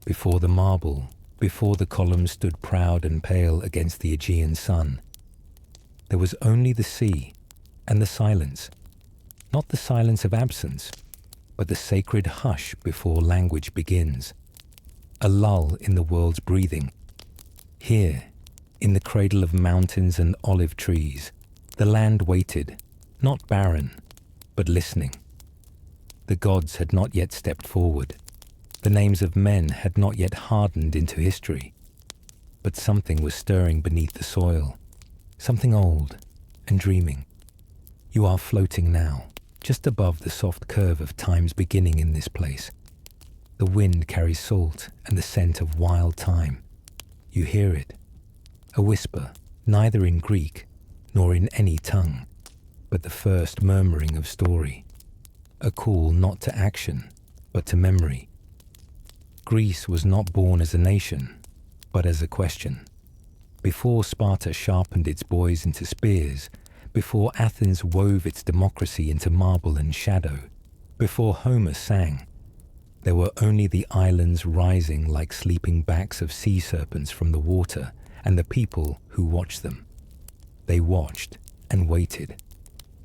before the marble, before the columns stood proud and pale against the Aegean sun. There was only the sea and the silence, not the silence of absence, but the sacred hush before language begins, a lull in the world's breathing. Here, in the cradle of mountains and olive trees, the land waited, not barren, but listening. The gods had not yet stepped forward. The names of men had not yet hardened into history. But something was stirring beneath the soil, something old and dreaming. You are floating now, just above the soft curve of time's beginning in this place. The wind carries salt and the scent of wild thyme. You hear it, a whisper, neither in Greek nor in any tongue, but the first murmuring of story, a call not to action, but to memory. Greece was not born as a nation, but as a question. Before Sparta sharpened its boys into spears, before Athens wove its democracy into marble and shadow, before Homer sang, there were only the islands rising like sleeping backs of sea serpents from the water, and the people who watched them. They watched and waited.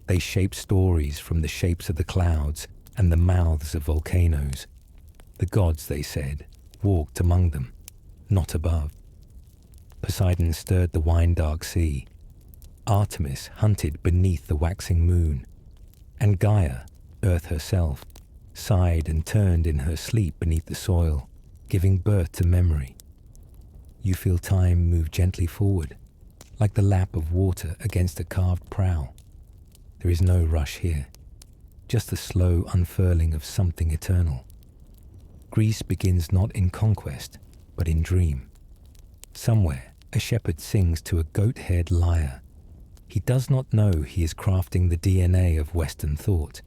They shaped stories from the shapes of the clouds and the mouths of volcanoes. The gods, they said, walked among them, not above. Poseidon stirred the wine-dark sea. Artemis hunted beneath the waxing moon. And Gaia, Earth herself, sighed and turned in her sleep beneath the soil, giving birth to memory. You feel time move gently forward, like the lap of water against a carved prow. There is no rush here, just the slow unfurling of something eternal. Greece begins not in conquest, but in dream. Somewhere, a shepherd sings to a goat-haired lyre. He does not know he is crafting the DNA of Western thought.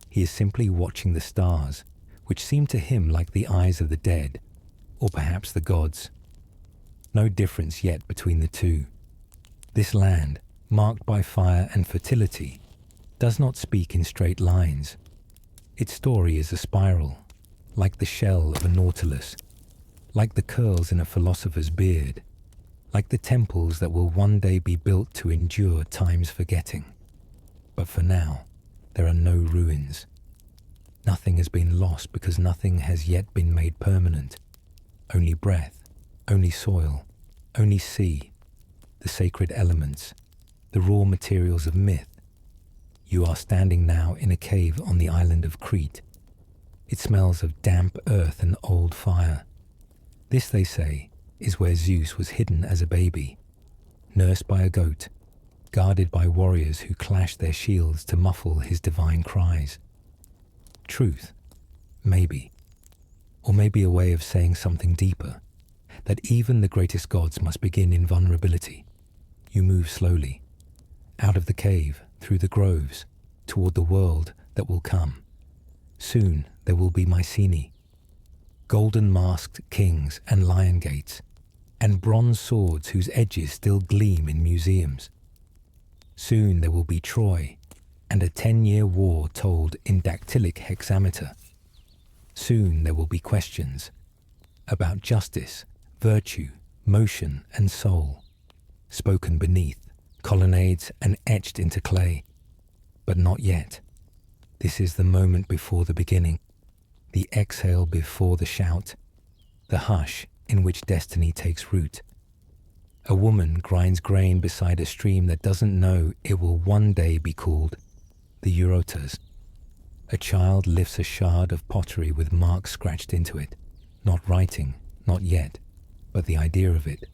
He is simply watching the stars, which seem to him like the eyes of the dead, or perhaps the gods. No difference yet between the two. This land, marked by fire and fertility, does not speak in straight lines. Its story is a spiral, like the shell of a nautilus, like the curls in a philosopher's beard, like the temples that will one day be built to endure time's forgetting. But for now, there are no ruins. Nothing has been lost because nothing has yet been made permanent. Only breath, only soil, only sea, the sacred elements, the raw materials of myth. You are standing now in a cave on the island of Crete. It smells of damp earth and old fire. This, they say, is where Zeus was hidden as a baby, nursed by a goat, guarded by warriors who clashed their shields to muffle his divine cries. Truth, maybe, or maybe a way of saying something deeper, that even the greatest gods must begin in vulnerability. You move slowly, out of the cave, through the groves, toward the world that will come. Soon there will be Mycenae, golden-masked kings and lion gates, and bronze swords whose edges still gleam in museums. Soon there will be Troy, and a 10-year war told in dactylic hexameter. Soon there will be questions about justice, virtue, motion, and soul, spoken beneath colonnades and etched into clay. But not yet. This is the moment before the beginning, the exhale before the shout, the hush in which destiny takes root. A woman grinds grain beside a stream that doesn't know it will one day be called the Eurotas. A child lifts a shard of pottery with marks scratched into it, not writing, not yet, but the idea of it.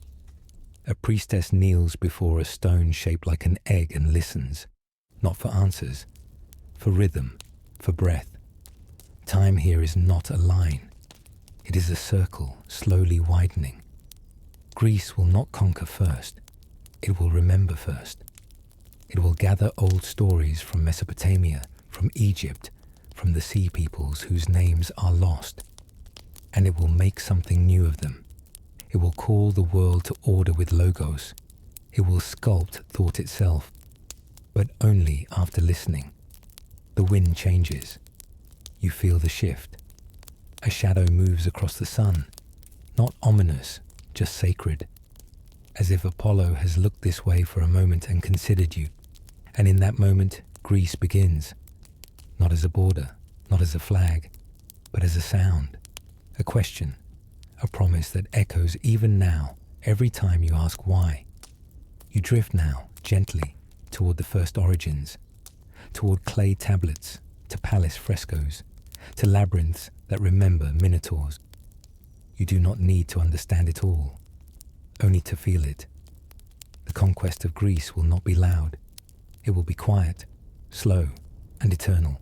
A priestess kneels before a stone shaped like an egg and listens, not for answers, for rhythm, for breath. Time here is not a line. It is a circle, slowly widening. Greece will not conquer first. It will remember first. It will gather old stories from Mesopotamia, from Egypt, from the sea peoples whose names are lost. And it will make something new of them. It will call the world to order with logos. It will sculpt thought itself, but only after listening. The wind changes. You feel the shift. A shadow moves across the sun, not ominous, just sacred, as if Apollo has looked this way for a moment and considered you, and in that moment Greece begins, not as a border, not as a flag, but as a sound, a question, a promise that echoes even now every time you ask why. You drift now, gently, toward the first origins, toward clay tablets, to palace frescoes, to labyrinths that remember minotaurs. You do not need to understand it all, only to feel it. The conquest of Greece will not be loud. It will be quiet, slow, and eternal.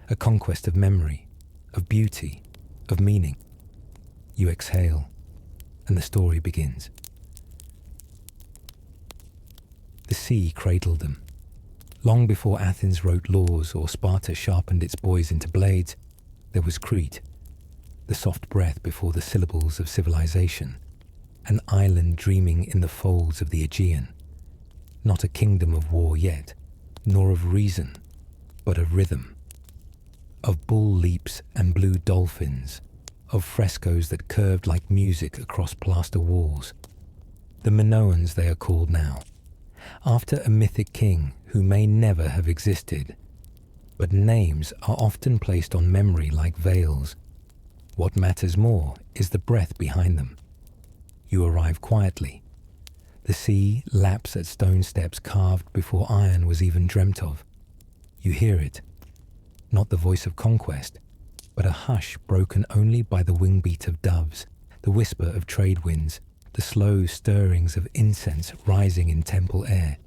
A conquest of memory, of beauty, of meaning. You exhale, and the story begins. The sea cradled them. Long before Athens wrote laws or Sparta sharpened its boys into blades, there was Crete, the soft breath before the syllables of civilization, an island dreaming in the folds of the Aegean. Not a kingdom of war yet, nor of reason, but of rhythm, of bull leaps and blue dolphins, of frescoes that curved like music across plaster walls. The Minoans they are called now, after a mythic king who may never have existed, but names are often placed on memory like veils. What matters more is the breath behind them. You arrive quietly. The sea laps at stone steps carved before iron was even dreamt of. You hear it, not the voice of conquest, but a hush broken only by the wing beat of doves, the whisper of trade winds, the slow stirrings of incense rising in temple air.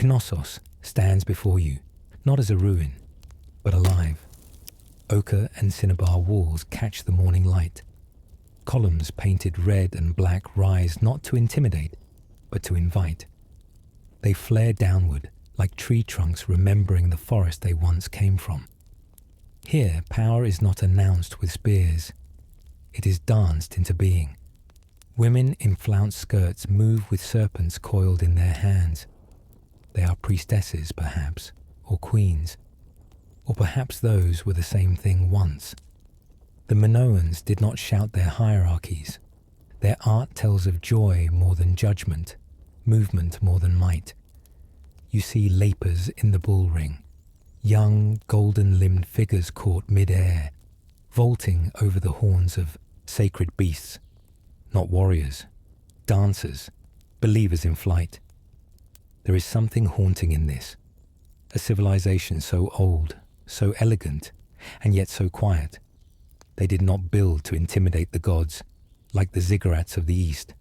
Knossos stands before you, not as a ruin, but alive. Ochre and cinnabar walls catch the morning light. Columns painted red and black rise not to intimidate, but to invite. They flare downward like tree trunks remembering the forest they once came from. Here, power is not announced with spears. It is danced into being. Women in flounced skirts move with serpents coiled in their hands. They are priestesses, perhaps, or queens. Or perhaps those were the same thing once. The Minoans did not shout their hierarchies. Their art tells of joy more than judgment, movement more than might. You see lapers in the bull ring, young, golden-limbed figures caught mid-air, vaulting over the horns of sacred beasts. Not warriors, dancers, believers in flight. There is something haunting in this, a civilization so old, so elegant, and yet so quiet. They did not build to intimidate the gods, like the ziggurats of the East.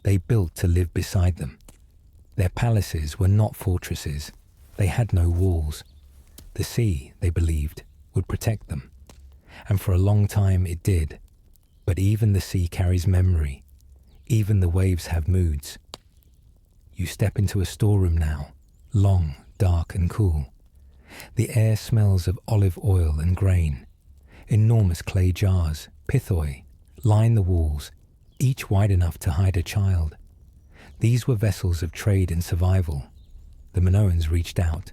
They built to live beside them. Their palaces were not fortresses. They had no walls. The sea, they believed, would protect them. And for a long time it did. But even the sea carries memory. Even the waves have moods. You step into a storeroom now, long, dark and cool. The air smells of olive oil and grain. Enormous clay jars, pithoi, line the walls, each wide enough to hide a child. These were vessels of trade and survival. The Minoans reached out,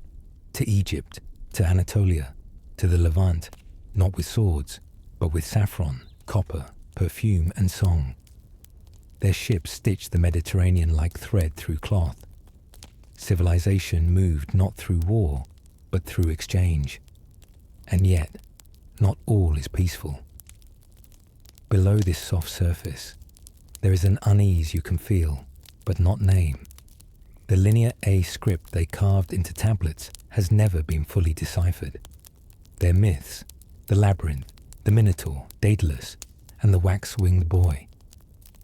to Egypt, to Anatolia, to the Levant, not with swords, but with saffron, copper, perfume and song. Their ships stitched the Mediterranean like thread through cloth. Civilization moved not through war, but through exchange. And yet, not all is peaceful. Below this soft surface, there is an unease you can feel, but not name. The linear A script they carved into tablets has never been fully deciphered. Their myths, the labyrinth, the minotaur, Daedalus, and the wax-winged boy,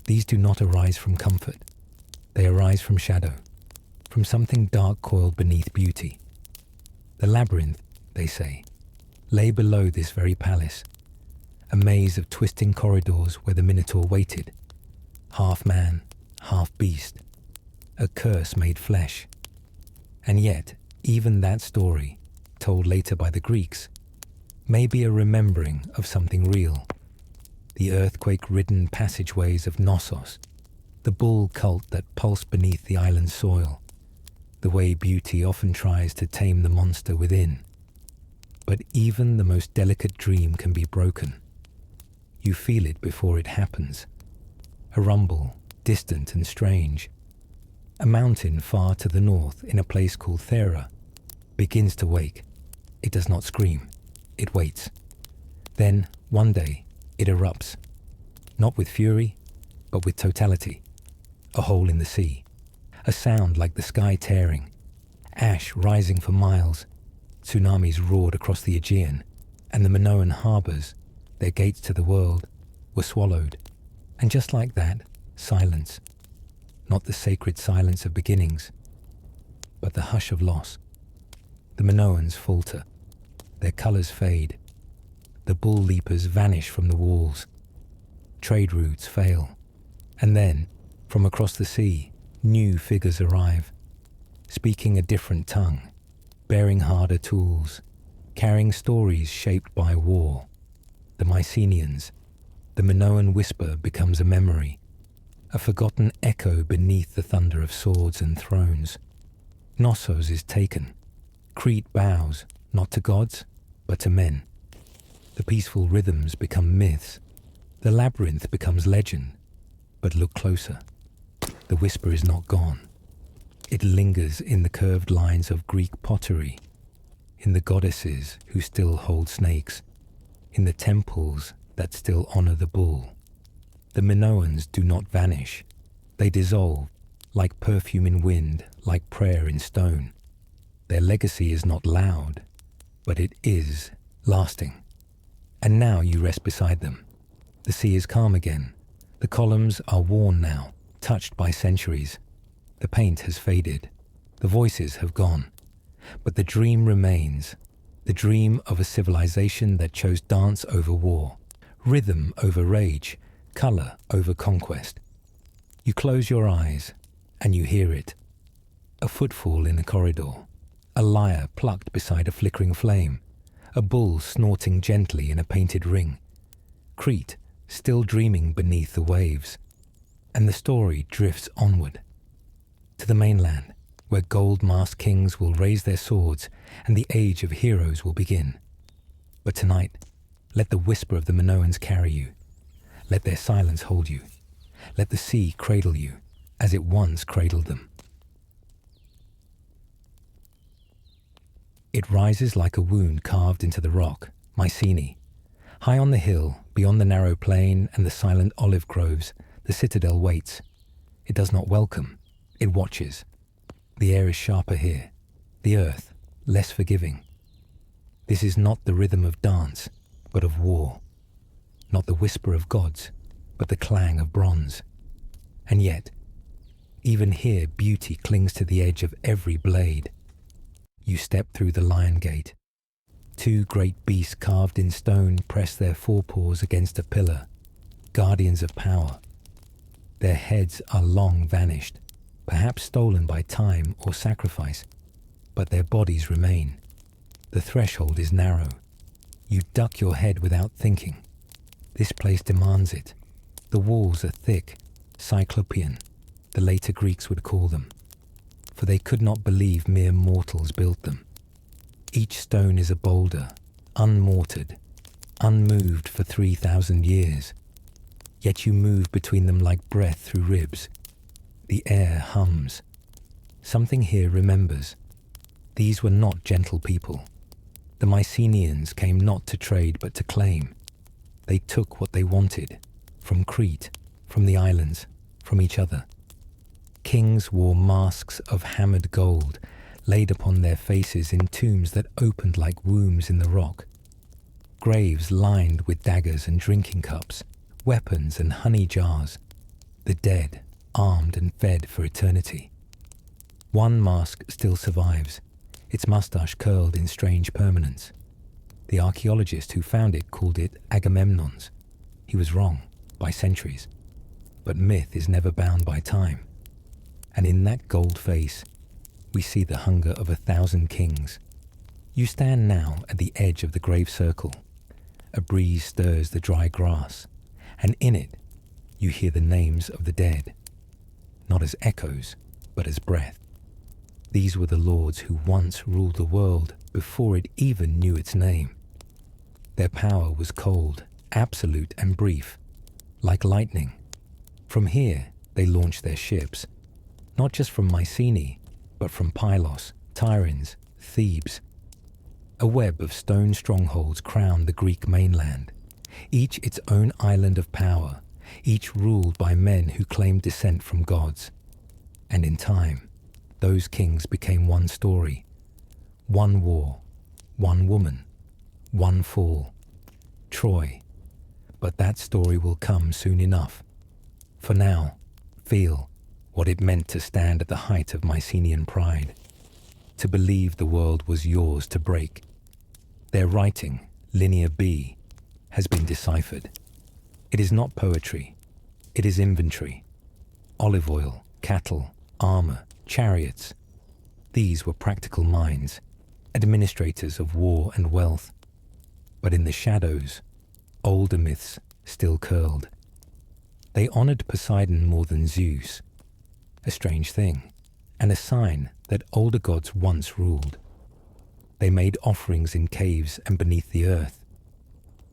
these do not arise from comfort. They arise from shadow, from something dark coiled beneath beauty. The labyrinth, they say, lay below this very palace, a maze of twisting corridors where the minotaur waited, half man, half beast, a curse made flesh. And yet, even that story, told later by the Greeks, may be a remembering of something real. The earthquake-ridden passageways of Knossos, the bull cult that pulsed beneath the island's soil, the way beauty often tries to tame the monster within. But even the most delicate dream can be broken. You feel it before it happens. A rumble, distant and strange. A mountain far to the north, in a place called Thera, begins to wake. It does not scream. It waits. Then, one day, it erupts. Not with fury, but with totality. A hole in the sea. A sound like the sky tearing. Ash rising for miles. Tsunamis roared across the Aegean, and the Minoan harbours, their gates to the world, were swallowed. And just like that, silence. Not the sacred silence of beginnings, but the hush of loss. The Minoans falter. Their colours fade. The bull leapers vanish from the walls. Trade routes fail. And then, from across the sea, new figures arrive, speaking a different tongue, bearing harder tools, carrying stories shaped by war. The Mycenaeans. The Minoan whisper becomes a memory, a forgotten echo beneath the thunder of swords and thrones. Knossos is taken. Crete bows, not to gods, but to men. The peaceful rhythms become myths. The labyrinth becomes legend. But look closer. The whisper is not gone. It lingers in the curved lines of Greek pottery, in the goddesses who still hold snakes, in the temples that still honor the bull. The Minoans do not vanish. They dissolve, like perfume in wind, like prayer in stone. Their legacy is not loud, but it is lasting. And now you rest beside them. The sea is calm again. The columns are worn now, touched by centuries. The paint has faded. The voices have gone. But the dream remains. The dream of a civilization that chose dance over war, rhythm over rage, color over conquest. You close your eyes, and you hear it. A footfall in a corridor. A lyre plucked beside a flickering flame. A bull snorting gently in a painted ring. Crete, still dreaming beneath the waves. And the story drifts onward. To the mainland, where gold-masked kings will raise their swords and the age of heroes will begin. But tonight, let the whisper of the Minoans carry you. Let their silence hold you. Let the sea cradle you, as it once cradled them. It rises like a wound carved into the rock, Mycenae. High on the hill, beyond the narrow plain and the silent olive groves, the citadel waits. It does not welcome, it watches. The air is sharper here, the earth less forgiving. This is not the rhythm of dance, but of war. Not the whisper of gods, but the clang of bronze. And yet, even here beauty clings to the edge of every blade. You step through the lion gate. Two great beasts carved in stone press their forepaws against a pillar, guardians of power. Their heads are long vanished, perhaps stolen by time or sacrifice, but their bodies remain. The threshold is narrow. You duck your head without thinking. This place demands it. The walls are thick, cyclopean, the later Greeks would call them, for they could not believe mere mortals built them. Each stone is a boulder, unmortared, unmoved for 3,000 years. Yet you move between them like breath through ribs. The air hums. Something here remembers. These were not gentle people. The Mycenaeans came not to trade but to claim. They took what they wanted, from Crete, from the islands, from each other. Kings wore masks of hammered gold, laid upon their faces in tombs that opened like wombs in the rock. Graves lined with daggers and drinking cups, weapons and honey jars. The dead, armed and fed for eternity. One mask still survives, its moustache curled in strange permanence. The archaeologist who found it called it Agamemnon's. He was wrong, by centuries. But myth is never bound by time. And in that gold face, we see the hunger of 1,000 kings. You stand now at the edge of the grave circle. A breeze stirs the dry grass, and in it you hear the names of the dead, not as echoes, but as breath. These were the lords who once ruled the world before it even knew its name. Their power was cold absolute and brief, like lightning. From here, they launched their ships, not just from Mycenae, but from Pylos, Tiryns, Thebes. A web of stone strongholds crowned the Greek mainland, each its own island of power, each ruled by men who claimed descent from gods. And in time, those kings became one story, one war, one woman, one fall, Troy. But that story will come soon enough. For now, feel what it meant to stand at the height of Mycenaean pride, to believe the world was yours to break. Their writing, Linear B, has been deciphered. It is not poetry, it is inventory. Olive oil, cattle, armor, chariots. These were practical minds, administrators of war and wealth. But in the shadows, older myths still curled. They honored Poseidon more than Zeus, a strange thing, and a sign that older gods once ruled. They made offerings in caves and beneath the earth.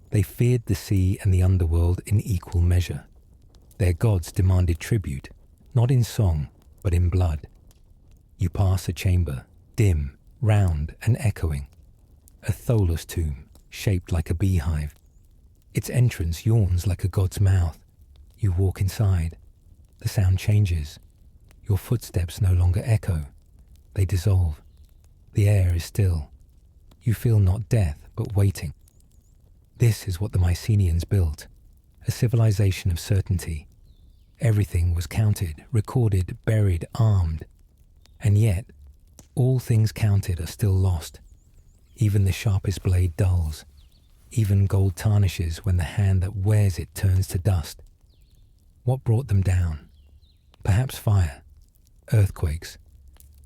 They feared the sea and the underworld in equal measure. Their gods demanded tribute, not in song, but in blood. You pass a chamber, dim, round, and echoing. A Tholos tomb, shaped like a beehive. Its entrance yawns like a god's mouth. You walk inside. The sound changes. Your footsteps no longer echo. They dissolve. The air is still. You feel not death, but waiting. This is what the Mycenaeans built, a civilization of certainty. Everything was counted, recorded, buried, armed. And yet, all things counted are still lost. Even the sharpest blade dulls. Even gold tarnishes when the hand that wears it turns to dust. What brought them down? Perhaps fire, earthquakes,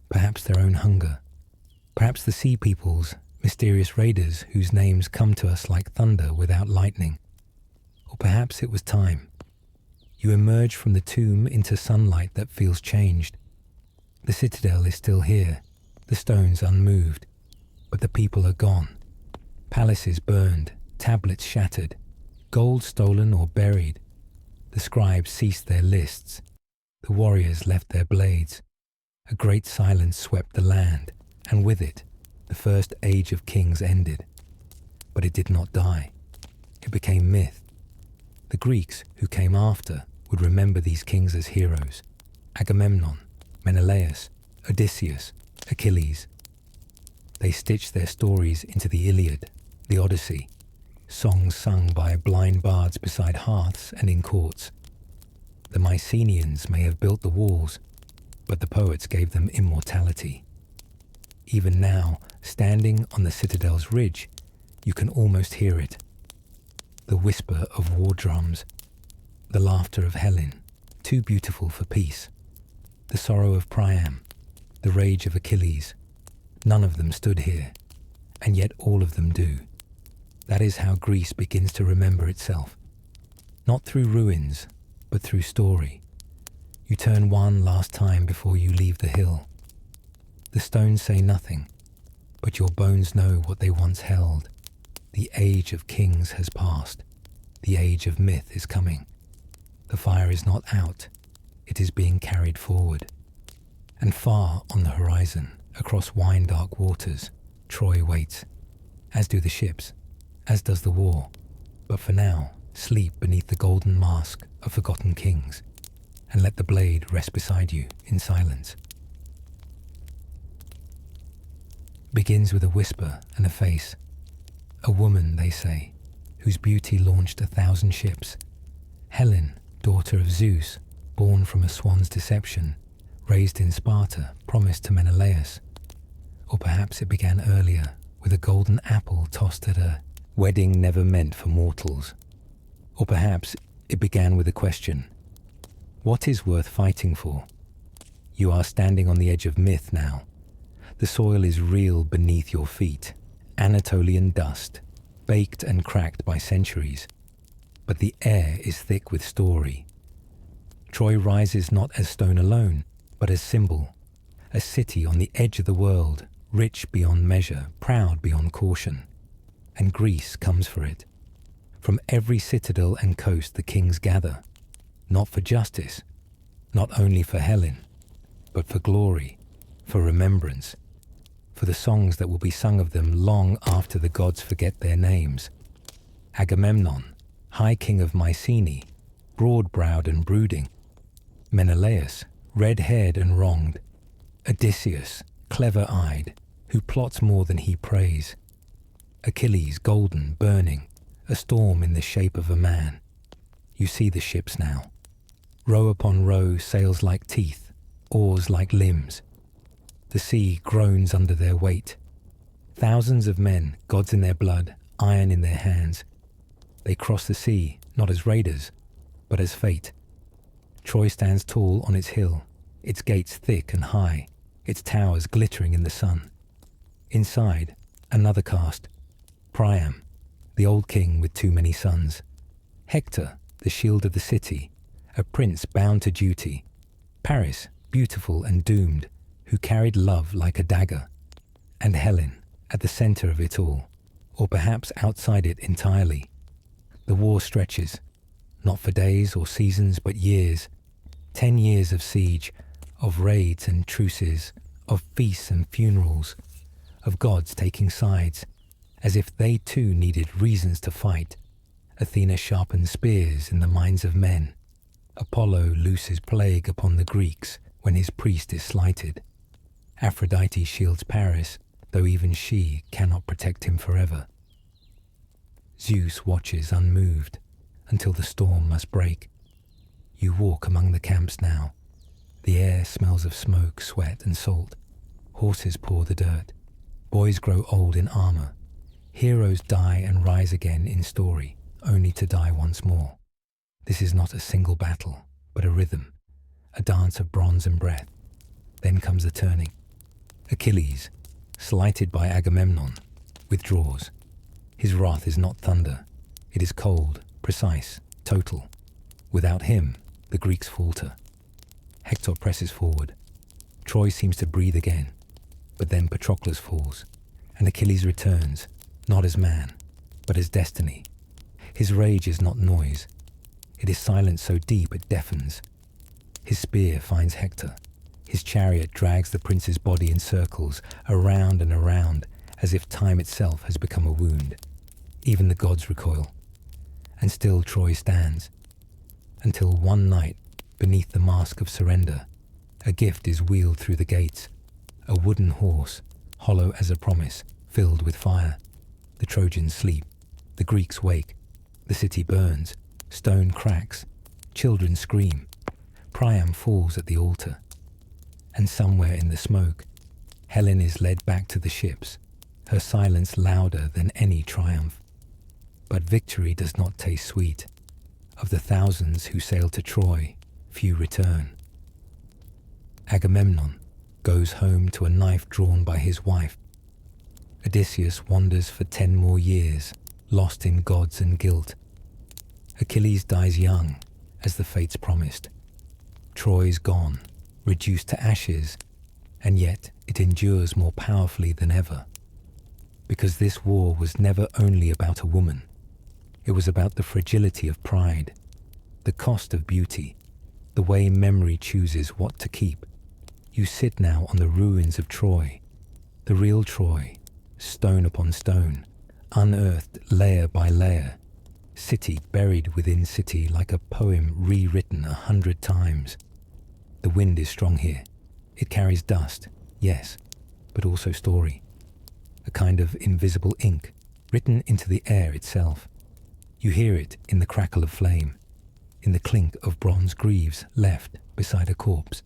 perhaps their own hunger, perhaps the sea peoples, mysterious raiders whose names come to us like thunder without lightning. Or perhaps it was time. You emerge from the tomb into sunlight that feels changed. The citadel is still here, the stones unmoved, but the people are gone. Palaces burned, tablets shattered, gold stolen or buried. The scribes ceased their lists. The warriors left their blades. A great silence swept the land, and with it, the first age of kings ended. But it did not die. It became myth. The Greeks, who came after, would remember these kings as heroes. Agamemnon, Menelaus, Odysseus, Achilles. They stitched their stories into the Iliad, the Odyssey, songs sung by blind bards beside hearths and in courts. The Mycenaeans may have built the walls, but the poets gave them immortality. Even now, standing on the citadel's ridge, you can almost hear it. The whisper of war drums, the laughter of Helen, too beautiful for peace, the sorrow of Priam, the rage of Achilles. None of them stood here, and yet all of them do. That is how Greece begins to remember itself. Not through ruins, but through story. You turn one last time before you leave the hill. The stones say nothing, but your bones know what they once held. The age of kings has passed. The age of myth is coming. The fire is not out. It is being carried forward. And far on the horizon, across wine-dark waters, Troy waits, as do the ships, as does the war. But for now, sleep beneath the golden mask of forgotten kings, and let the blade rest beside you in silence. Begins with a whisper and a face. A woman, they say, whose beauty launched 1,000 ships. Helen, daughter of Zeus, born from a swan's deception, raised in Sparta, promised to Menelaus. Or perhaps it began earlier, with a golden apple tossed at a wedding never meant for mortals. Or perhaps it began with a question. What is worth fighting for? You are standing on the edge of myth now. The soil is real beneath your feet, Anatolian dust, baked and cracked by centuries. But the air is thick with story. Troy rises not as stone alone, but as symbol, a city on the edge of the world, rich beyond measure, proud beyond caution. And Greece comes for it. From every citadel and coast the kings gather, not for justice, not only for Helen, but for glory, for remembrance, for the songs that will be sung of them long after the gods forget their names. Agamemnon, high king of Mycenae, broad-browed and brooding. Menelaus, red-haired and wronged. Odysseus, clever-eyed, who plots more than he prays. Achilles, golden, burning, a storm in the shape of a man. You see the ships now. Row upon row, sails like teeth, oars like limbs. The sea groans under their weight. Thousands of men, gods in their blood, iron in their hands. They cross the sea, not as raiders, but as fate. Troy stands tall on its hill, its gates thick and high, its towers glittering in the sun. Inside, another caste, Priam, the old king with too many sons. Hector, the shield of the city, a prince bound to duty. Paris, beautiful and doomed, who carried love like a dagger. And Helen, at the center of it all, or perhaps outside it entirely. The war stretches, not for days or seasons but years. 10 years of siege, of raids and truces, of feasts and funerals, of gods taking sides, as if they too needed reasons to fight. Athena sharpens spears in the minds of men. Apollo looses plague upon the Greeks when his priest is slighted. Aphrodite shields Paris, though even she cannot protect him forever. Zeus watches unmoved until the storm must break. You walk among the camps now. The air smells of smoke, sweat and salt. Horses paw the dirt. Boys grow old in armor. Heroes die and rise again in story, only to die once more. This is not a single battle, but a rhythm, a dance of bronze and breath. Then comes the turning. Achilles, slighted by Agamemnon, withdraws. His wrath is not thunder. It is cold, precise, total. Without him, the Greeks falter. Hector presses forward. Troy seems to breathe again, but then Patroclus falls, and Achilles returns, not as man, but as destiny. His rage is not noise. It is silence so deep it deafens. His spear finds Hector. His chariot drags the prince's body in circles, around and around, as if time itself has become a wound. Even the gods recoil. And still Troy stands. Until one night, beneath the mask of surrender, a gift is wheeled through the gates. A wooden horse, hollow as a promise, filled with fire. The Trojans sleep. The Greeks wake. The city burns. Stone cracks. Children scream. Priam falls at the altar. And somewhere in the smoke, Helen is led back to the ships, her silence louder than any triumph. But victory does not taste sweet. Of the thousands who sail to Troy, few return. Agamemnon goes home to a knife drawn by his wife. Odysseus wanders for 10 more years, lost in gods and guilt. Achilles dies young, as the fates promised. Troy's gone, reduced to ashes, and yet it endures more powerfully than ever. Because this war was never only about a woman. It was about the fragility of pride, the cost of beauty, the way memory chooses what to keep. You sit now on the ruins of Troy, the real Troy, stone upon stone, unearthed layer by layer, city buried within city like a poem rewritten 100 times. The wind is strong here. It carries dust, yes, but also story. A kind of invisible ink, written into the air itself. You hear it in the crackle of flame, in the clink of bronze greaves left beside a corpse,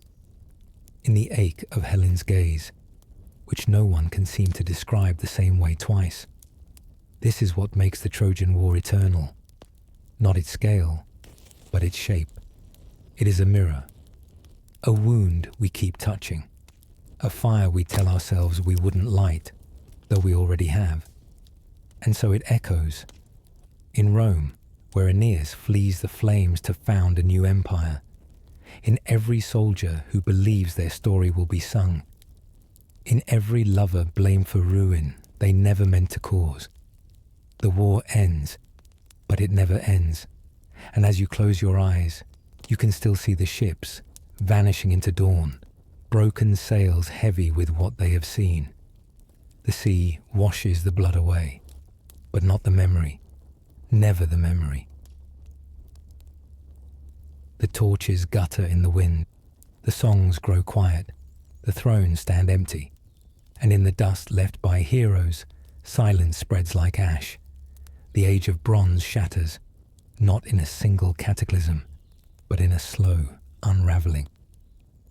in the ache of Helen's gaze, which no one can seem to describe the same way twice. This is what makes the Trojan War eternal. Not its scale, but its shape. It is a mirror. A wound we keep touching. A fire we tell ourselves we wouldn't light, though we already have. And so it echoes. In Rome, where Aeneas flees the flames to found a new empire. In every soldier who believes their story will be sung. In every lover blamed for ruin they never meant to cause. The war ends, But it never ends, and as you close your eyes, you can still see the ships vanishing into dawn, broken sails heavy with what they have seen. The sea washes the blood away, but not the memory, never the memory. The torches gutter in the wind, the songs grow quiet, the thrones stand empty, and in the dust left by heroes, silence spreads like ash. The age of bronze shatters, not in a single cataclysm, but in a slow unraveling.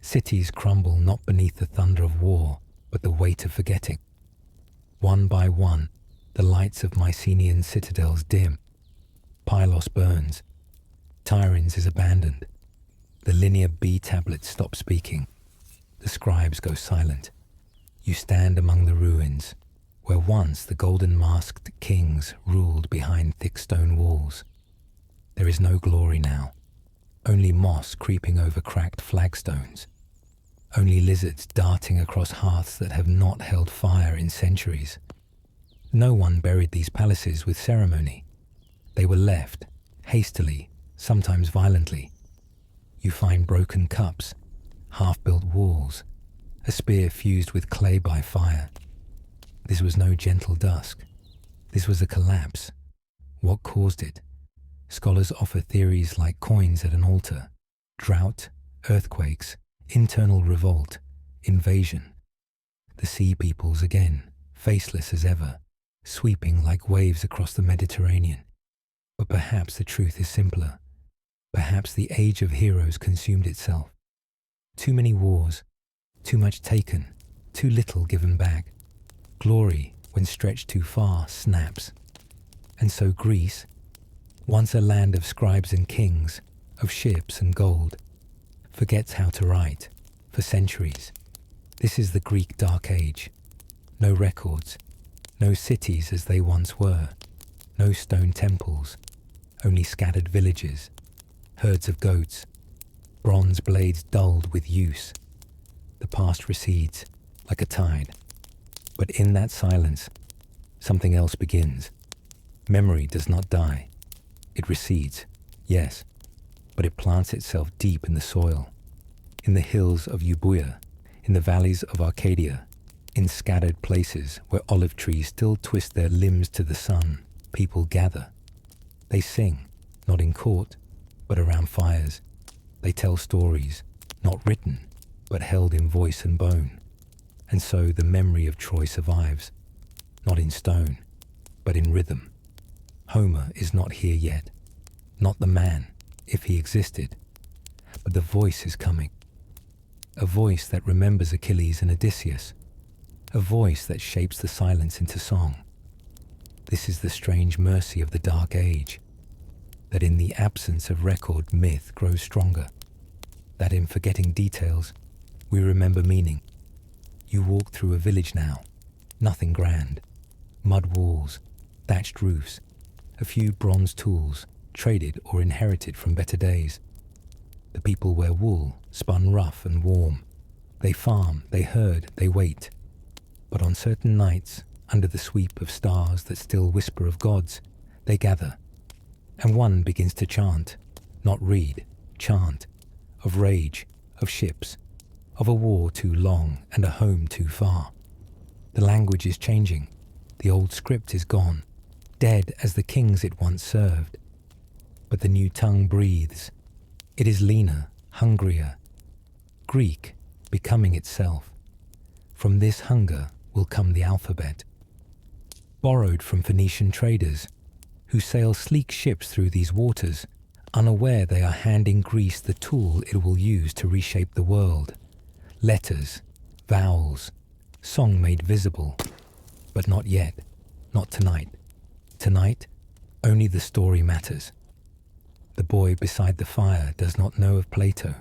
Cities crumble not beneath the thunder of war, but the weight of forgetting. One by one, the lights of Mycenaean citadels dim. Pylos burns. Tyrins is abandoned. The linear B tablets stop speaking. The scribes go silent. You stand among the ruins, where once the golden-masked kings ruled behind thick stone walls. There is no glory now, only moss creeping over cracked flagstones, only lizards darting across hearths that have not held fire in centuries. No one buried these palaces with ceremony. They were left, hastily, sometimes violently. You find broken cups, half-built walls, a spear fused with clay by fire. This was no gentle dusk. This was a collapse. What caused it? Scholars offer theories like coins at an altar, drought, earthquakes, internal revolt, invasion. The sea peoples again, faceless as ever, sweeping like waves across the Mediterranean. But perhaps the truth is simpler. Perhaps the age of heroes consumed itself. Too many wars, too much taken, too little given back. Glory, when stretched too far, snaps. And so Greece, once a land of scribes and kings, of ships and gold, forgets how to write, for centuries. This is the Greek Dark Age. No records, no cities as they once were, no stone temples, only scattered villages, herds of goats, bronze blades dulled with use. The past recedes, like a tide. But in that silence, something else begins. Memory does not die. It recedes, yes, but it plants itself deep in the soil, in the hills of Euboea, in the valleys of Arcadia, in scattered places where olive trees still twist their limbs to the sun. People gather. They sing, not in court, but around fires. They tell stories, not written, but held in voice and bone. And so the memory of Troy survives, not in stone, but in rhythm. Homer is not here yet, not the man, if he existed, but the voice is coming. A voice that remembers Achilles and Odysseus, a voice that shapes the silence into song. This is the strange mercy of the Dark Age, that in the absence of record myth grows stronger, that in forgetting details we remember meaning. You walk through a village now, nothing grand, mud walls, thatched roofs, a few bronze tools, traded or inherited from better days. The people wear wool, spun rough and warm. They farm, they herd, they wait. But on certain nights, under the sweep of stars that still whisper of gods, they gather. And one begins to chant, not read, chant, of rage, of ships, of a war too long and a home too far. The language is changing, the old script is gone, dead as the kings it once served. But the new tongue breathes. It is leaner, hungrier, Greek, becoming itself. From this hunger will come the alphabet. Borrowed from Phoenician traders, who sail sleek ships through these waters, unaware they are handing Greece the tool it will use to reshape the world. Letters, vowels, song made visible, but not yet, not tonight. Tonight, only the story matters. The boy beside the fire does not know of Plato.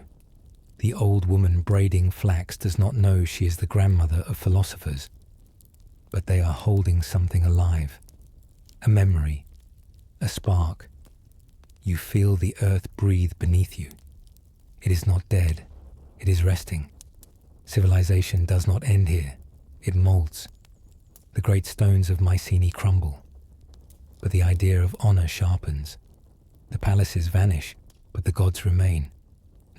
The old woman braiding flax does not know she is the grandmother of philosophers. But they are holding something alive, a memory, a spark. You feel the earth breathe beneath you. It is not dead, it is resting. Civilization does not end here, it molds. The great stones of Mycenae crumble. but the idea of honor sharpens. The palaces vanish, but the gods remain,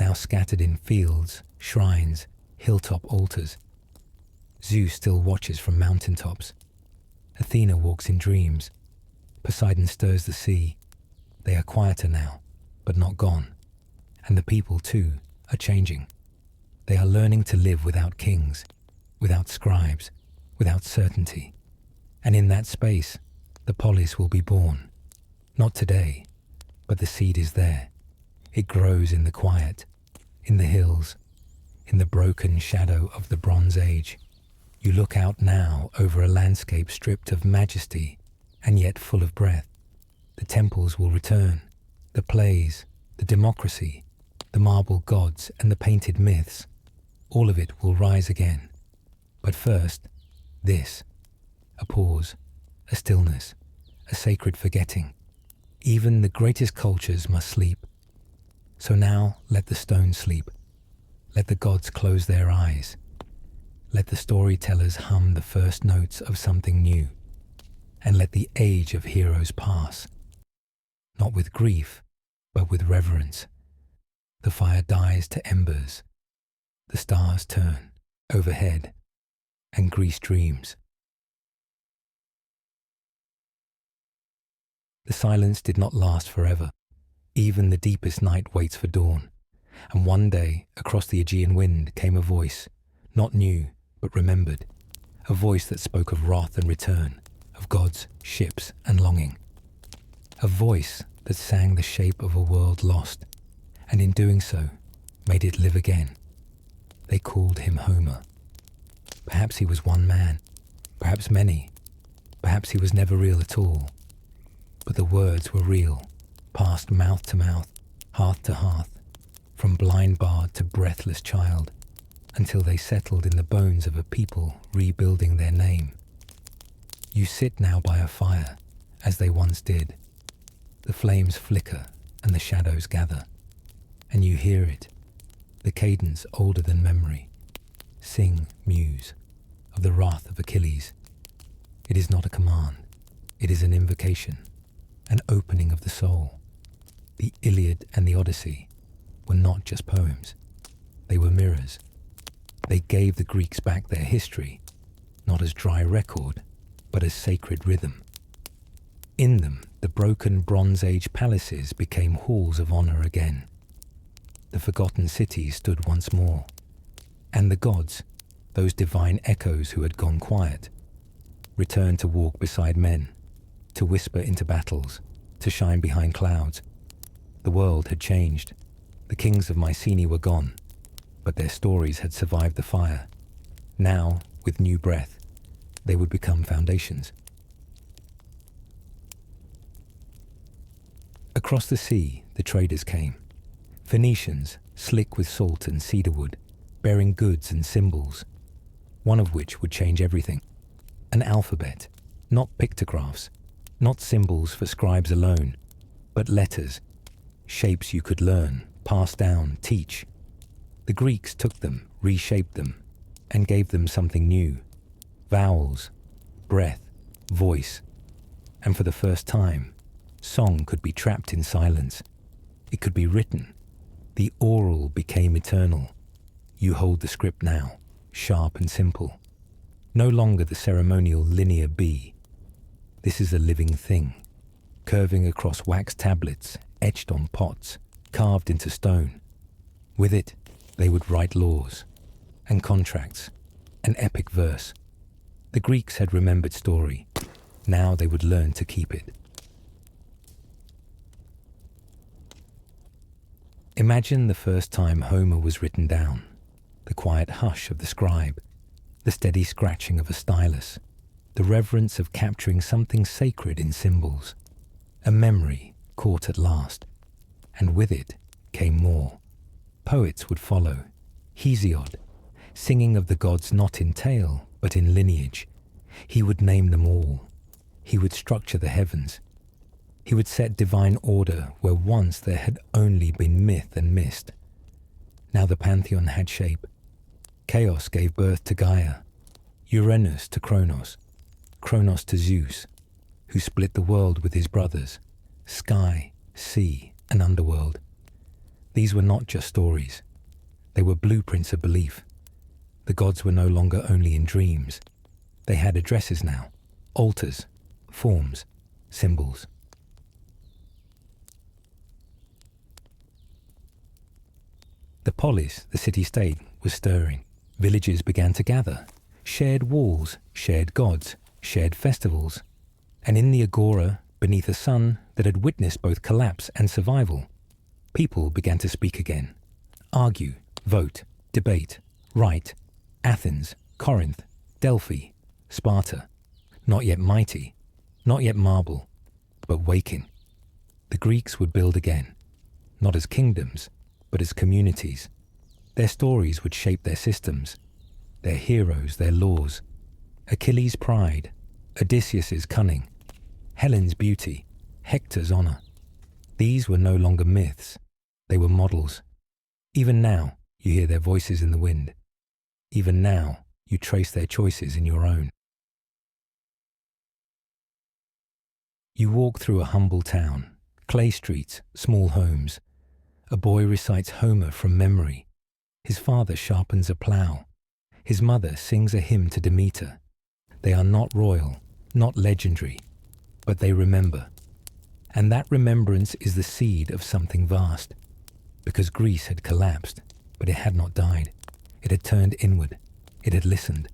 now scattered in fields, shrines, hilltop altars. Zeus still watches from mountaintops. Athena walks in dreams. Poseidon stirs the sea. They are quieter now, but not gone. And the people, too, are changing. They are learning to live without kings, without scribes, without certainty. And in that space, the polis will be born. Not today, but the seed is there. It grows in the quiet, in the hills, in the broken shadow of the Bronze Age. You look out now over a landscape stripped of majesty and yet full of breath. The temples will return, the plays, the democracy, the marble gods and the painted myths. All of it will rise again. But first, this. A pause, a stillness, a sacred forgetting. Even the greatest cultures must sleep. So now let the stone sleep. Let the gods close their eyes. Let the storytellers hum the first notes of something new. And let the age of heroes pass. Not with grief, but with reverence. The fire dies to embers. The stars turn overhead, and Greece dreams. The silence did not last forever. Even the deepest night waits for dawn. And one day, across the Aegean wind, came a voice, not new, but remembered. A voice that spoke of wrath and return, of gods, ships, and longing. A voice that sang the shape of a world lost, and in doing so, made it live again. They called him Homer. Perhaps he was one man, perhaps many, perhaps he was never real at all. But the words were real, passed mouth to mouth, hearth to hearth, from blind bard to breathless child, until they settled in the bones of a people rebuilding their name. You sit now by a fire, as they once did. The flames flicker and the shadows gather, and you hear it, the cadence older than memory. Sing, muse, of the wrath of Achilles. It is not a command, it is an invocation, an opening of the soul. The Iliad and the Odyssey were not just poems, they were mirrors. They gave the Greeks back their history, not as dry record, but as sacred rhythm. In them, the broken Bronze Age palaces became halls of honor again. The forgotten cities stood once more, and the gods, those divine echoes who had gone quiet, returned to walk beside men, to whisper into battles, to shine behind clouds. The world had changed. The kings of Mycenae were gone, but their stories had survived the fire. Now, with new breath, they would become foundations. Across the sea, the traders came. Phoenicians, slick with salt and cedarwood, bearing goods and symbols, one of which would change everything. An alphabet, not pictographs, not symbols for scribes alone, but letters, shapes you could learn, pass down, teach. The Greeks took them, reshaped them, and gave them something new. Vowels, breath, voice. And for the first time, song could be trapped in silence. It could be written. The oral became eternal. You hold the script now, sharp and simple. No longer the ceremonial linear B. This is a living thing, curving across wax tablets, etched on pots, carved into stone. With it, they would write laws and contracts, an epic verse. The Greeks had remembered story. Now they would learn to keep it. Imagine the first time Homer was written down, the quiet hush of the scribe, the steady scratching of a stylus, the reverence of capturing something sacred in symbols, a memory caught at last. And with it came more. Poets would follow, Hesiod, singing of the gods not in tale, but in lineage. He would name them all. He would structure the heavens. He would set divine order where once there had only been myth and mist. Now the pantheon had shape. Chaos gave birth to Gaia, Uranus to Kronos, Kronos to Zeus. who split the world with his brothers, sky, sea, and underworld. These were not just stories. They were blueprints of belief. The gods were no longer only in dreams. They had addresses now, altars, forms, symbols. The polis, the city-state, was stirring. Villages began to gather. Shared walls, shared gods, shared festivals. And in the agora, beneath a sun that had witnessed both collapse and survival, people began to speak again. Argue, vote, debate, write. Athens, Corinth, Delphi, Sparta. Not yet mighty, not yet marble, but waking. The Greeks would build again, not as kingdoms, but as communities. Their stories would shape their systems, their heroes, their laws. Achilles' pride, Odysseus' cunning, Helen's beauty, Hector's honor. These were no longer myths, they were models. Even now, you hear their voices in the wind. Even now, you trace their choices in your own. You walk through a humble town, clay streets, small homes. A boy recites Homer from memory. His father sharpens a plough. His mother sings a hymn to Demeter. They are not royal, not legendary, but they remember. And that remembrance is the seed of something vast. Because Greece had collapsed, but it had not died. It had turned inward. It had listened.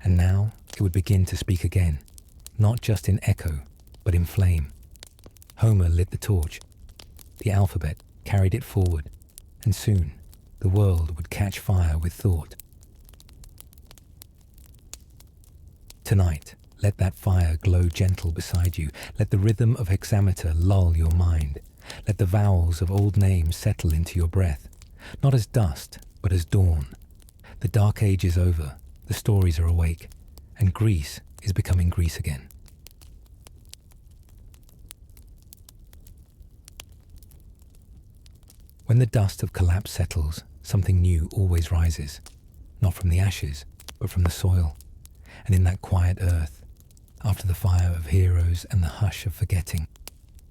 And now it would begin to speak again, not just in echo, but in flame. Homer lit the torch. The alphabet carried it forward, and soon the world would catch fire with thought. Tonight, let that fire glow gentle beside you. Let the rhythm of hexameter lull your mind. Let the vowels of old names settle into your breath, not as dust, but as dawn. The dark age is over, the stories are awake, and Greece is becoming Greece again. When the dust of collapse settles, something new always rises, not from the ashes, but from the soil. And in that quiet earth, after the fire of heroes and the hush of forgetting,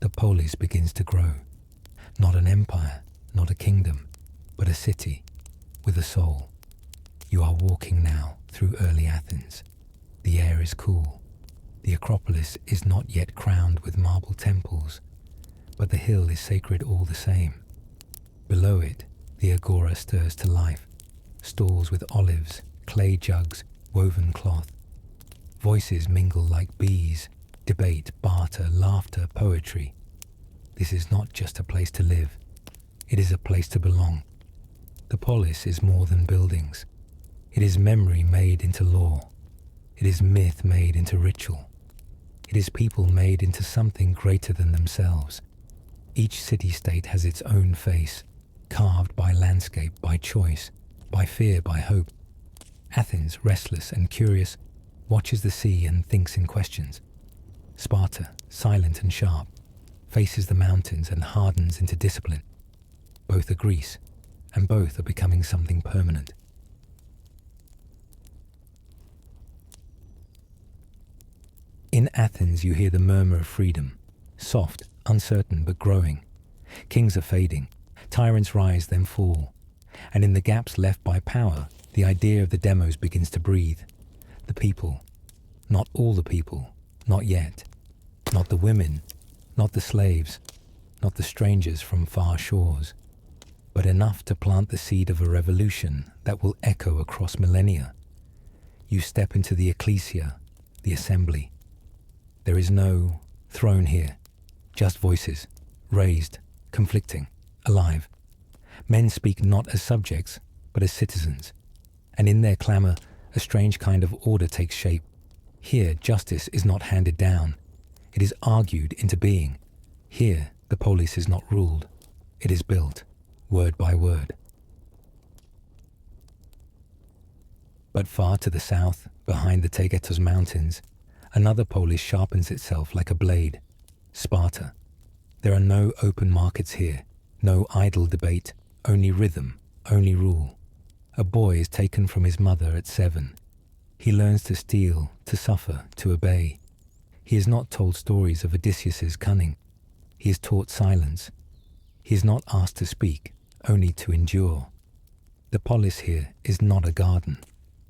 the polis begins to grow. Not an empire, not a kingdom, but a city with a soul. You are walking now through early Athens. The air is cool. The Acropolis is not yet crowned with marble temples, but the hill is sacred all the same. Below it, the agora stirs to life. Stalls with olives, clay jugs, woven cloth. Voices mingle like bees, debate, barter, laughter, poetry. This is not just a place to live. It is a place to belong. The polis is more than buildings. It is memory made into law. It is myth made into ritual. It is people made into something greater than themselves. Each city-state has its own face, carved by landscape, by choice, by fear, by hope. Athens, restless and curious, watches the sea and thinks in questions. Sparta, silent and sharp, faces the mountains and hardens into discipline. Both are Greece, and both are becoming something permanent. In Athens you hear the murmur of freedom, soft, uncertain but growing. Kings are fading, tyrants rise then fall, and in the gaps left by power, the idea of the demos begins to breathe. The people, not all the people, not yet, not the women, not the slaves, not the strangers from far shores, but enough to plant the seed of a revolution that will echo across millennia. You step into the ecclesia, the assembly. There is no throne here, just voices, raised, conflicting, alive. Men speak not as subjects, but as citizens, and in their clamour, a strange kind of order takes shape. Here, justice is not handed down. It is argued into being. Here, the polis is not ruled. It is built, word by word. But far to the south, behind the Taygetos mountains, another polis sharpens itself like a blade. Sparta. There are no open markets here, no idle debate, only rhythm, only rule. A boy is taken from his mother at 7. He learns to steal, to suffer, to obey. He is not told stories of Odysseus's cunning. He is taught silence. He is not asked to speak, only to endure. The polis here is not a garden.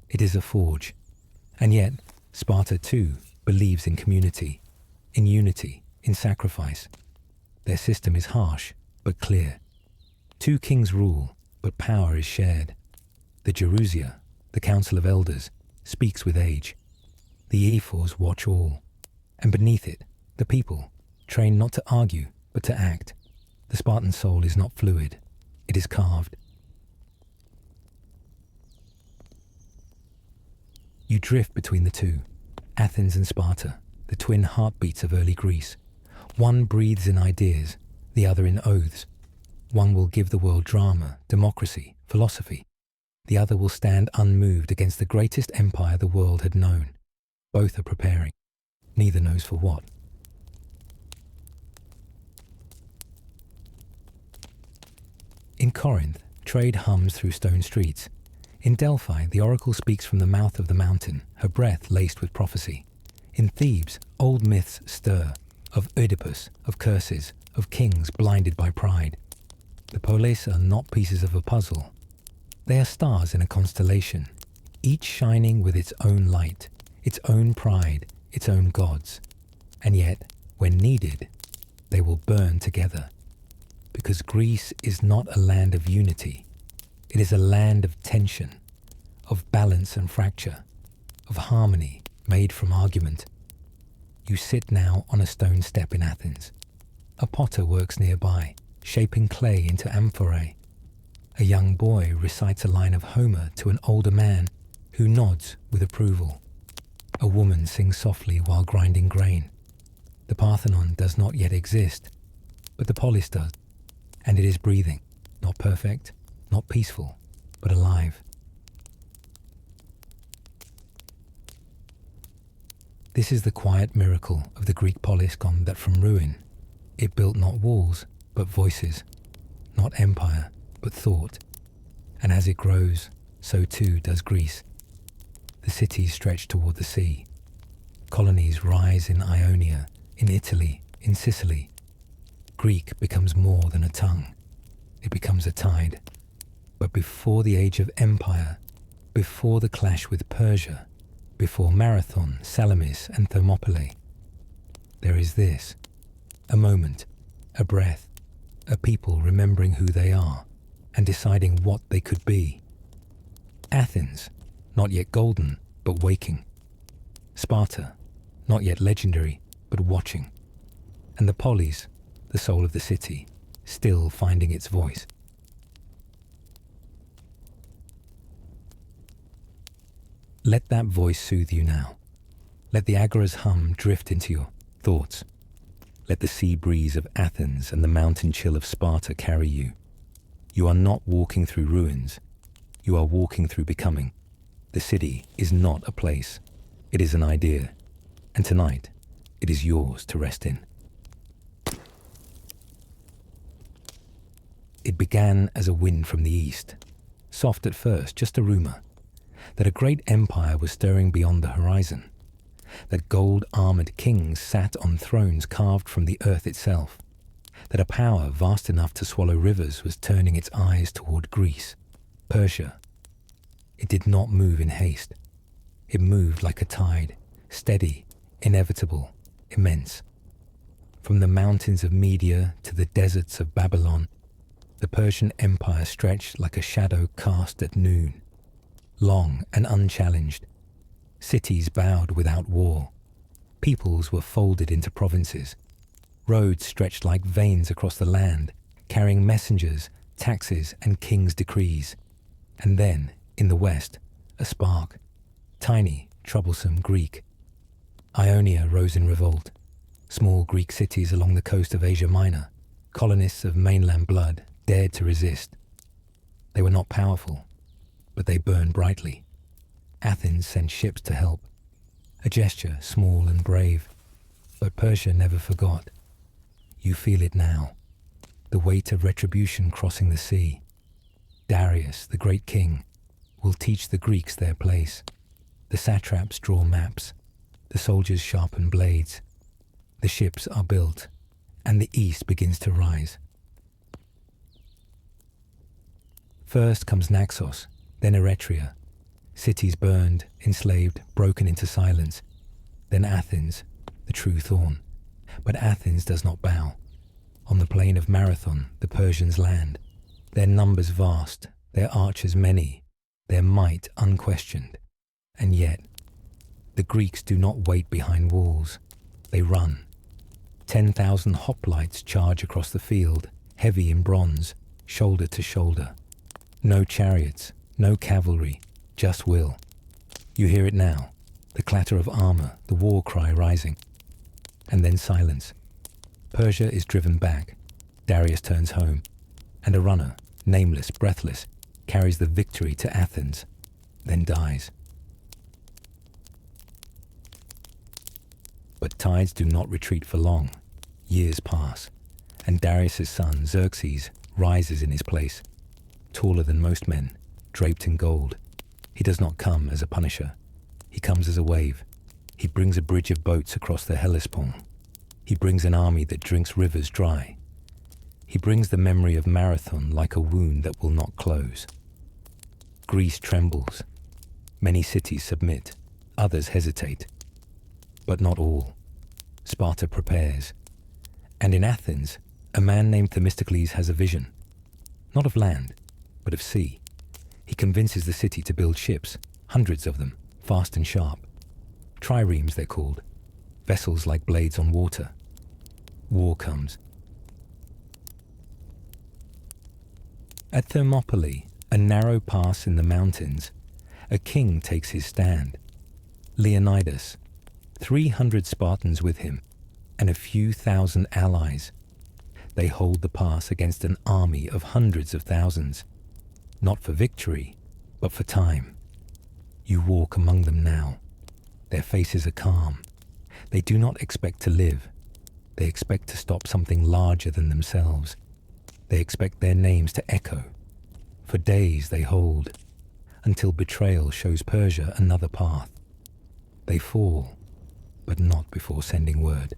It is a forge. And yet, Sparta too believes in community, in unity, in sacrifice. Their system is harsh, but clear. 2 kings rule, but power is shared. The Gerousia, the council of elders, speaks with age. The ephors watch all. And beneath it, the people, trained not to argue, but to act. The Spartan soul is not fluid. It is carved. You drift between the two, Athens and Sparta, the twin heartbeats of early Greece. One breathes in ideas, the other in oaths. One will give the world drama, democracy, philosophy. The other will stand unmoved against the greatest empire the world had known. Both are preparing. Neither knows for what. In Corinth, trade hums through stone streets. In Delphi, the oracle speaks from the mouth of the mountain, her breath laced with prophecy. In Thebes, old myths stir, of Oedipus, of curses, of kings blinded by pride. The polis are not pieces of a puzzle. They are stars in a constellation, each shining with its own light, its own pride, its own gods. And yet, when needed, they will burn together. Because Greece is not a land of unity. It is a land of tension, of balance and fracture, of harmony made from argument. You sit now on a stone step in Athens. A potter works nearby, shaping clay into amphorae. A young boy recites a line of Homer to an older man who nods with approval. A woman sings softly while grinding grain. The Parthenon does not yet exist, but the polis does, and it is breathing, not perfect, not peaceful, but alive. This is the quiet miracle of the Greek polis gone that from ruin. It built not walls, but voices, not empire, but thought. And as it grows, so too does Greece. The cities stretch toward the sea. Colonies rise in Ionia, in Italy, in Sicily. Greek becomes more than a tongue. It becomes a tide. But before the age of empire, before the clash with Persia, before Marathon, Salamis, and Thermopylae, there is this, a moment, a breath, a people remembering who they are and deciding what they could be. Athens, not yet golden, but waking. Sparta, not yet legendary, but watching. And the polis, the soul of the city, still finding its voice. Let that voice soothe you now. Let the agora's hum drift into your thoughts. Let the sea breeze of Athens and the mountain chill of Sparta carry you. You are not walking through ruins. You are walking through becoming. The city is not a place. It is an idea. And tonight, it is yours to rest in. It began as a wind from the east. Soft at first, just a rumor. That a great empire was stirring beyond the horizon. That gold-armored kings sat on thrones carved from the earth itself. That a power vast enough to swallow rivers was turning its eyes toward Greece, Persia. It did not move in haste. It moved like a tide, steady, inevitable, immense. From the mountains of Media to the deserts of Babylon, the Persian Empire stretched like a shadow cast at noon. Long and unchallenged. Cities bowed without war. Peoples were folded into provinces. Roads stretched like veins across the land, carrying messengers, taxes, and kings' decrees. And then, in the west, a spark. Tiny, troublesome Greek. Ionia rose in revolt. Small Greek cities along the coast of Asia Minor, colonists of mainland blood, dared to resist. They were not powerful, but they burned brightly. Athens sent ships to help. A gesture small and brave. But Persia never forgot. You feel it now. The weight of retribution crossing the sea. Darius, the great king, will teach the Greeks their place. The satraps draw maps. The soldiers sharpen blades. The ships are built, and the east begins to rise. First comes Naxos, then Eretria. Cities burned, enslaved, broken into silence. Then Athens, the true thorn. But Athens does not bow. On the plain of Marathon, the Persians land. Their numbers vast, their archers many, their might unquestioned. And yet, the Greeks do not wait behind walls. They run. 10,000 hoplites charge across the field, heavy in bronze, shoulder to shoulder. No chariots, no cavalry, just will. You hear it now, the clatter of armor, the war cry rising. And then silence. Persia is driven back. Darius turns home. And a runner, nameless, breathless, carries the victory to Athens, then dies. But tides do not retreat for long. Years pass, and Darius' son, Xerxes, rises in his place. Taller than most men, draped in gold. He does not come as a punisher. He comes as a wave. He brings a bridge of boats across the Hellespont. He brings an army that drinks rivers dry. He brings the memory of Marathon like a wound that will not close. Greece trembles. Many cities submit. Others hesitate. But not all. Sparta prepares. And in Athens, a man named Themistocles has a vision. Not of land, but of sea. He convinces the city to build ships, hundreds of them, fast and sharp. Triremes they're called. Vessels like blades on water. War comes. At Thermopylae, a narrow pass in the mountains, a king takes his stand. Leonidas, 300 Spartans with him, and a few thousand allies. They hold the pass against an army of hundreds of thousands, not for victory, but for time. You walk among them now. Their faces are calm. They do not expect to live. They expect to stop something larger than themselves. They expect their names to echo. For days they hold, until betrayal shows Persia another path. They fall, but not before sending word.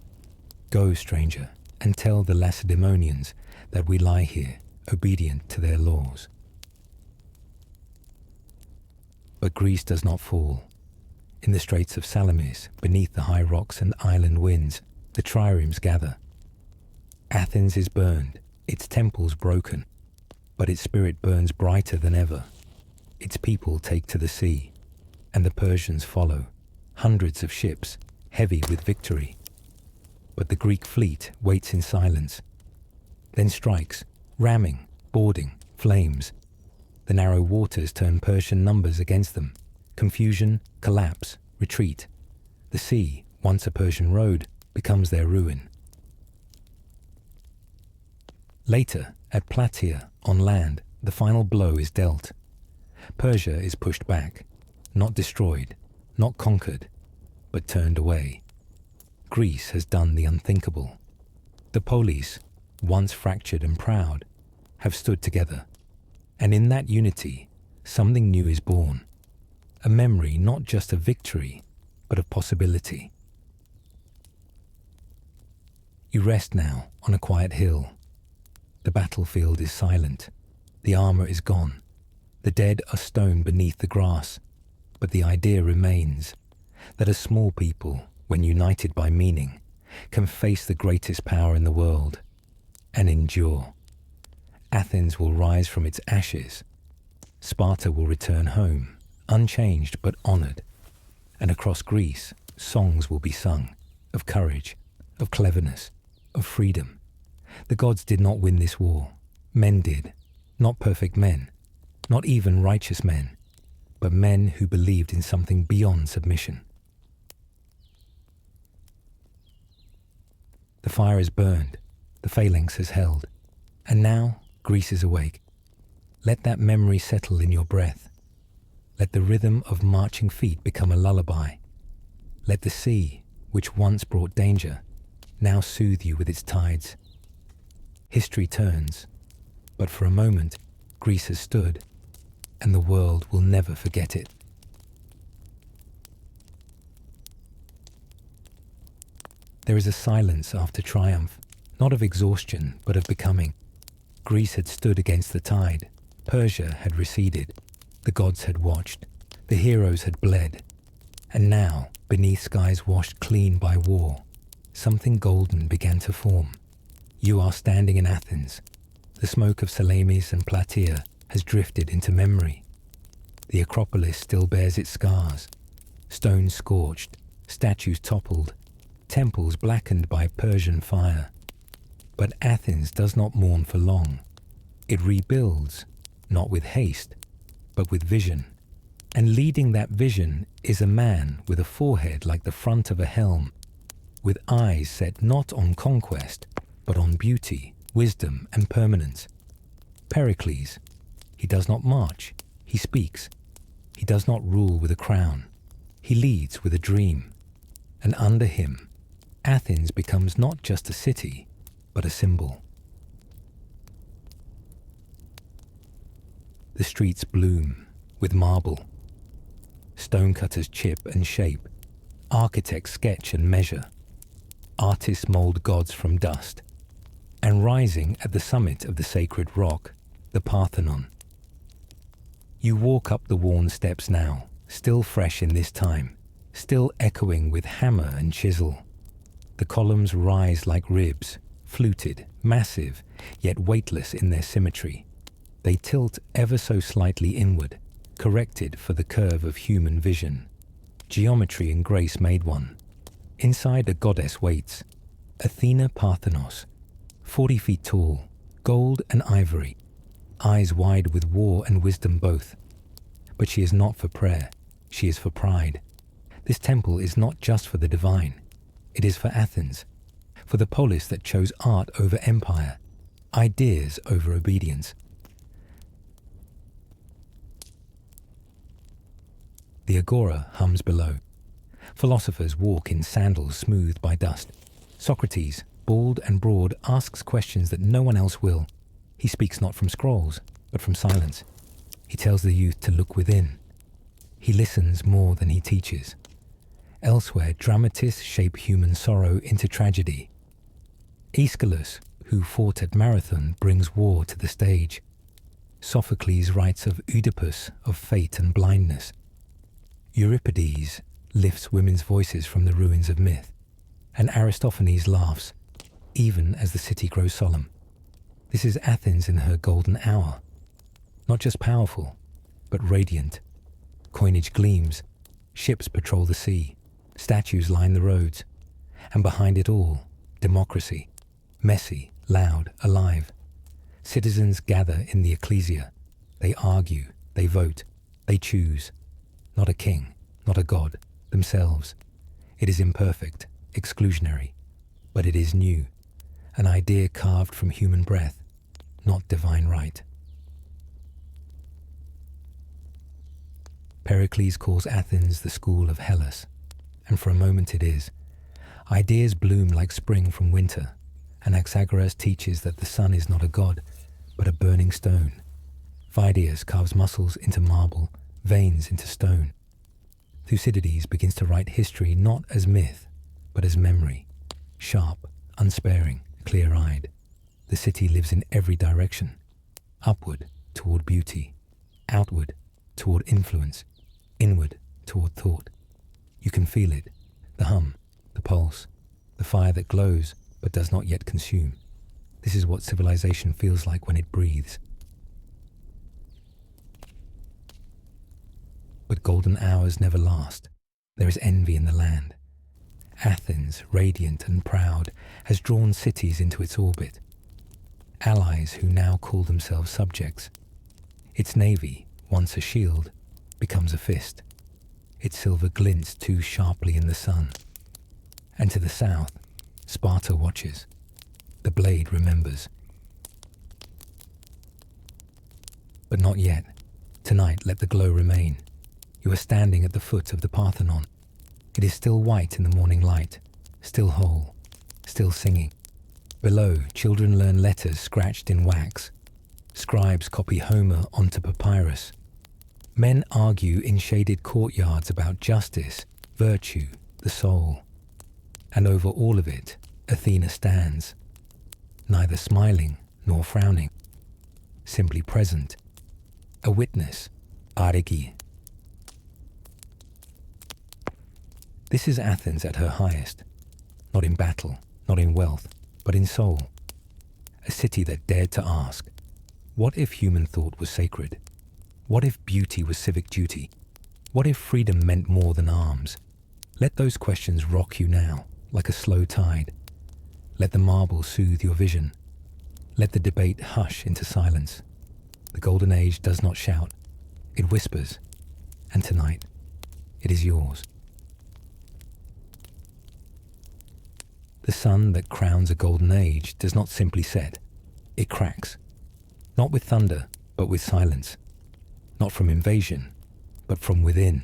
Go, stranger, and tell the Lacedaemonians that we lie here, obedient to their laws. But Greece does not fall. In the straits of Salamis, beneath the high rocks and island winds, the triremes gather. Athens is burned, its temples broken, but its spirit burns brighter than ever. Its people take to the sea, and the Persians follow, hundreds of ships, heavy with victory. But the Greek fleet waits in silence, then strikes, ramming, boarding, flames. The narrow waters turn Persian numbers against them. Confusion, collapse, retreat. The sea, once a Persian road, becomes their ruin. Later, at Plataea, on land, the final blow is dealt. Persia is pushed back, not destroyed, not conquered, but turned away. Greece has done the unthinkable. The polis, once fractured and proud, have stood together. And in that unity, something new is born. A memory not just of victory, but of possibility. You rest now on a quiet hill. The battlefield is silent. The armor is gone. The dead are stoned beneath the grass. But the idea remains that a small people, when united by meaning, can face the greatest power in the world and endure. Athens will rise from its ashes. Sparta will return home, unchanged but honored. And across Greece, songs will be sung of courage, of cleverness, of freedom. The gods did not win this war. Men did. Not perfect men, not even righteous men, but men who believed in something beyond submission. The fire is burned, the phalanx has held, and now Greece is awake. Let that memory settle in your breath. Let the rhythm of marching feet become a lullaby. Let the sea, which once brought danger, now soothe you with its tides. History turns, but for a moment, Greece has stood, and the world will never forget it. There is a silence after triumph, not of exhaustion, but of becoming. Greece had stood against the tide. Persia had receded. The gods had watched. The heroes had bled. And now, beneath skies washed clean by war, something golden began to form. You are standing in Athens. The smoke of Salamis and Plataea has drifted into memory. The Acropolis still bears its scars. Stones scorched, statues toppled, temples blackened by Persian fire. But Athens does not mourn for long. It rebuilds, not with haste, but with vision. And leading that vision is a man with a forehead like the front of a helm, with eyes set not on conquest, but on beauty, wisdom, and permanence. Pericles. He does not march, he speaks. He does not rule with a crown. He leads with a dream. And under him, Athens becomes not just a city, but a symbol. The streets bloom with marble. Stonecutters chip and shape. Architects sketch and measure. Artists mold gods from dust. And rising at the summit of the sacred rock, the Parthenon. You walk up the worn steps now, still fresh in this time, still echoing with hammer and chisel. The columns rise like ribs, fluted, massive, yet weightless in their symmetry. They tilt ever so slightly inward, corrected for the curve of human vision. Geometry and grace made one. Inside a goddess waits, Athena Parthenos, 40 feet tall, gold and ivory, eyes wide with war and wisdom both. But she is not for prayer, she is for pride. This temple is not just for the divine, it is for Athens, for the polis that chose art over empire, ideas over obedience. The agora hums below. Philosophers walk in sandals smoothed by dust. Socrates, bald and broad, asks questions that no one else will. He speaks not from scrolls, but from silence. He tells the youth to look within. He listens more than he teaches. Elsewhere, dramatists shape human sorrow into tragedy. Aeschylus, who fought at Marathon, brings war to the stage. Sophocles writes of Oedipus, of fate and blindness. Euripides lifts women's voices from the ruins of myth. And Aristophanes laughs, even as the city grows solemn. This is Athens in her golden hour. Not just powerful, but radiant. Coinage gleams, ships patrol the sea, statues line the roads, and behind it all, democracy, messy, loud, alive. Citizens gather in the ecclesia. They argue, they vote, they choose. Not a king, not a god, themselves. It is imperfect, exclusionary, but it is new, an idea carved from human breath, not divine right. Pericles calls Athens the school of Hellas, and for a moment it is. Ideas bloom like spring from winter, and Anaxagoras teaches that the sun is not a god, but a burning stone. Phidias carves muscles into marble, veins into stone. Thucydides begins to write history not as myth, but as memory, sharp, unsparing, clear-eyed. The city lives in every direction, upward toward beauty, outward toward influence, inward toward thought. You can feel it, the hum, the pulse, the fire that glows but does not yet consume. This is what civilization feels like when it breathes. But golden hours never last. There is envy in the land. Athens, radiant and proud, has drawn cities into its orbit. Allies who now call themselves subjects. Its navy, once a shield, becomes a fist. Its silver glints too sharply in the sun. And to the south, Sparta watches. The blade remembers. But not yet. Tonight let the glow remain. You are standing at the foot of the Parthenon. It is still white in the morning light, still whole, still singing. Below, children learn letters scratched in wax. Scribes copy Homer onto papyrus. Men argue in shaded courtyards about justice, virtue, the soul. and over all of it, Athena stands, neither smiling nor frowning, simply present, a witness, arigi. This is Athens at her highest, not in battle, not in wealth, but in soul. A city that dared to ask, what if human thought was sacred? What if beauty was civic duty? What if freedom meant more than arms? Let those questions rock you now, like a slow tide. Let the marble soothe your vision. Let the debate hush into silence. The golden age does not shout, it whispers, and tonight, it is yours. The sun that crowns a golden age does not simply set, it cracks. Not with thunder, but with silence. Not from invasion, but from within.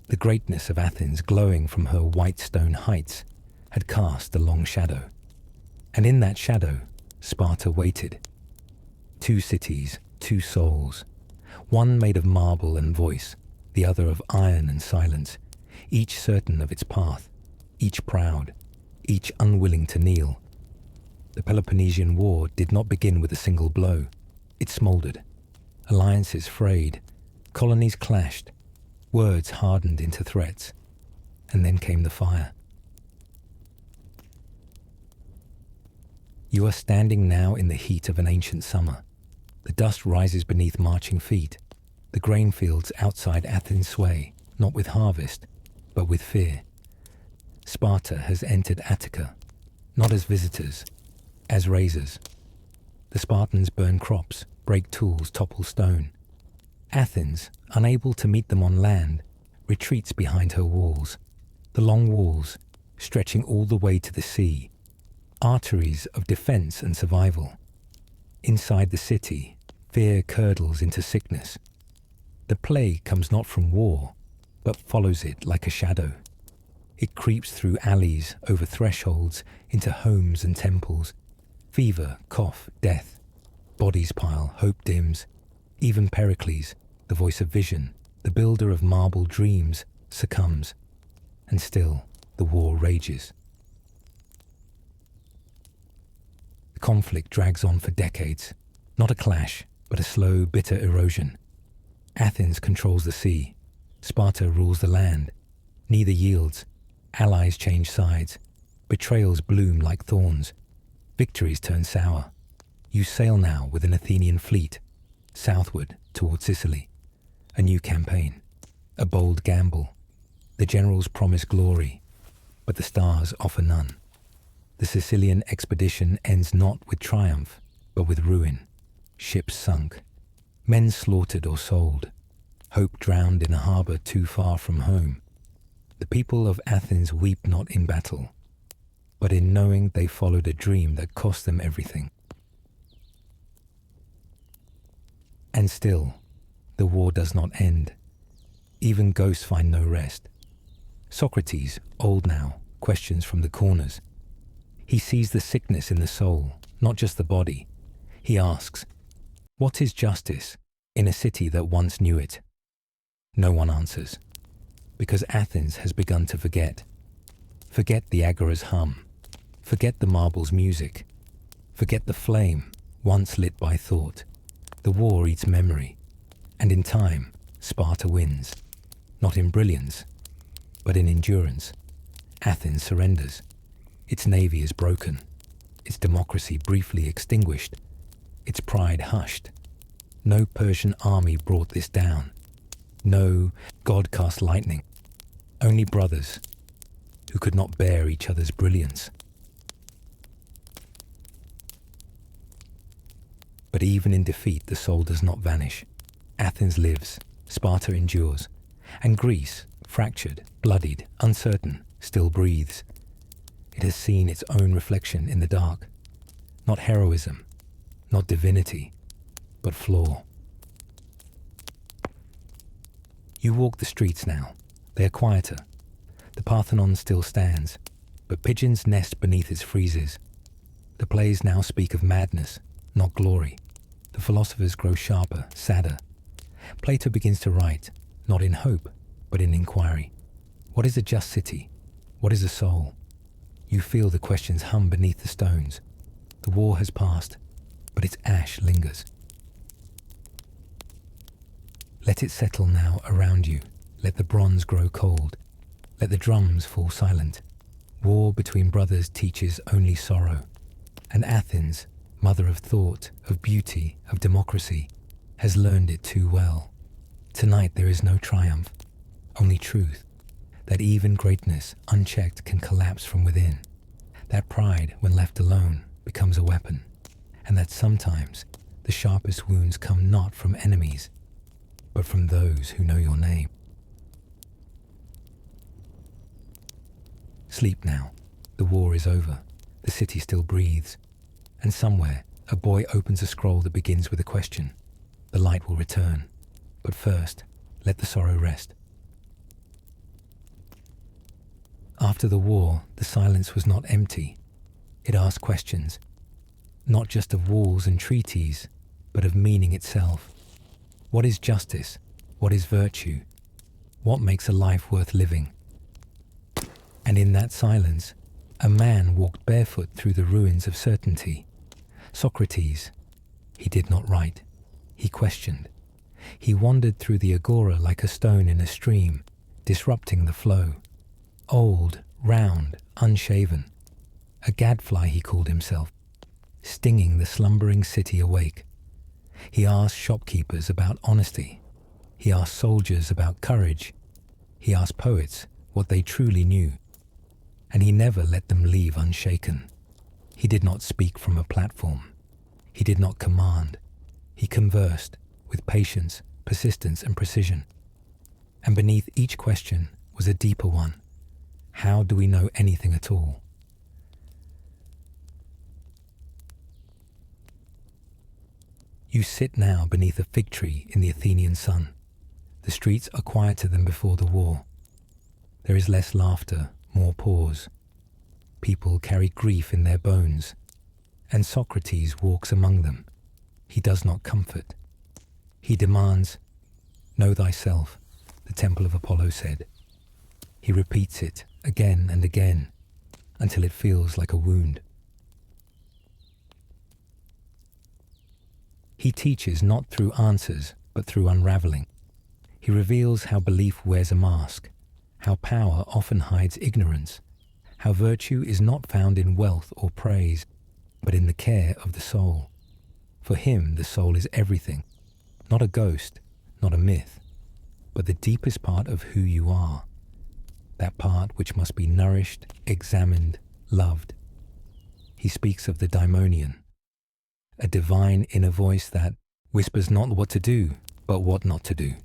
The greatness of Athens glowing from her white stone heights had cast a long shadow. And in that shadow, Sparta waited. 2 cities, 2 souls. One made of marble and voice, the other of iron and silence, each certain of its path, each proud, each unwilling to kneel. The Peloponnesian War did not begin with a single blow. It smouldered. Alliances frayed. Colonies clashed. Words hardened into threats. And then came the fire. You are standing now in the heat of an ancient summer. The dust rises beneath marching feet. The grain fields outside Athens sway, not with harvest, but with fear. Sparta has entered Attica, not as visitors, as razors. The Spartans burn crops, break tools, topple stone. Athens, unable to meet them on land, retreats behind her walls, the long walls, stretching all the way to the sea, arteries of defense and survival. Inside the city, fear curdles into sickness. The plague comes not from war, but follows it like a shadow. It creeps through alleys, over thresholds, into homes and temples. Fever, cough, death. Bodies pile, hope dims. Even Pericles, the voice of vision, the builder of marble dreams, succumbs. And still, the war rages. The conflict drags on for decades. Not a clash, but a slow, bitter erosion. Athens controls the sea. Sparta rules the land. Neither yields. Allies change sides. Betrayals bloom like thorns. Victories turn sour. You sail now with an Athenian fleet, southward toward Sicily. A new campaign. A bold gamble. The generals promise glory, but the stars offer none. The Sicilian expedition ends not with triumph, but with ruin. Ships sunk. Men slaughtered or sold. Hope drowned in a harbour too far from home. The people of Athens weep not in battle, but in knowing they followed a dream that cost them everything. And still, the war does not end. Even ghosts find no rest. Socrates, old now, questions from the corners. He sees the sickness in the soul, not just the body. He asks, what is justice in a city that once knew it? No one answers, because Athens has begun to forget. Forget the agora's hum. Forget the marble's music. Forget the flame, once lit by thought. The war eats memory, and in time, Sparta wins. Not in brilliance, but in endurance. Athens surrenders. Its navy is broken. Its democracy briefly extinguished. Its pride hushed. No Persian army brought this down. No God cast lightning. Only brothers who could not bear each other's brilliance. But even in defeat, the soul does not vanish. Athens lives, Sparta endures, and Greece, fractured, bloodied, uncertain, still breathes. It has seen its own reflection in the dark. Not heroism, not divinity, but flaw. You walk the streets now. They are quieter. The Parthenon still stands, but pigeons nest beneath its friezes. The plays now speak of madness, not glory. The philosophers grow sharper, sadder. Plato begins to write, not in hope, but in inquiry. What is a just city? What is a soul? You feel the questions hum beneath the stones. The war has passed, but its ash lingers. Let it settle now around you. Let the bronze grow cold. Let the drums fall silent. War between brothers teaches only sorrow. And Athens, mother of thought, of beauty, of democracy, has learned it too well. Tonight there is no triumph, only truth. That even greatness, unchecked, can collapse from within. That pride, when left alone, becomes a weapon. And that sometimes the sharpest wounds come not from enemies, but from those who know your name. Sleep now. The war is over. The city still breathes. And somewhere, a boy opens a scroll that begins with a question. The light will return. But first, let the sorrow rest. After the war, the silence was not empty. It asked questions, not just of walls and treaties, but of meaning itself. What is justice? What is virtue? What makes a life worth living? And in that silence, a man walked barefoot through the ruins of certainty. Socrates. He did not write. He questioned. He wandered through the agora like a stone in a stream, disrupting the flow. Old, round, unshaven. A gadfly he called himself, stinging the slumbering city awake. He asked shopkeepers about honesty. He asked soldiers about courage. He asked poets what they truly knew. And he never let them leave unshaken. He did not speak from a platform. He did not command. He conversed with patience, persistence, and precision. And beneath each question was a deeper one. How do we know anything at all? You sit now beneath a fig tree in the Athenian sun. The streets are quieter than before the war. There is less laughter, more pause. People carry grief in their bones, and Socrates walks among them. He does not comfort. He demands, "Know thyself," the temple of Apollo said. He repeats it again and again until it feels like a wound. He teaches not through answers, but through unraveling. He reveals how belief wears a mask, how power often hides ignorance, how virtue is not found in wealth or praise, but in the care of the soul. For him, the soul is everything, not a ghost, not a myth, but the deepest part of who you are, that part which must be nourished, examined, loved. He speaks of the daimonion, a divine inner voice that whispers not what to do, but what not to do.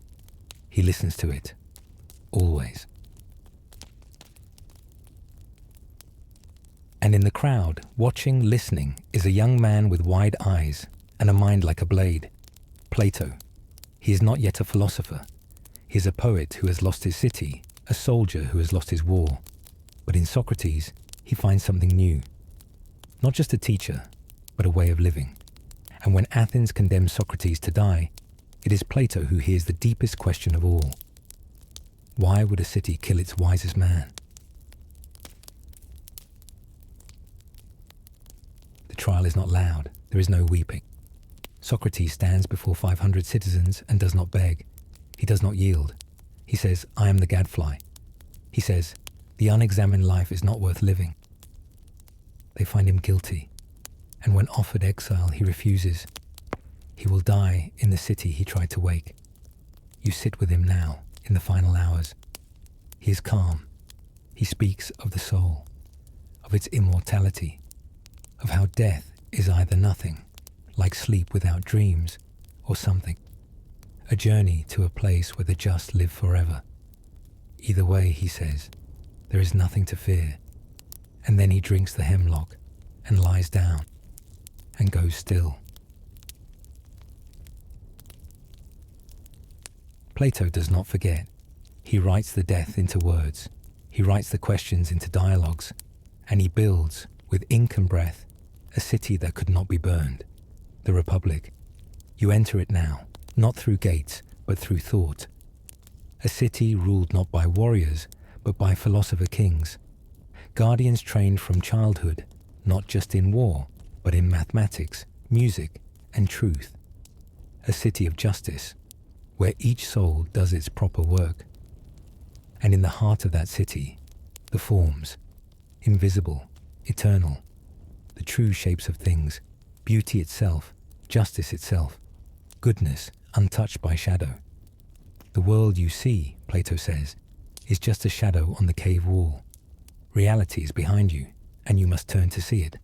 He listens to it, always. And in the crowd, watching, listening, is a young man with wide eyes and a mind like a blade. Plato. He is not yet a philosopher. He is a poet who has lost his city, a soldier who has lost his war. But in Socrates, he finds something new. Not just a teacher, but a way of living. And when Athens condemns Socrates to die, it is Plato who hears the deepest question of all. Why would a city kill its wisest man? The trial is not loud. There is no weeping. Socrates stands before 500 citizens and does not beg. He does not yield. He says, "I am the gadfly." He says, "The unexamined life is not worth living." They find him guilty, and when offered exile, he refuses. He will die in the city he tried to wake. You sit with him now, in the final hours. He is calm. He speaks of the soul, of its immortality, of how death is either nothing, like sleep without dreams, or something. A journey to a place where the just live forever. Either way, he says, there is nothing to fear. And then he drinks the hemlock and lies down and goes still. Plato does not forget. He writes the death into words. He writes the questions into dialogues. And he builds, with ink and breath, a city that could not be burned. The Republic. You enter it now, not through gates, but through thought. A city ruled not by warriors, but by philosopher kings. Guardians trained from childhood, not just in war, but in mathematics, music, and truth. A city of justice, where each soul does its proper work. And in the heart of that city, the forms, invisible, eternal, the true shapes of things, beauty itself, justice itself, goodness untouched by shadow. The world you see, Plato says, is just a shadow on the cave wall. Reality is behind you, and you must turn to see it.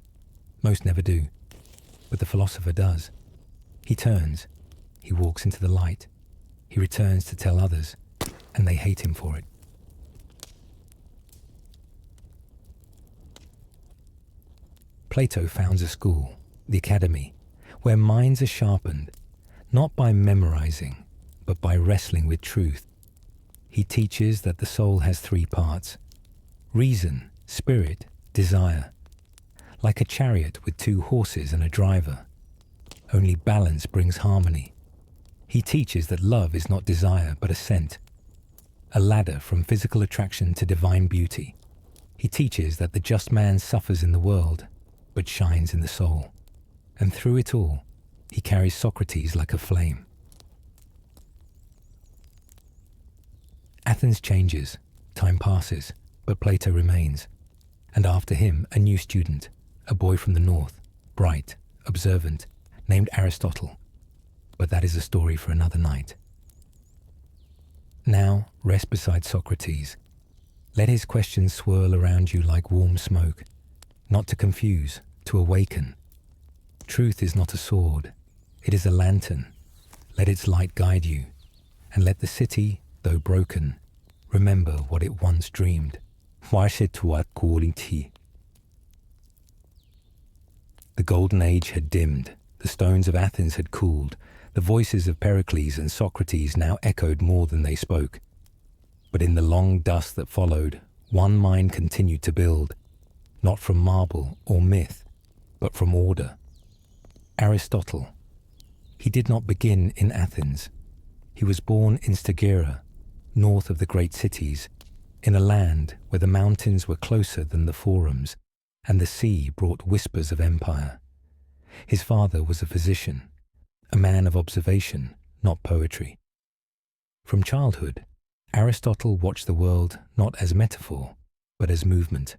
Most never do, but the philosopher does. He turns, he walks into the light, he returns to tell others, and they hate him for it. Plato founds a school, the Academy, where minds are sharpened, not by memorizing, but by wrestling with truth. He teaches that the soul has three parts: reason, spirit, desire. Like a chariot with two horses and a driver. Only balance brings harmony. He teaches that love is not desire, but ascent. A ladder from physical attraction to divine beauty. He teaches that the just man suffers in the world, but shines in the soul. And through it all, he carries Socrates like a flame. Athens changes, time passes, but Plato remains. And after him, a new student, a boy from the north, bright, observant, named Aristotle. But that is a story for another night. Now, rest beside Socrates. Let his questions swirl around you like warm smoke, not to confuse, to awaken. Truth is not a sword, it is a lantern. Let its light guide you, and let the city, though broken, remember what it once dreamed. The golden age had dimmed, the stones of Athens had cooled, the voices of Pericles and Socrates now echoed more than they spoke. But in the long dust that followed, one mind continued to build, not from marble or myth, but from order. Aristotle. He did not begin in Athens. He was born in Stagira, north of the great cities, in a land where the mountains were closer than the forums, and the sea brought whispers of empire. His father was a physician, a man of observation, not poetry. From childhood, Aristotle watched the world not as metaphor, but as movement.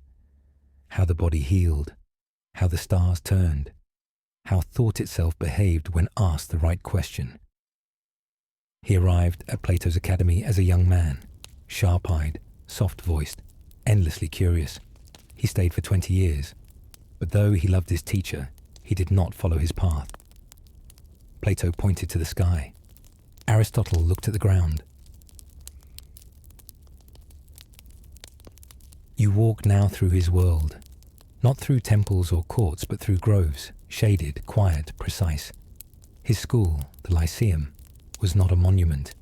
How the body healed, how the stars turned, how thought itself behaved when asked the right question. He arrived at Plato's Academy as a young man, sharp-eyed, soft-voiced, endlessly curious. He stayed for 20 years, but though he loved his teacher, he did not follow his path. Plato pointed to the sky. Aristotle looked at the ground. You walk now through his world, not through temples or courts, but through groves, shaded, quiet, precise. His school, the Lyceum, was not a monument.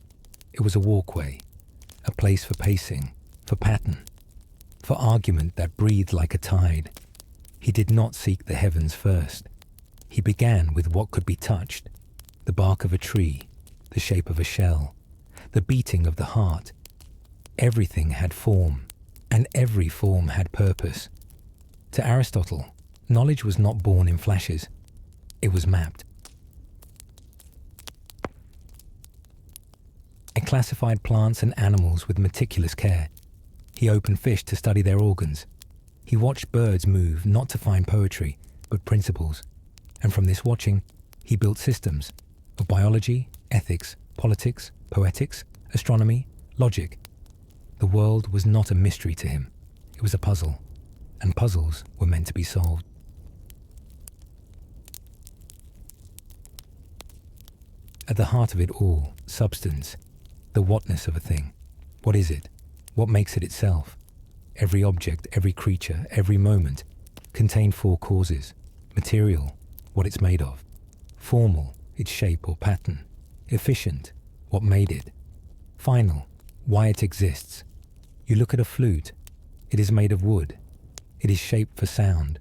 It was a walkway, a place for pacing, for pattern, for argument that breathed like a tide. He did not seek the heavens first. He began with what could be touched, the bark of a tree, the shape of a shell, the beating of the heart. Everything had form, and every form had purpose. To Aristotle, knowledge was not born in flashes. It was mapped. He classified plants and animals with meticulous care. He opened fish to study their organs. He watched birds move not to find poetry, but principles. And from this watching, he built systems of biology, ethics, politics, poetics, astronomy, logic. The world was not a mystery to him. It was a puzzle, and puzzles were meant to be solved. At the heart of it all, substance, the whatness of a thing. What is it? What makes it itself? Every object, every creature, every moment contain four causes. Material, what it's made of. Formal, its shape or pattern. Efficient, what made it. Final, why it exists. You look at a flute. It is made of wood. It is shaped for sound.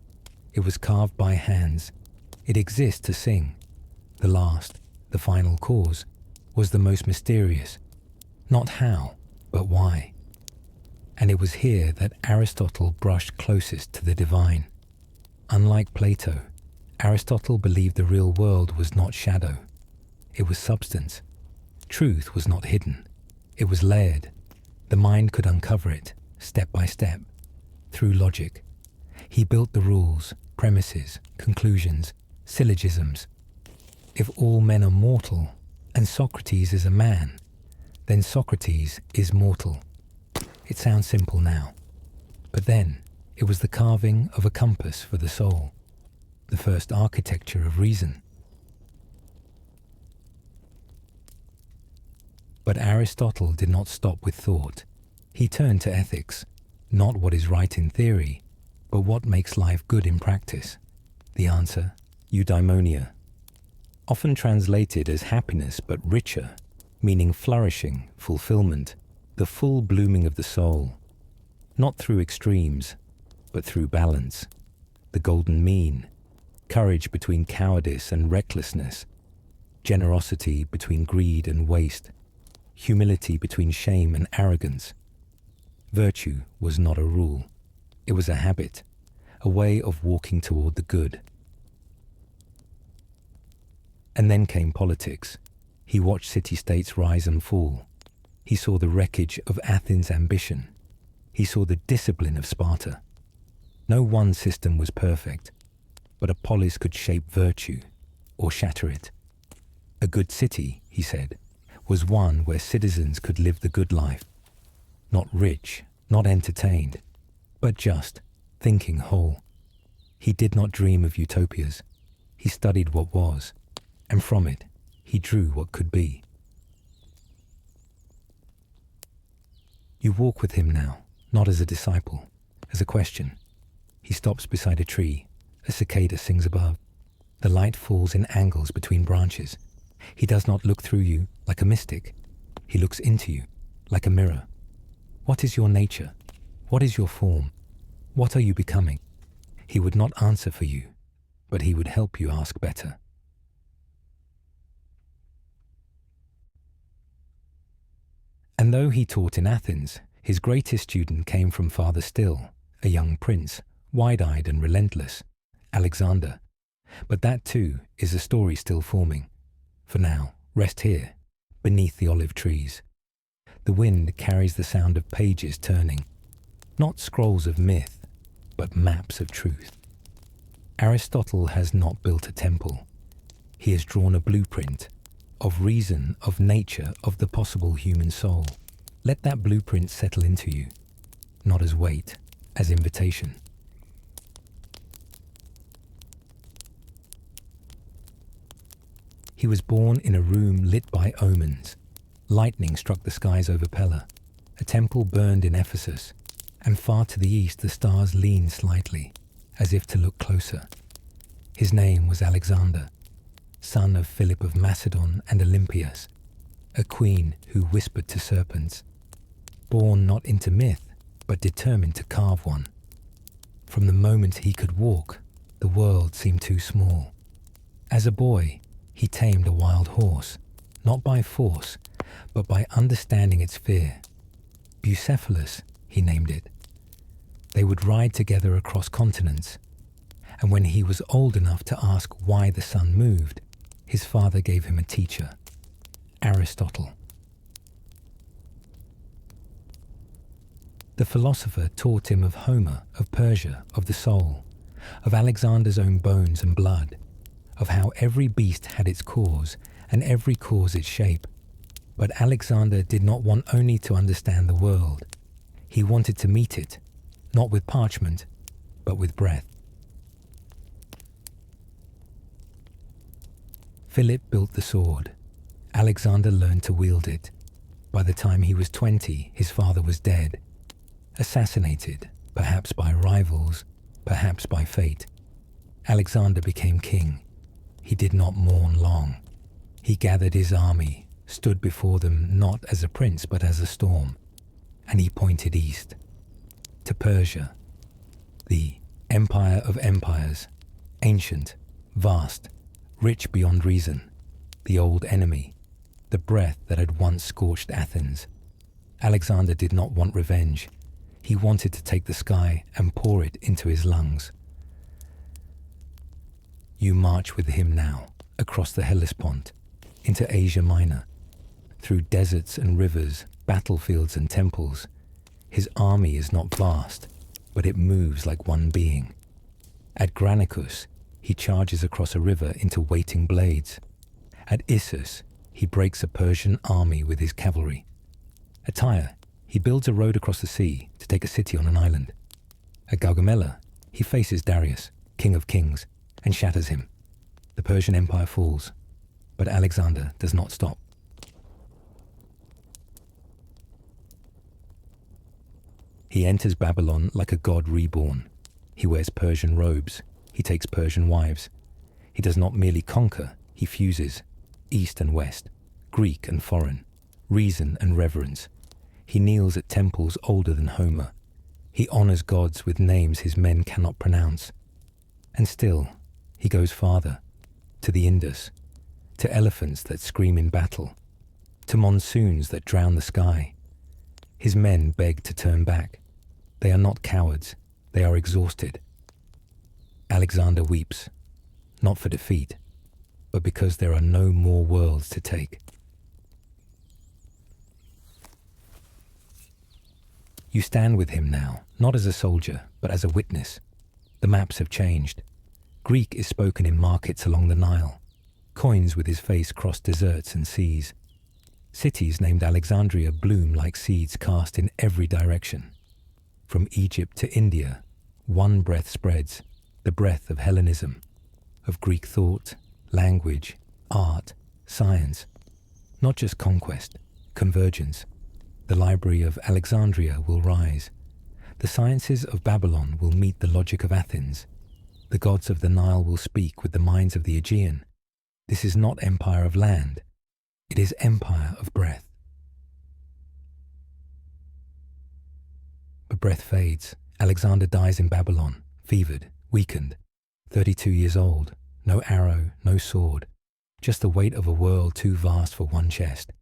It was carved by hands. It exists to sing. The last, the final cause, was the most mysterious. Not how, but why. And it was here that Aristotle brushed closest to the divine. Unlike Plato, Aristotle believed the real world was not shadow. It was substance. Truth was not hidden. It was layered. The mind could uncover it, step by step, through logic. He built the rules, premises, conclusions, syllogisms. If all men are mortal, and Socrates is a man, then Socrates is mortal. It sounds simple now, but then it was the carving of a compass for the soul, the first architecture of reason. But Aristotle did not stop with thought. He turned to ethics, not what is right in theory, but what makes life good in practice. The answer, eudaimonia. Often translated as happiness but richer, meaning flourishing, fulfillment, the full blooming of the soul, not through extremes, but through balance, the golden mean, courage between cowardice and recklessness, generosity between greed and waste, humility between shame and arrogance. Virtue was not a rule. It was a habit, a way of walking toward the good. And then came politics. He watched city-states rise and fall. He saw the wreckage of Athens' ambition. He saw the discipline of Sparta. No one system was perfect, but a polis could shape virtue or shatter it. A good city, he said, was one where citizens could live the good life, not rich, not entertained, but just, thinking whole. He did not dream of utopias. He studied what was, and from it, he drew what could be. You walk with him now, not as a disciple, as a question. He stops beside a tree. A cicada sings above. The light falls in angles between branches. He does not look through you like a mystic. He looks into you like a mirror. What is your nature? What is your form? What are you becoming? He would not answer for you, but he would help you ask better. And though he taught in Athens, his greatest student came from farther still, a young prince, wide-eyed and relentless, Alexander. But that too is a story still forming. For now, rest here, beneath the olive trees. The wind carries the sound of pages turning, not scrolls of myth, but maps of truth. Aristotle has not built a temple. He has drawn a blueprint of reason, of nature, of the possible human soul. Let that blueprint settle into you, not as weight, as invitation. He was born in a room lit by omens. Lightning struck the skies over Pella. A temple burned in Ephesus, and far to the east the stars leaned slightly, as if to look closer. His name was Alexander, son of Philip of Macedon and Olympias, a queen who whispered to serpents, born not into myth, but determined to carve one. From the moment he could walk, the world seemed too small. As a boy, he tamed a wild horse, not by force, but by understanding its fear. Bucephalus, he named it. They would ride together across continents, and when he was old enough to ask why the sun moved, his father gave him a teacher, Aristotle. The philosopher taught him of Homer, of Persia, of the soul, of Alexander's own bones and blood, of how every beast had its cause and every cause its shape. But Alexander did not want only to understand the world. He wanted to meet it, not with parchment, but with breath. Philip built the sword. Alexander learned to wield it. By the time he was 20, his father was dead, assassinated, perhaps by rivals, perhaps by fate. Alexander became king. He did not mourn long. He gathered his army, stood before them not as a prince but as a storm, and he pointed east, to Persia, the empire of empires, ancient, vast, rich beyond reason, the old enemy, the breath that had once scorched Athens. Alexander did not want revenge. He wanted to take the sky and pour it into his lungs. You march with him now, across the Hellespont, into Asia Minor, through deserts and rivers, battlefields and temples. His army is not vast, but it moves like one being. At Granicus, he charges across a river into waiting blades. At Issus, he breaks a Persian army with his cavalry. At Tyre, he builds a road across the sea to take a city on an island. At Gaugamela, he faces Darius, king of kings, and shatters him. The Persian Empire falls, but Alexander does not stop. He enters Babylon like a god reborn. He wears Persian robes. He takes Persian wives. He does not merely conquer, he fuses, East and West, Greek and foreign, reason and reverence. He kneels at temples older than Homer. He honors gods with names his men cannot pronounce. And still, he goes farther, to the Indus, to elephants that scream in battle, to monsoons that drown the sky. His men beg to turn back. They are not cowards, they are exhausted. Alexander weeps, not for defeat, but because there are no more worlds to take. You stand with him now, not as a soldier, but as a witness. The maps have changed. Greek is spoken in markets along the Nile. Coins with his face cross deserts and seas. Cities named Alexandria bloom like seeds cast in every direction. From Egypt to India, one breath spreads, the breath of Hellenism, of Greek thought, language, art, science. Not just conquest, convergence. The library of Alexandria will rise. The sciences of Babylon will meet the logic of Athens. The gods of the Nile will speak with the minds of the Aegean. This is not empire of land. It is empire of breath. But breath fades. Alexander dies in Babylon, fevered, weakened, 32 years old, no arrow, no sword, just the weight of a world too vast for one chest.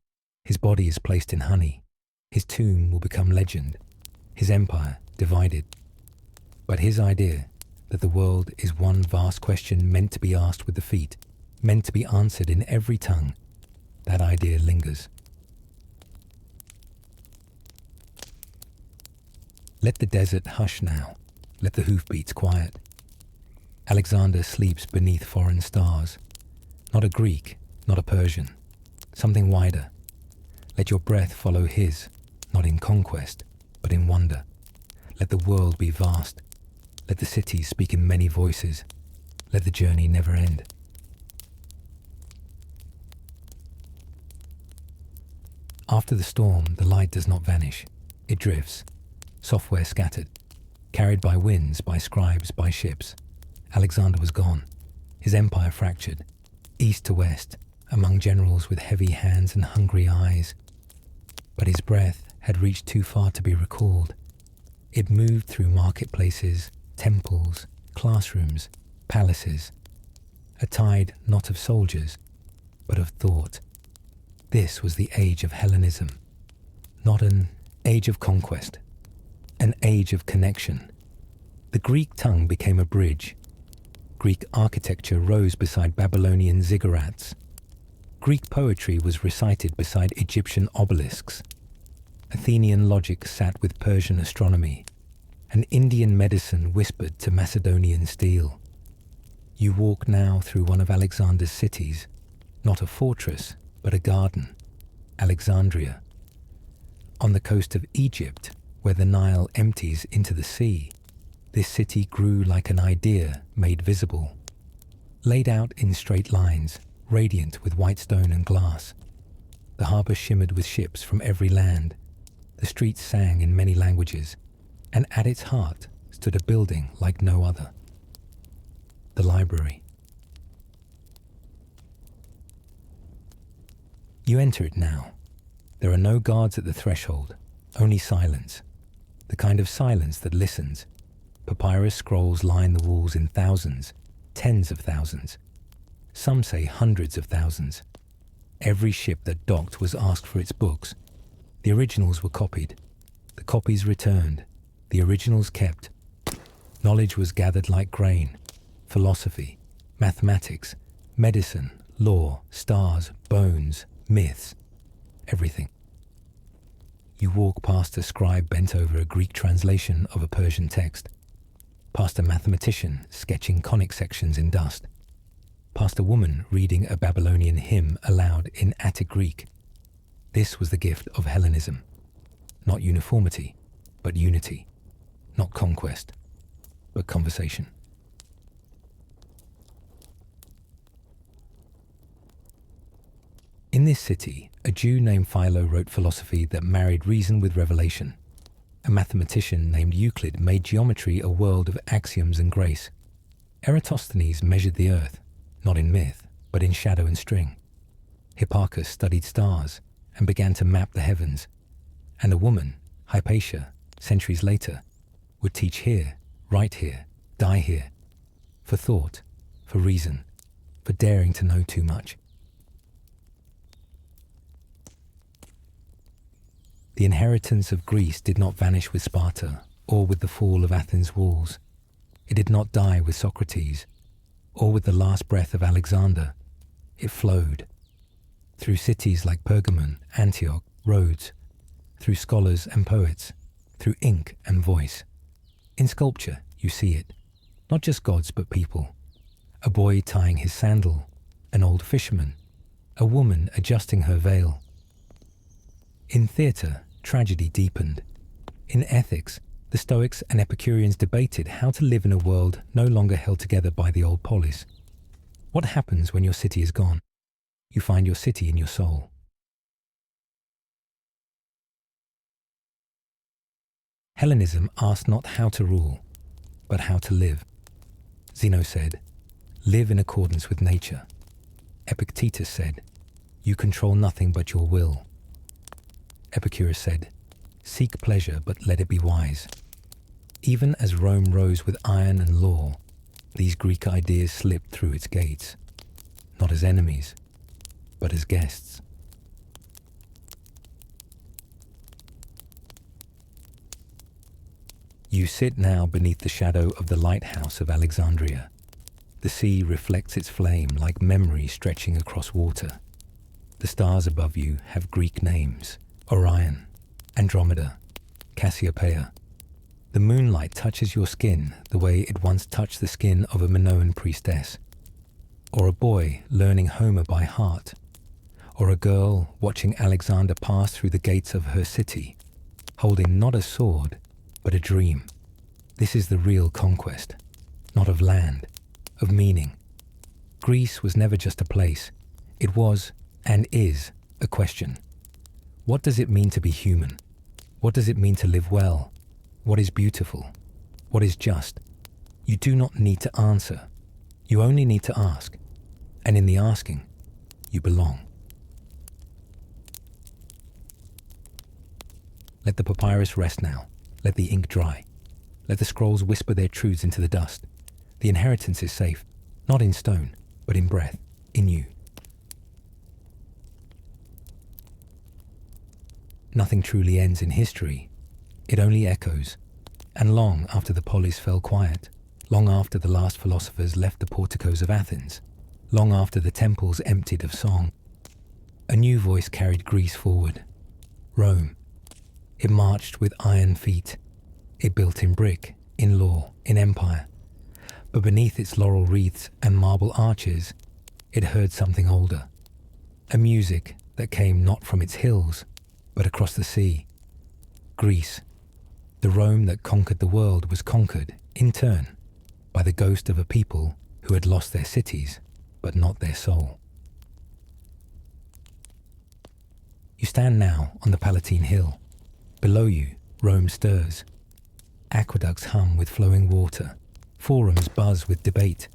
His body is placed in honey. His tomb will become legend. His empire divided. But his idea that the world is one vast question meant to be asked with the feet, meant to be answered in every tongue, that idea lingers. Let the desert hush now. Let the hoofbeats quiet. Alexander sleeps beneath foreign stars. Not a Greek, not a Persian. Something wider. Let your breath follow his, not in conquest, but in wonder. Let the world be vast. Let the cities speak in many voices. Let the journey never end. After the storm, the light does not vanish. It drifts, software scattered, carried by winds, by scribes, by ships. Alexander was gone, his empire fractured, east to west, among generals with heavy hands and hungry eyes. But his breath had reached too far to be recalled. It moved through marketplaces, temples, classrooms, palaces, a tide not of soldiers, but of thought. This was the age of Hellenism, not an age of conquest, an age of connection. The Greek tongue became a bridge. Greek architecture rose beside Babylonian ziggurats. Greek poetry was recited beside Egyptian obelisks. Athenian logic sat with Persian astronomy, and Indian medicine whispered to Macedonian steel. You walk now through one of Alexander's cities, not a fortress, but a garden, Alexandria. On the coast of Egypt, where the Nile empties into the sea, this city grew like an idea made visible, laid out in straight lines, radiant with white stone and glass. The harbour shimmered with ships from every land. The streets sang in many languages, and at its heart stood a building like no other. The library. You enter it now. There are no guards at the threshold, only silence. The kind of silence that listens. Papyrus scrolls line the walls in thousands, tens of thousands. Some say hundreds of thousands. Every ship that docked was asked for its books. The originals were copied, the copies returned, the originals kept. Knowledge was gathered like grain: philosophy, mathematics, medicine, law, stars, bones, myths, everything. You walk past a scribe bent over a Greek translation of a Persian text, past a mathematician sketching conic sections in dust, past a woman reading a Babylonian hymn aloud in Attic Greek. This was the gift of Hellenism. Not uniformity, but unity. Not conquest, but conversation. In this city, a Jew named Philo wrote philosophy that married reason with revelation. A mathematician named Euclid made geometry a world of axioms and grace. Eratosthenes measured the earth, not in myth, but in shadow and string. Hipparchus studied stars and began to map the heavens. And a woman, Hypatia, centuries later, would teach here, write here, die here, for thought, for reason, for daring to know too much. The inheritance of Greece did not vanish with Sparta or with the fall of Athens' walls. It did not die with Socrates or with the last breath of Alexander. It flowed through cities like Pergamon, Antioch, Rhodes, through scholars and poets, through ink and voice. In sculpture, you see it, not just gods but people. A boy tying his sandal, an old fisherman, a woman adjusting her veil. In theatre, tragedy deepened. In ethics, the Stoics and Epicureans debated how to live in a world no longer held together by the old polis. What happens when your city is gone? You find your city in your soul. Hellenism asked not how to rule, but how to live. Zeno said, "Live in accordance with nature." Epictetus said, "You control nothing but your will." Epicurus said, "Seek pleasure, but let it be wise." Even as Rome rose with iron and law, these Greek ideas slipped through its gates, not as enemies, but as guests. You sit now beneath the shadow of the lighthouse of Alexandria. The sea reflects its flame like memory stretching across water. The stars above you have Greek names: Orion, Andromeda, Cassiopeia. The moonlight touches your skin the way it once touched the skin of a Minoan priestess, or a boy learning Homer by heart, or a girl watching Alexander pass through the gates of her city, holding not a sword, but a dream. This is the real conquest, not of land, of meaning. Greece was never just a place. It was, and is, a question. What does it mean to be human? What does it mean to live well? What is beautiful? What is just? You do not need to answer. You only need to ask. And in the asking, you belong. Let the papyrus rest now. Let the ink dry. Let the scrolls whisper their truths into the dust. The inheritance is safe, not in stone, but in breath, in you. Nothing truly ends in history. It only echoes. And long after the polis fell quiet, long after the last philosophers left the porticos of Athens, long after the temples emptied of song, a new voice carried Greece forward. Rome. It marched with iron feet. It built in brick, in law, in empire. But beneath its laurel wreaths and marble arches, it heard something older. A music that came not from its hills, but across the sea. Greece, the Rome that conquered the world, was conquered, in turn, by the ghost of a people who had lost their cities, but not their soul. You stand now on the Palatine Hill. Below you, Rome stirs. Aqueducts hum with flowing water. Forums buzz with debate.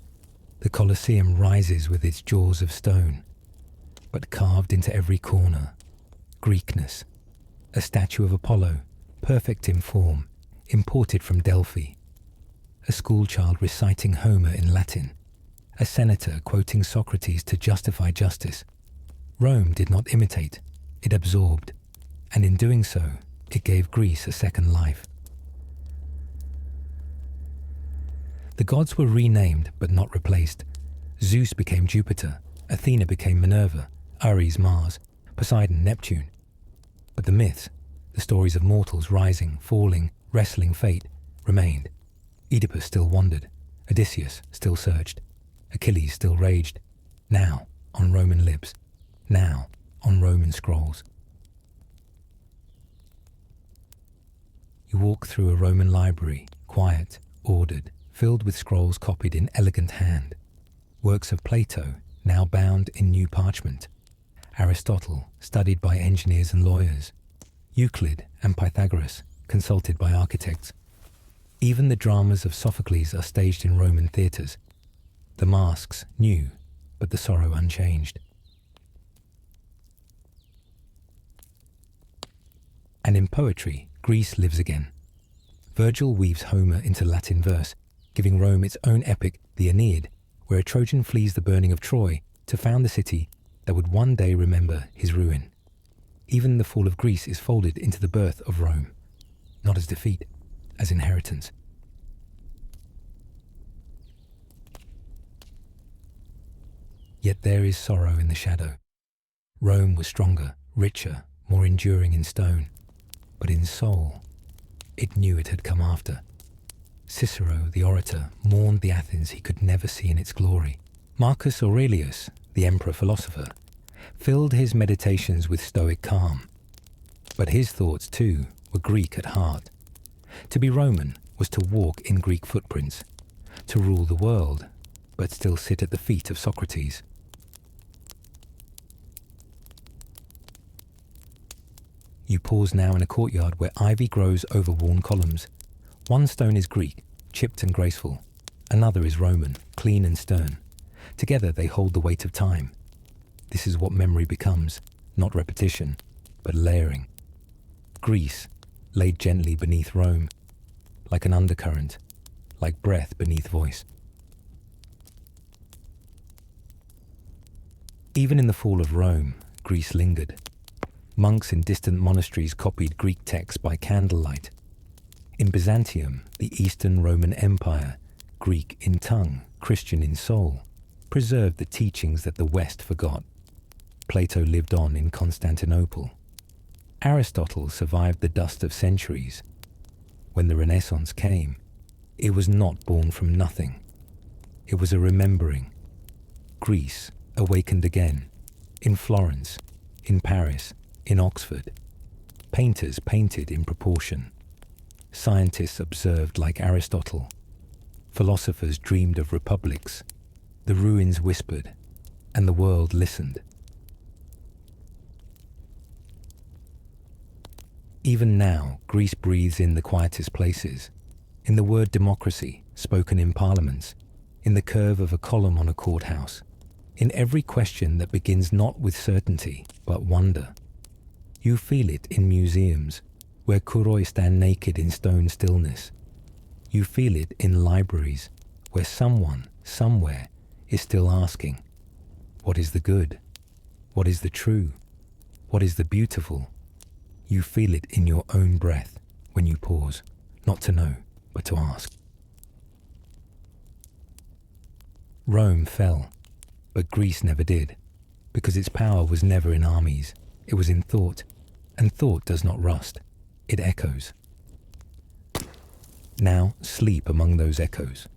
The Colosseum rises with its jaws of stone. But carved into every corner, Greekness. A statue of Apollo, perfect in form, imported from Delphi. A schoolchild reciting Homer in Latin. A senator quoting Socrates to justify justice. Rome did not imitate, it absorbed, and in doing so, it gave Greece a second life. The gods were renamed but not replaced. Zeus became Jupiter, Athena became Minerva, Ares Mars, Poseidon Neptune. But the myths, the stories of mortals rising, falling, wrestling fate, remained. Oedipus still wandered, Odysseus still searched, Achilles still raged, now on Roman lips, now on Roman scrolls. You walk through a Roman library, quiet, ordered, filled with scrolls copied in elegant hand. Works of Plato, now bound in new parchment. Aristotle, studied by engineers and lawyers. Euclid and Pythagoras, consulted by architects. Even the dramas of Sophocles are staged in Roman theatres. The masks new, but the sorrow unchanged. And in poetry, Greece lives again. Virgil weaves Homer into Latin verse, giving Rome its own epic, the Aeneid, where a Trojan flees the burning of Troy to found the city that would one day remember his ruin. Even the fall of Greece is folded into the birth of Rome, not as defeat, as inheritance. Yet there is sorrow in the shadow. Rome was stronger, richer, more enduring in stone, but in soul, it knew it had come after. Cicero, the orator, mourned the Athens he could never see in its glory. Marcus Aurelius, the emperor-philosopher, filled his meditations with stoic calm. But his thoughts, too, were Greek at heart. To be Roman was to walk in Greek footprints, to rule the world, but still sit at the feet of Socrates. You pause now in a courtyard where ivy grows over worn columns. One stone is Greek, chipped and graceful. Another is Roman, clean and stern. Together they hold the weight of time. This is what memory becomes, not repetition, but layering. Greece laid gently beneath Rome, like an undercurrent, like breath beneath voice. Even in the fall of Rome, Greece lingered. Monks in distant monasteries copied Greek texts by candlelight. In Byzantium, the Eastern Roman Empire, Greek in tongue, Christian in soul, preserved the teachings that the West forgot. Plato lived on in Constantinople. Aristotle survived the dust of centuries. When the Renaissance came, it was not born from nothing. It was a remembering. Greece awakened again, in Florence, in Paris, in Oxford. Painters painted in proportion. Scientists observed like Aristotle. Philosophers dreamed of republics. The ruins whispered, and the world listened. Even now, Greece breathes in the quietest places, in the word democracy, spoken in parliaments, in the curve of a column on a courthouse, in every question that begins not with certainty, but wonder. You feel it in museums, where kuroi stand naked in stone stillness. You feel it in libraries, where someone, somewhere, is still asking, what is the good? What is the true? What is the beautiful? You feel it in your own breath when you pause, not to know, but to ask. Rome fell, but Greece never did, because its power was never in armies, it was in thought, and thought does not rust, it echoes. Now sleep among those echoes.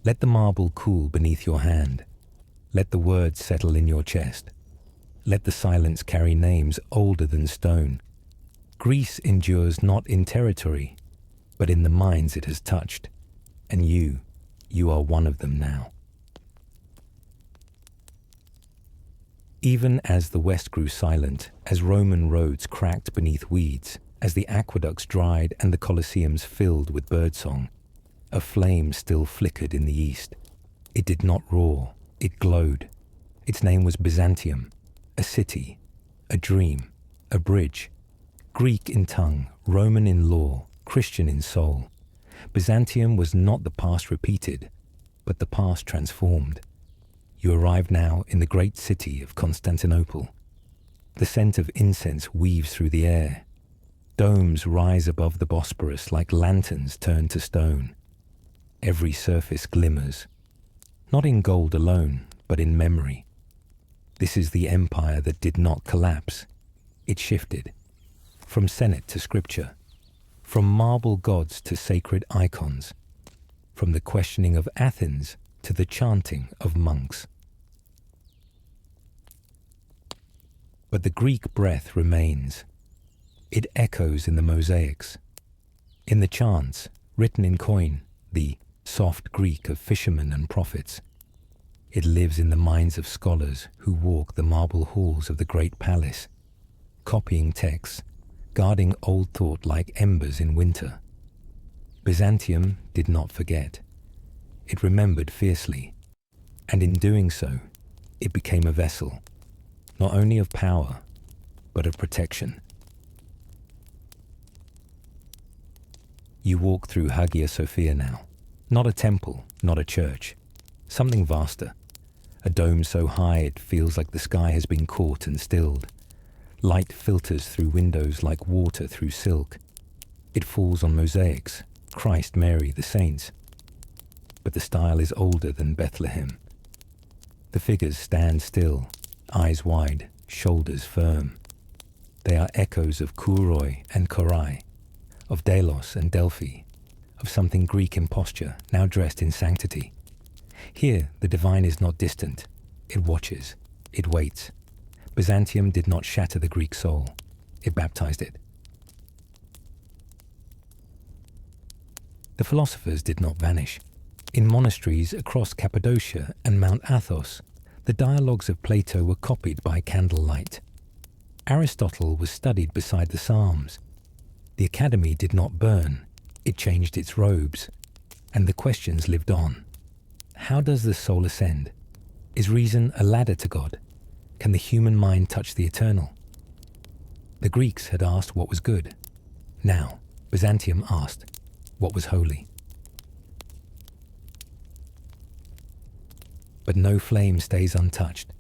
Let the marble cool beneath your hand. Let the words settle in your chest. Let the silence carry names older than stone. Greece endures not in territory, but in the minds it has touched, and you are one of them now. Even as the West grew silent, as Roman roads cracked beneath weeds, as the aqueducts dried and the Colosseums filled with birdsong, a flame still flickered in the east. It did not roar, it glowed. Its name was Byzantium, a city, a dream, a bridge. Greek in tongue, Roman in law, Christian in soul. Byzantium was not the past repeated, but the past transformed. You arrive now in the great city of Constantinople. The scent of incense weaves through the air. Domes rise above the Bosporus like lanterns turned to stone. Every surface glimmers, not in gold alone, but in memory. This is the empire that did not collapse. It shifted, from senate to scripture, from marble gods to sacred icons, from the questioning of Athens to the chanting of monks. But the Greek breath remains. It echoes in the mosaics, in the chants written in coin, the soft Greek of fishermen and prophets. It lives in the minds of scholars who walk the marble halls of the great palace, copying texts, guarding old thought like embers in winter. Byzantium did not forget. It remembered fiercely, and in doing so, it became a vessel, not only of power, but of protection. You walk through Hagia Sophia now, not a temple, not a church, something vaster, a dome so high it feels like the sky has been caught and stilled. Light filters through windows like water through silk. It falls on mosaics, Christ, Mary, the saints. But the style is older than Bethlehem. The figures stand still, eyes wide, shoulders firm. They are echoes of Kouroi and Korai, of Delos and Delphi, of something Greek in posture, now dressed in sanctity. Here, the divine is not distant. It watches. It waits. Byzantium did not shatter the Greek soul. It baptized it. The philosophers did not vanish. In monasteries across Cappadocia and Mount Athos, the dialogues of Plato were copied by candlelight. Aristotle was studied beside the Psalms. The academy did not burn. It changed its robes. And the questions lived on. How does the soul ascend? Is reason a ladder to God? Can the human mind touch the eternal? The Greeks had asked what was good. Now, Byzantium asked what was holy. But no flame stays untouched.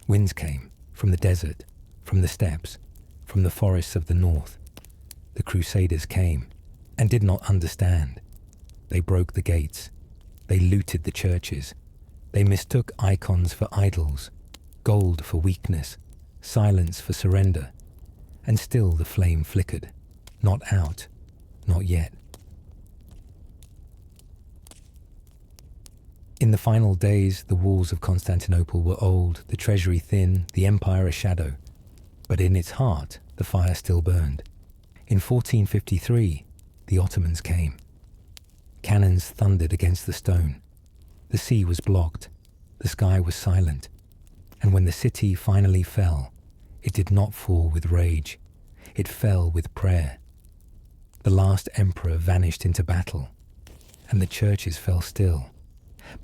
Winds came from the desert, from the steppes, from the forests of the north. The Crusaders came and did not understand. They broke the gates. They looted the churches. They mistook icons for idols, gold for weakness, silence for surrender. And still the flame flickered. Not out, not yet. In the final days, the walls of Constantinople were old, the treasury thin, the empire a shadow. But in its heart, the fire still burned. In 1453, the Ottomans came. Cannons thundered against the stone. The sea was blocked. The sky was silent. And when the city finally fell, it did not fall with rage. It fell with prayer. The last emperor vanished into battle, and the churches fell still.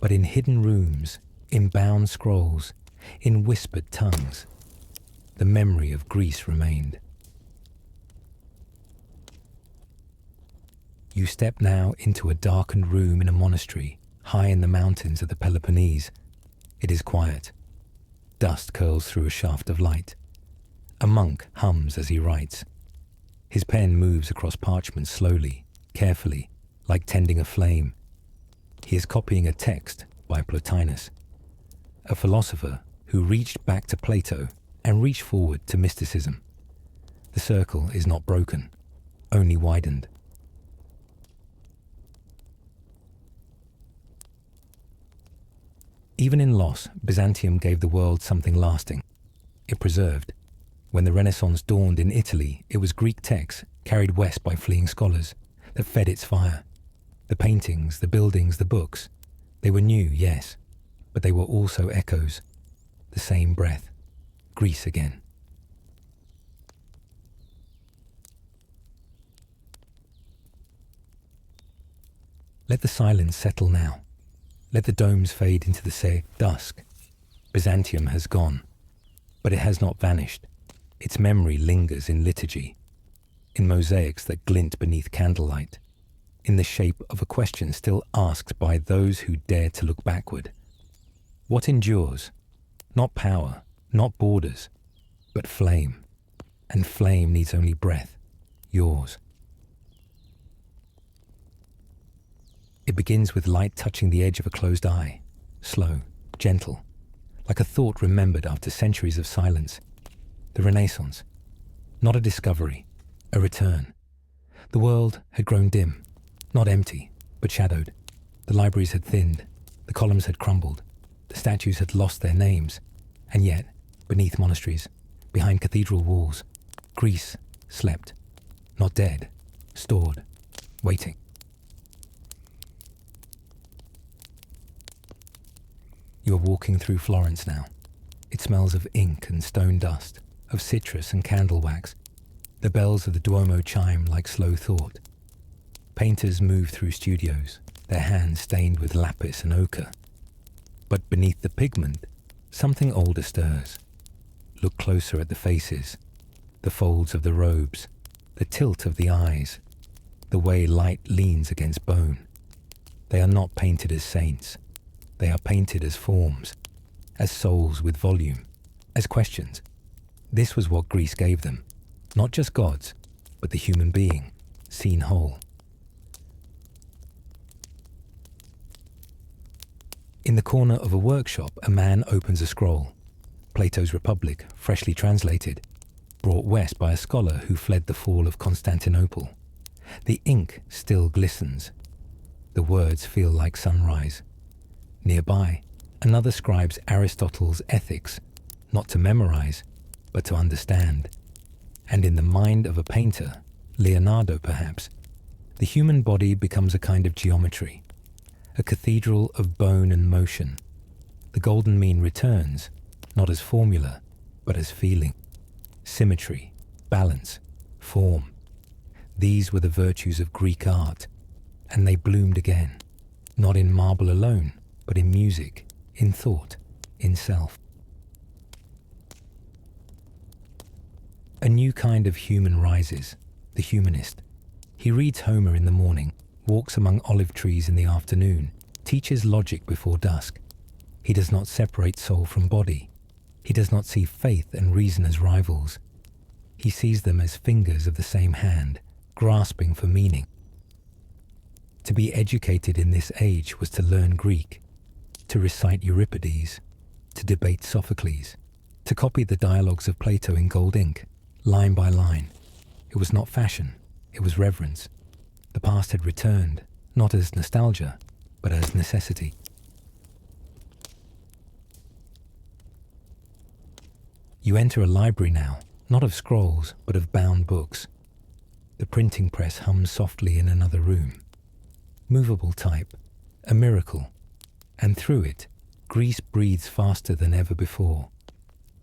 But in hidden rooms, in bound scrolls, in whispered tongues, the memory of Greece remained. You step now into a darkened room in a monastery, high in the mountains of the Peloponnese. It is quiet. Dust curls through a shaft of light. A monk hums as he writes. His pen moves across parchment slowly, carefully, like tending a flame. He is copying a text by Plotinus, a philosopher who reached back to Plato and reached forward to mysticism. The circle is not broken, only widened. Even in loss, Byzantium gave the world something lasting. It preserved. When the Renaissance dawned in Italy, it was Greek texts carried west by fleeing scholars that fed its fire. The paintings, the buildings, the books, they were new, yes, but they were also echoes. The same breath. Greece again. Let the silence settle now. Let the domes fade into the dusk. Byzantium has gone, but it has not vanished. Its memory lingers in liturgy, in mosaics that glint beneath candlelight, in the shape of a question still asked by those who dare to look backward. What endures? Not power, not borders, but flame. And flame needs only breath, yours. It begins with light touching the edge of a closed eye, slow, gentle, like a thought remembered after centuries of silence. The Renaissance, not a discovery, a return. The world had grown dim, not empty, but shadowed. The libraries had thinned, the columns had crumbled, the statues had lost their names, and yet, beneath monasteries, behind cathedral walls, Greece slept, not dead, stored, waiting. You are walking through Florence now. It smells of ink and stone dust, of citrus and candle wax. The bells of the Duomo chime like slow thought. Painters move through studios, their hands stained with lapis and ochre. But beneath the pigment, something older stirs. Look closer at the faces, the folds of the robes, the tilt of the eyes, the way light leans against bone. They are not painted as saints. They are painted as forms, as souls with volume, as questions. This was what Greece gave them. Not just gods, but the human being, seen whole. In the corner of a workshop, a man opens a scroll. Plato's Republic, freshly translated, brought west by a scholar who fled the fall of Constantinople. The ink still glistens. The words feel like sunrise. Nearby, another scribes Aristotle's Ethics, not to memorize, but to understand. And in the mind of a painter, Leonardo perhaps, the human body becomes a kind of geometry, a cathedral of bone and motion. The golden mean returns, not as formula, but as feeling, symmetry, balance, form. These were the virtues of Greek art, and they bloomed again, not in marble alone, but in music, in thought, in self. A new kind of human rises, the humanist. He reads Homer in the morning, walks among olive trees in the afternoon, teaches logic before dusk. He does not separate soul from body. He does not see faith and reason as rivals. He sees them as fingers of the same hand, grasping for meaning. To be educated in this age was to learn Greek, to recite Euripides, to debate Sophocles, to copy the dialogues of Plato in gold ink, line by line. It was not fashion, it was reverence. The past had returned, not as nostalgia, but as necessity. You enter a library now, not of scrolls, but of bound books. The printing press hums softly in another room. Movable type, a miracle, and through it, Greece breathes faster than ever before.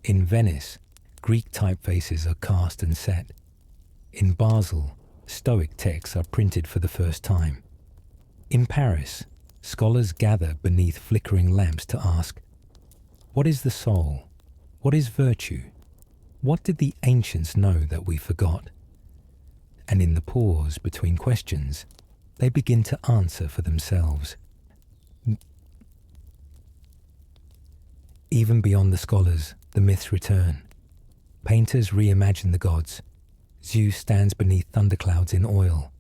In Venice, Greek typefaces are cast and set. In Basel, Stoic texts are printed for the first time. In Paris, scholars gather beneath flickering lamps to ask, what is the soul? What is virtue? What did the ancients know that we forgot? And in the pause between questions, they begin to answer for themselves. Even beyond the scholars, the myths return. Painters reimagine the gods. Zeus stands beneath thunderclouds in oil.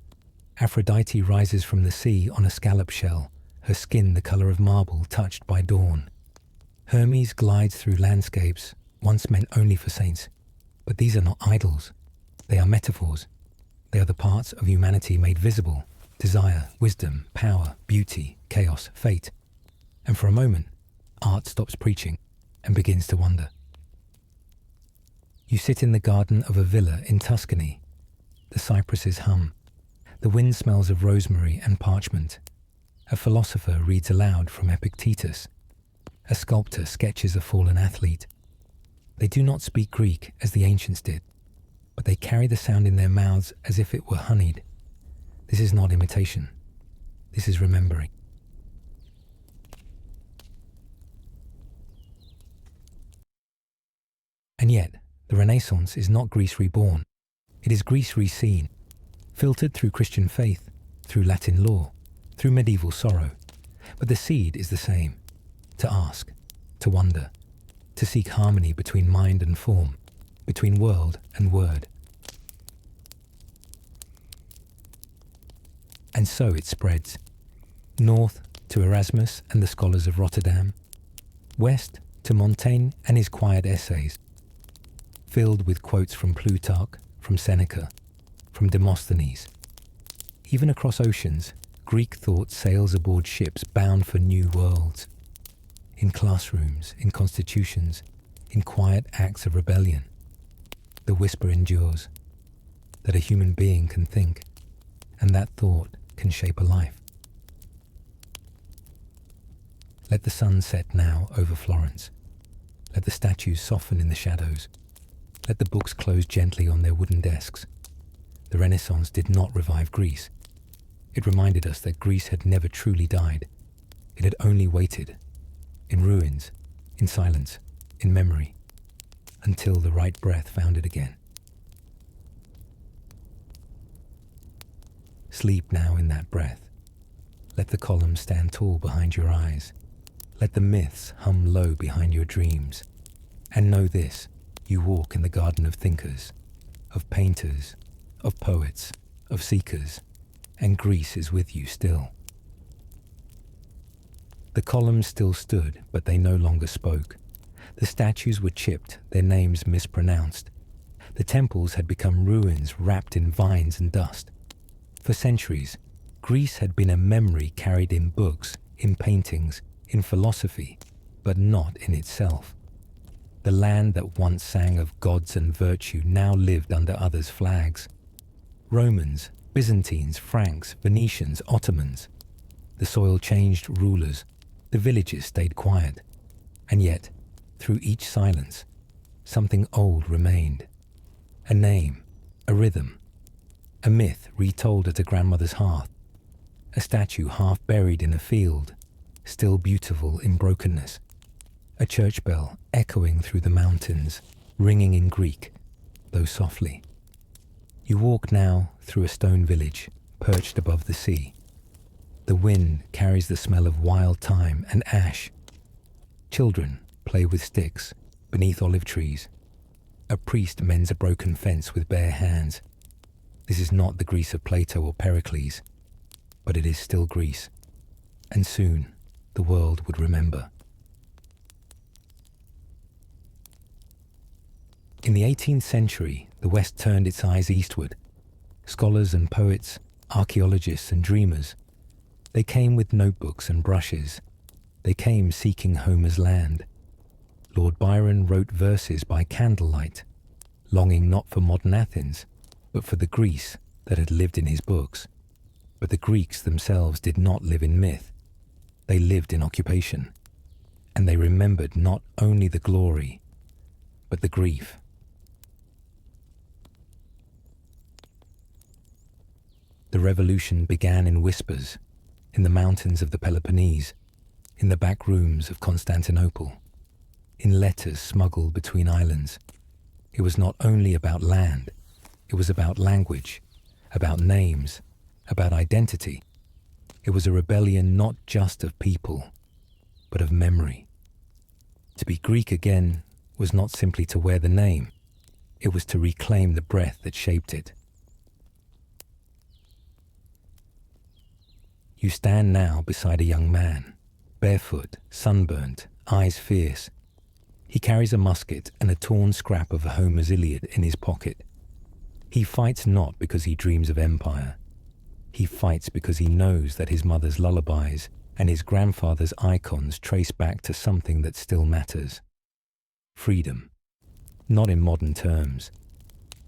Aphrodite rises from the sea on a scallop shell, her skin the color of marble touched by dawn. Hermes glides through landscapes, once meant only for saints. But these are not idols. They are metaphors. They are the parts of humanity made visible. Desire, wisdom, power, beauty, chaos, fate. And for a moment, art stops preaching and begins to wonder. You sit in the garden of a villa in Tuscany. The cypresses hum. The wind smells of rosemary and parchment. A philosopher reads aloud from Epictetus. A sculptor sketches a fallen athlete. They do not speak Greek as the ancients did, but they carry the sound in their mouths as if it were honeyed. This is not imitation. This is remembering. And yet, the Renaissance is not Greece reborn. It is Greece reseen, filtered through Christian faith, through Latin law, through medieval sorrow. But the seed is the same. To ask, to wonder, to seek harmony between mind and form, between world and word. And so it spreads. North to Erasmus and the scholars of Rotterdam, west to Montaigne and his quiet essays, filled with quotes from Plutarch, from Seneca, from Demosthenes. Even across oceans, Greek thought sails aboard ships bound for new worlds. In classrooms, in constitutions, in quiet acts of rebellion, the whisper endures that a human being can think, and that thought can shape a life. Let the sun set now over Florence. Let the statues soften in the shadows. Let the books close gently on their wooden desks. The Renaissance did not revive Greece. It reminded us that Greece had never truly died. It had only waited, in ruins, in silence, in memory, until the right breath found it again. Sleep now in that breath. Let the columns stand tall behind your eyes. Let the myths hum low behind your dreams. And know this, you walk in the garden of thinkers, of painters, of poets, of seekers, and Greece is with you still. The columns still stood, but they no longer spoke. The statues were chipped, their names mispronounced. The temples had become ruins wrapped in vines and dust. For centuries, Greece had been a memory carried in books, in paintings, in philosophy, but not in itself. The land that once sang of gods and virtue now lived under others' flags. Romans, Byzantines, Franks, Venetians, Ottomans. The soil changed rulers, the villages stayed quiet, and yet, through each silence, something old remained. A name, a rhythm, a myth retold at a grandmother's hearth, a statue half buried in a field, still beautiful in brokenness, a church bell echoing through the mountains, ringing in Greek, though softly. You walk now through a stone village, perched above the sea. The wind carries the smell of wild thyme and ash. Children play with sticks beneath olive trees. A priest mends a broken fence with bare hands. This is not the Greece of Plato or Pericles, but it is still Greece, and soon the world would remember. In the 18th century, the West turned its eyes eastward. Scholars and poets, archaeologists and dreamers, they came with notebooks and brushes. They came seeking Homer's land. Lord Byron wrote verses by candlelight, longing not for modern Athens, but for the Greece that had lived in his books. But the Greeks themselves did not live in myth. They lived in occupation, and they remembered not only the glory, but the grief. The revolution began in whispers, in the mountains of the Peloponnese, in the back rooms of Constantinople, in letters smuggled between islands. It was not only about land, it was about language, about names, about identity. It was a rebellion not just of people, but of memory. To be Greek again was not simply to wear the name, it was to reclaim the breath that shaped it. You stand now beside a young man, barefoot, sunburnt, eyes fierce. He carries a musket and a torn scrap of Homer's Iliad in his pocket. He fights not because he dreams of empire. He fights because he knows that his mother's lullabies and his grandfather's icons trace back to something that still matters. Freedom, not in modern terms,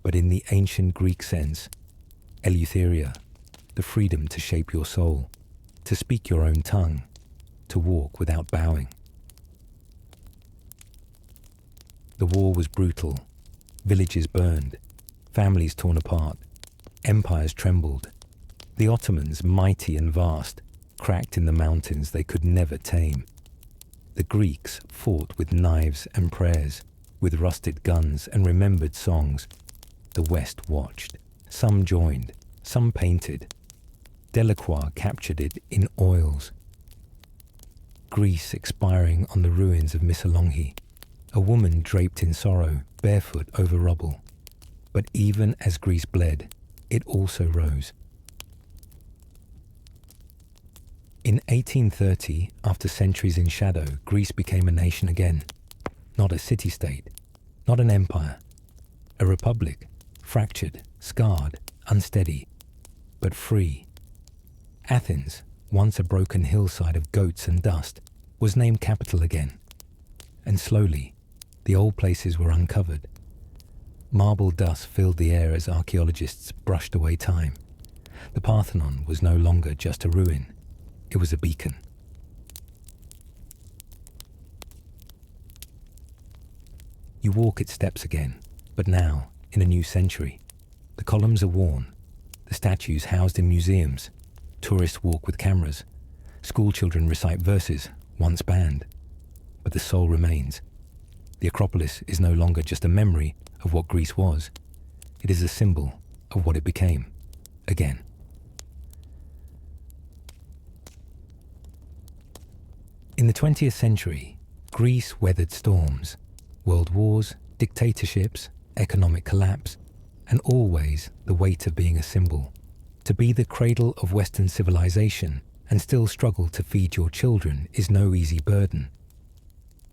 but in the ancient Greek sense, eleutheria, the freedom to shape your soul, to speak your own tongue, to walk without bowing. The war was brutal, villages burned, families torn apart, empires trembled. The Ottomans, mighty and vast, cracked in the mountains they could never tame. The Greeks fought with knives and prayers, with rusted guns and remembered songs. The West watched. Some joined, some painted. Delacroix captured it in oils. Greece expiring on the ruins of Missolonghi, a woman draped in sorrow, barefoot over rubble. But even as Greece bled, it also rose. In 1830, after centuries in shadow, Greece became a nation again. Not a city-state, not an empire. A republic, fractured, scarred, unsteady, but free. Athens, once a broken hillside of goats and dust, was named capital again. And slowly, the old places were uncovered. Marble dust filled the air as archaeologists brushed away time. The Parthenon was no longer just a ruin. It was a beacon. You walk its steps again, but now, in a new century. The columns are worn, the statues housed in museums, tourists walk with cameras, schoolchildren recite verses, once banned. But the soul remains. The Acropolis is no longer just a memory of what Greece was. It is a symbol of what it became, again. In the 20th century, Greece weathered storms, world wars, dictatorships, economic collapse, and always the weight of being a symbol. To be the cradle of Western civilization and still struggle to feed your children is no easy burden.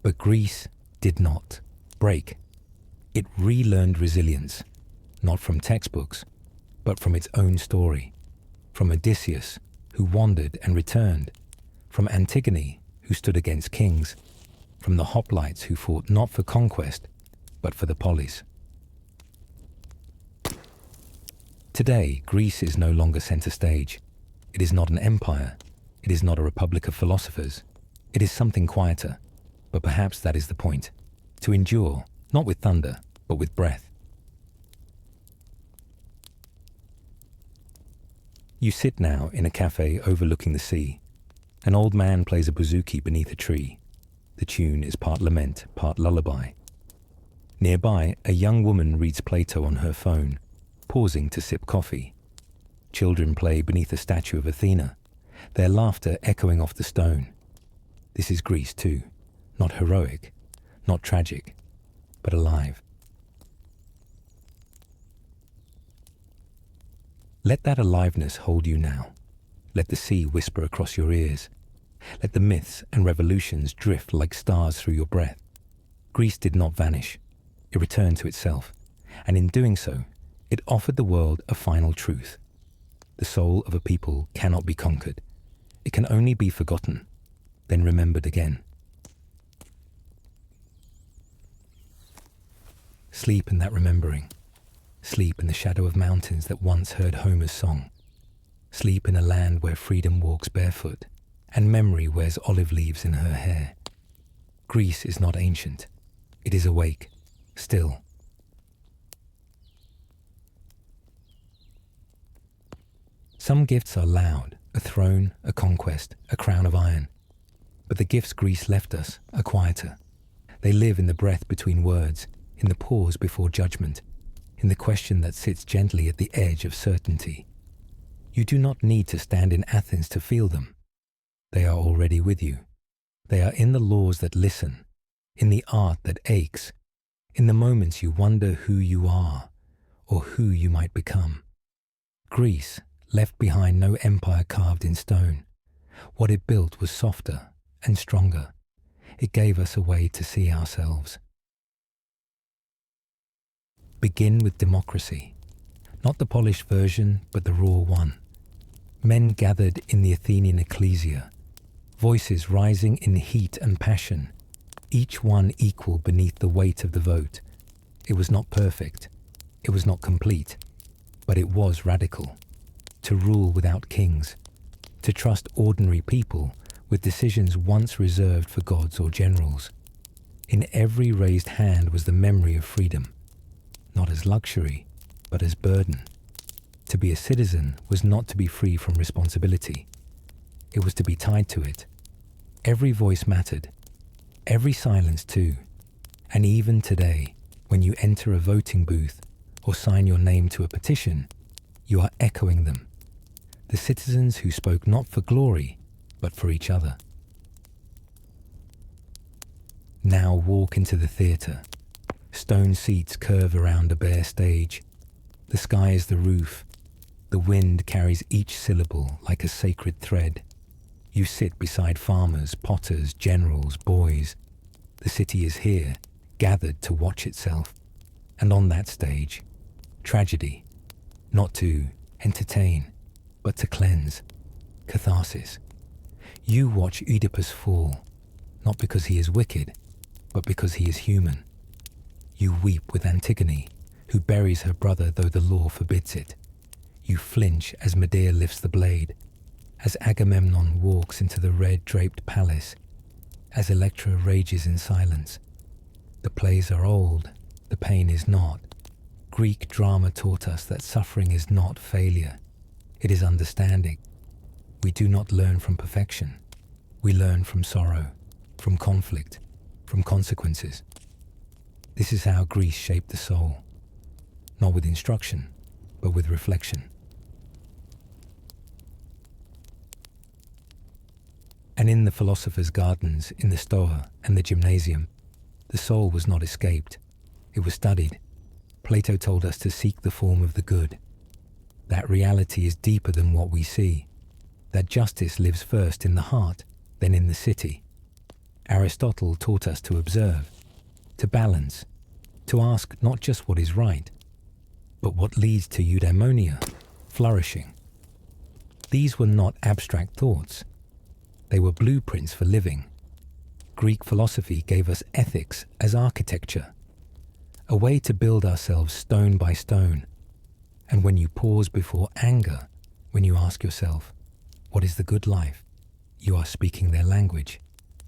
But Greece did not break. It relearned resilience, not from textbooks, but from its own story. From Odysseus, who wandered and returned. From Antigone, who stood against kings. From the hoplites who fought not for conquest, but for the polis. Today, Greece is no longer center stage. It is not an empire. It is not a republic of philosophers. It is something quieter. But perhaps that is the point. To endure, not with thunder, but with breath. You sit now in a cafe overlooking the sea. An old man plays a bouzouki beneath a tree. The tune is part lament, part lullaby. Nearby, a young woman reads Plato on her phone, pausing to sip coffee. Children play beneath a statue of Athena, their laughter echoing off the stone. This is Greece too, not heroic, not tragic, but alive. Let that aliveness hold you now. Let the sea whisper across your ears. Let the myths and revolutions drift like stars through your breath. Greece did not vanish. It returned to itself, and in doing so, it offered the world a final truth. The soul of a people cannot be conquered. It can only be forgotten, then remembered again. Sleep in that remembering. Sleep in the shadow of mountains that once heard Homer's song. Sleep in a land where freedom walks barefoot, and memory wears olive leaves in her hair. Greece is not ancient. It is awake, still. Some gifts are loud, a throne, a conquest, a crown of iron. But the gifts Greece left us are quieter. They live in the breath between words, in the pause before judgment, in the question that sits gently at the edge of certainty. You do not need to stand in Athens to feel them. They are already with you. They are in the laws that listen, in the art that aches, in the moments you wonder who you are, or who you might become. Greece left behind no empire carved in stone. What it built was softer and stronger. It gave us a way to see ourselves. Begin with democracy, not the polished version, but the raw one. Men gathered in the Athenian ecclesia, voices rising in heat and passion, each one equal beneath the weight of the vote. It was not perfect, it was not complete, but it was radical. To rule without kings, to trust ordinary people with decisions once reserved for gods or generals. In every raised hand was the memory of freedom, not as luxury, but as burden. To be a citizen was not to be free from responsibility. It was to be tied to it. Every voice mattered, every silence too. And even today, when you enter a voting booth or sign your name to a petition, you are echoing them. The citizens who spoke not for glory, but for each other. Now walk into the theatre. Stone seats curve around a bare stage. The sky is the roof. The wind carries each syllable like a sacred thread. You sit beside farmers, potters, generals, boys. The city is here, gathered to watch itself. And on that stage, tragedy, not to entertain, but to cleanse, catharsis. You watch Oedipus fall, not because he is wicked, but because he is human. You weep with Antigone, who buries her brother though the law forbids it. You flinch as Medea lifts the blade, as Agamemnon walks into the red-draped palace, as Electra rages in silence. The plays are old, the pain is not. Greek drama taught us that suffering is not failure, it is understanding. We do not learn from perfection. We learn from sorrow, from conflict, from consequences. This is how Greece shaped the soul, not with instruction, but with reflection. And in the philosopher's gardens, in the Stoa and the gymnasium, the soul was not escaped. It was studied. Plato told us to seek the form of the good. That reality is deeper than what we see. That justice lives first in the heart, then in the city. Aristotle taught us to observe, to balance, to ask not just what is right, but what leads to eudaimonia, flourishing. These were not abstract thoughts. They were blueprints for living. Greek philosophy gave us ethics as architecture, a way to build ourselves stone by stone. And when you pause before anger, when you ask yourself, what is the good life? You are speaking their language,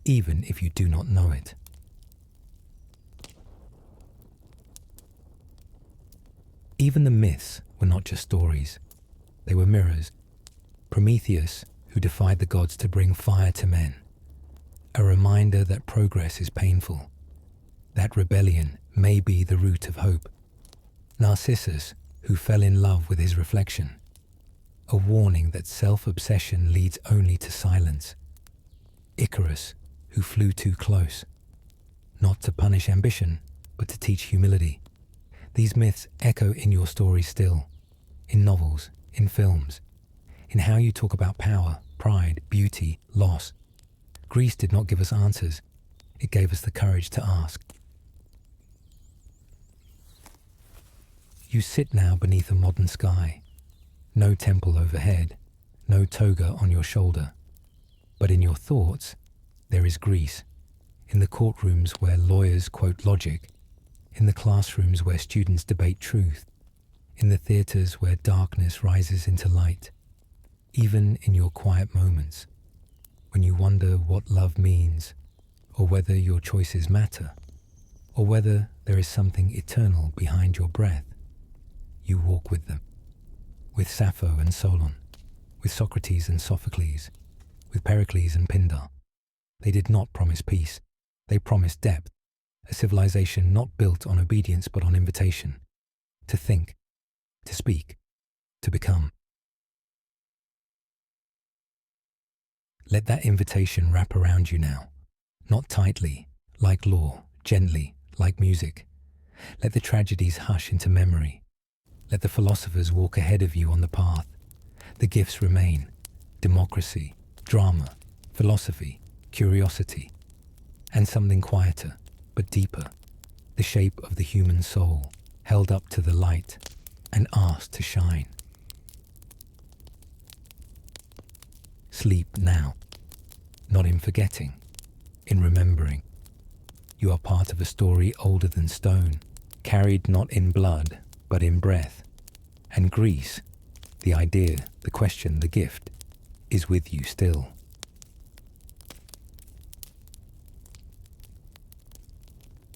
even if you do not know it. Even the myths were not just stories. They were mirrors. Prometheus, who defied the gods to bring fire to men. A reminder that progress is painful. That rebellion may be the root of hope. Narcissus, who fell in love with his reflection. A warning that self-obsession leads only to silence. Icarus, who flew too close. Not to punish ambition, but to teach humility. These myths echo in your stories still, in novels, in films, in how you talk about power, pride, beauty, loss. Greece did not give us answers. It gave us the courage to ask. You sit now beneath a modern sky. No temple overhead, no toga on your shoulder. But in your thoughts, there is Greece. In the courtrooms where lawyers quote logic. In the classrooms where students debate truth. In the theatres where darkness rises into light. Even in your quiet moments, when you wonder what love means, or whether your choices matter, or whether there is something eternal behind your breath, you walk with them. With Sappho and Solon, with Socrates and Sophocles, with Pericles and Pindar. They did not promise peace. They promised depth, a civilization not built on obedience but on invitation, to think, to speak, to become. Let that invitation wrap around you now, not tightly, like law, gently, like music. Let the tragedies hush into memory. Let the philosophers walk ahead of you on the path. The gifts remain: democracy, drama, philosophy, curiosity, and something quieter, but deeper, the shape of the human soul, held up to the light and asked to shine. Sleep now, not in forgetting, in remembering. You are part of a story older than stone, carried not in blood, but in breath. And Greece, the idea, the question, the gift, is with you still.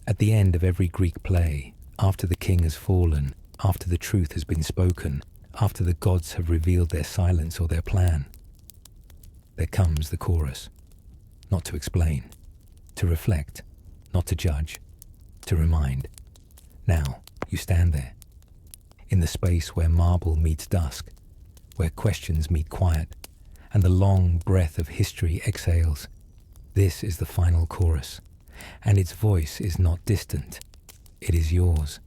At the end of every Greek play, after the king has fallen, after the truth has been spoken, after the gods have revealed their silence or their plan, there comes the chorus. Not to explain, to reflect, not to judge, to remind. Now you stand there, in the space where marble meets dusk, where questions meet quiet, and the long breath of history exhales. This is the final chorus, and its voice is not distant. It is yours.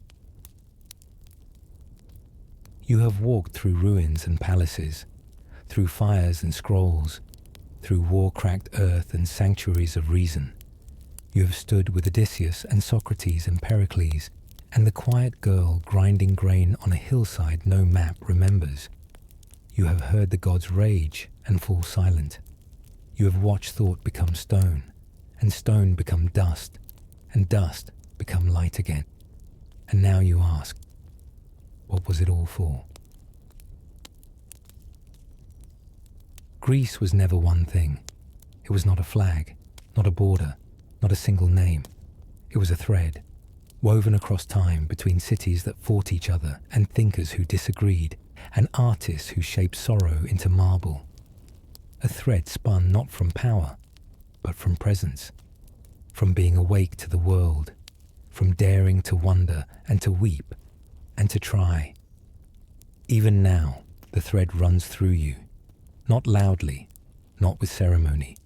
You have walked through ruins and palaces, through fires and scrolls. through war-cracked earth and sanctuaries of reason. You have stood with Odysseus and Socrates and Pericles, and the quiet girl grinding grain on a hillside no map remembers. You have heard the gods rage and fall silent. You have watched thought become stone, and stone become dust, and dust become light again. And now you ask, what was it all for? Greece was never one thing. It was not a flag, not a border, not a single name. It was a thread, woven across time between cities that fought each other and thinkers who disagreed, and artists who shaped sorrow into marble. A thread spun not from power, but from presence, from being awake to the world, from daring to wonder and to weep and to try. Even now, the thread runs through you, not loudly, not with ceremony.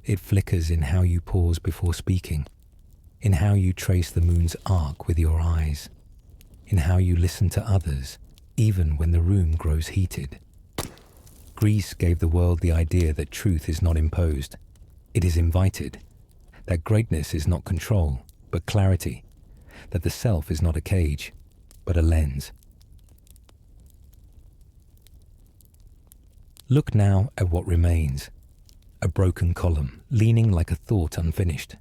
It flickers in how you pause before speaking, in how you trace the moon's arc with your eyes, in how you listen to others, even when the room grows heated. Greece gave the world the idea that truth is not imposed, it is invited, that greatness is not control, but clarity, that the self is not a cage, but a lens. Look now at what remains. A broken column, leaning like a thought unfinished.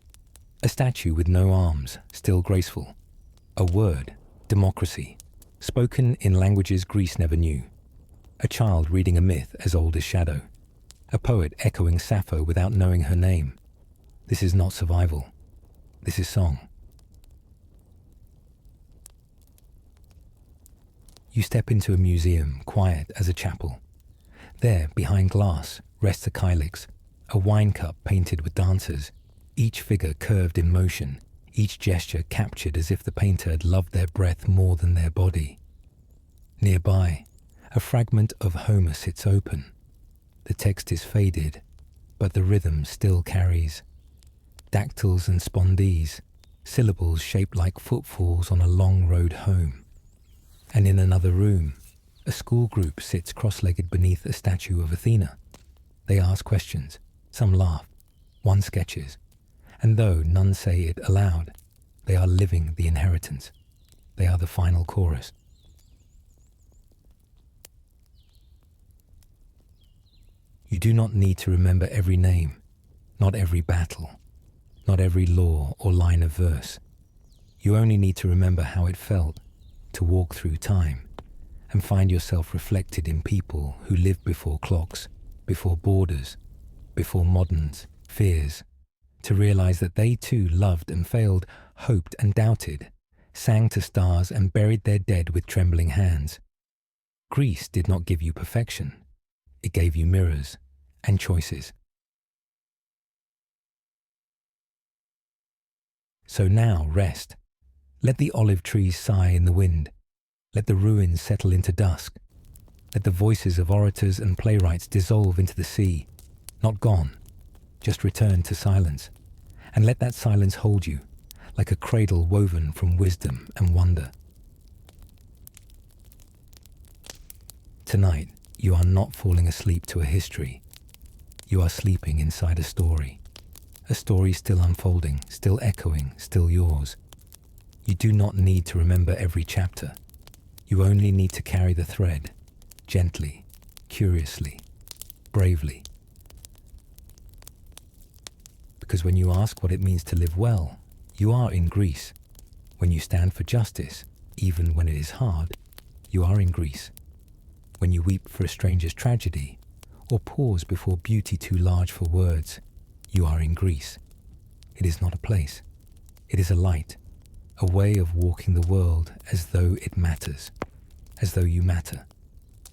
A statue with no arms, still graceful. A word, democracy, spoken in languages Greece never knew. A child reading a myth as old as shadow. A poet echoing Sappho without knowing her name. This is not survival. This is song. You step into a museum, quiet as a chapel. There, behind glass, rests a kylix, a wine cup painted with dancers, each figure curved in motion, each gesture captured as if the painter had loved their breath more than their body. Nearby, a fragment of Homer sits open. The text is faded, but the rhythm still carries. Dactyls and spondees, syllables shaped like footfalls on a long road home. And in another room, a school group sits cross-legged beneath a statue of Athena. They ask questions, some laugh, one sketches, and though none say it aloud, they are living the inheritance. They are the final chorus. You do not need to remember every name, not every battle, not every law or line of verse. You only need to remember how it felt to walk through time and find yourself reflected in people who lived before clocks, before borders, before moderns, fears, to realize that they too loved and failed, hoped and doubted, sang to stars and buried their dead with trembling hands. Greece did not give you perfection. It gave you mirrors and choices. So now rest. Let the olive trees sigh in the wind. Let the ruins settle into dusk. Let the voices of orators and playwrights dissolve into the sea, not gone, just return to silence. And let that silence hold you, like a cradle woven from wisdom and wonder. Tonight, you are not falling asleep to a history. You are sleeping inside a story still unfolding, still echoing, still yours. You do not need to remember every chapter. You only need to carry the thread, gently, curiously, bravely. Because when you ask what it means to live well, you are in Greece. When you stand for justice, even when it is hard, you are in Greece. When you weep for a stranger's tragedy, or pause before beauty too large for words, you are in Greece. It is not a place. It is a light, a way of walking the world as though it matters, as though you matter,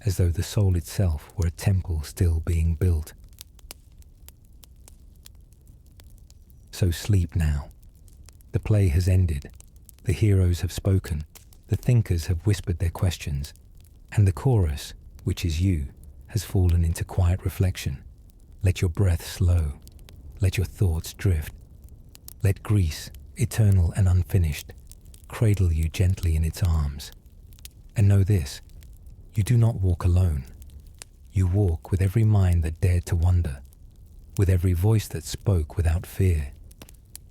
as though the soul itself were a temple still being built. So sleep now. The play has ended. The heroes have spoken. The thinkers have whispered their questions. And the chorus, which is you, has fallen into quiet reflection. Let your breath slow. Let your thoughts drift. Let Greece, eternal and unfinished, cradle you gently in its arms. And know this, you do not walk alone. You walk with every mind that dared to wonder, with every voice that spoke without fear,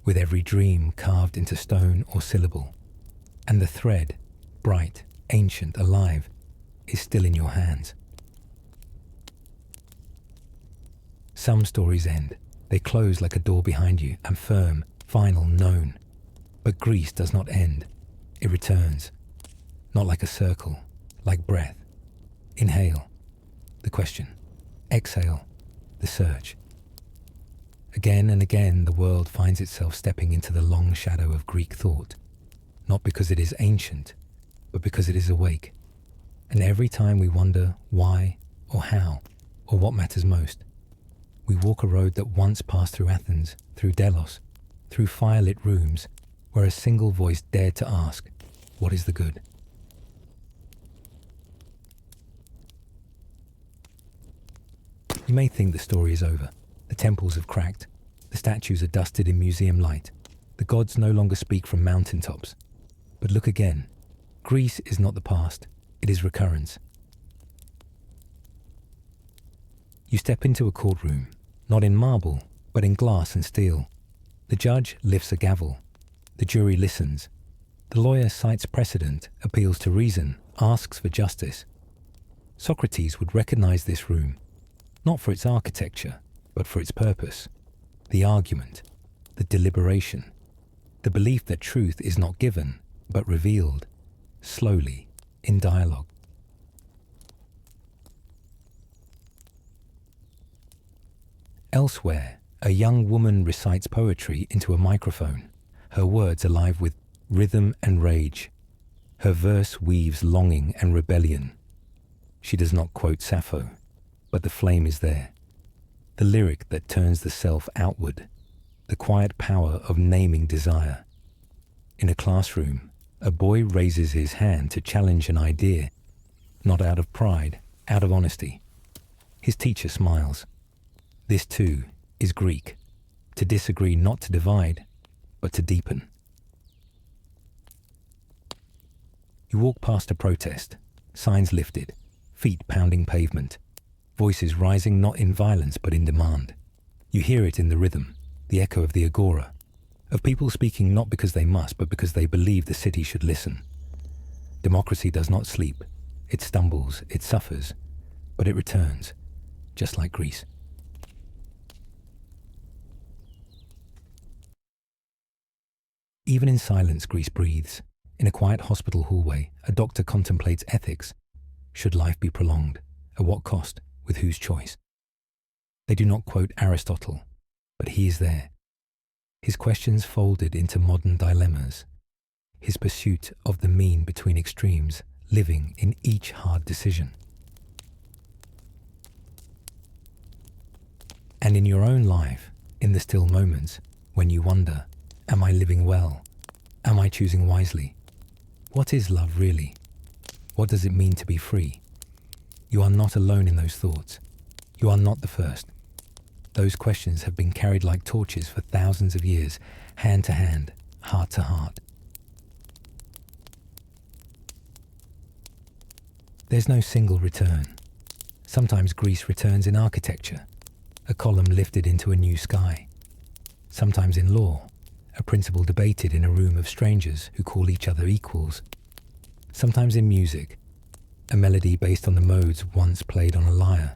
with every dream carved into stone or syllable, and the thread, bright, ancient, alive, is still in your hands. Some stories end. They close like a door behind you, and firm, final, known. But Greece does not end. It returns. Not like a circle, like breath. Inhale, the question. Exhale, the search. Again and again, the world finds itself stepping into the long shadow of Greek thought, not because it is ancient, but because it is awake. And every time we wonder why or how or what matters most, we walk a road that once passed through Athens, through Delos, through firelit rooms where a single voice dared to ask, what is the good? You may think the story is over. The temples have cracked. The statues are dusted in museum light. The gods no longer speak from mountaintops. But look again. Greece is not the past. It is recurrence. You step into a courtroom, not in marble, but in glass and steel. The judge lifts a gavel. The jury listens. The lawyer cites precedent, appeals to reason, asks for justice. Socrates would recognize this room, not for its architecture, but for its purpose. The argument, the deliberation, the belief that truth is not given, but revealed, slowly, in dialogue. Elsewhere, a young woman recites poetry into a microphone, her words alive with rhythm and rage. Her verse weaves longing and rebellion. She does not quote Sappho, but the flame is there. The lyric that turns the self outward, the quiet power of naming desire. In a classroom, a boy raises his hand to challenge an idea, not out of pride, out of honesty. His teacher smiles. This too is Greek, to disagree not to divide, but to deepen. You walk past a protest, signs lifted, feet pounding pavement, voices rising not in violence but in demand. You hear it in the rhythm, the echo of the agora, of people speaking not because they must, but because they believe the city should listen. Democracy does not sleep. It stumbles, it suffers, but it returns, just like Greece. Even in silence, Greece breathes. In a quiet hospital hallway, a doctor contemplates ethics. Should life be prolonged? At what cost? With whose choice? They do not quote Aristotle, but he is there. His questions folded into modern dilemmas. His pursuit of the mean between extremes, living in each hard decision. And in your own life, in the still moments, when you wonder, am I living well? Am I choosing wisely? What is love really? What does it mean to be free? You are not alone in those thoughts. You are not the first. Those questions have been carried like torches for thousands of years, hand to hand, heart to heart. There's no single return. Sometimes Greece returns in architecture, a column lifted into a new sky. Sometimes in law, a principle debated in a room of strangers who call each other equals. Sometimes in music, a melody based on the modes once played on a lyre.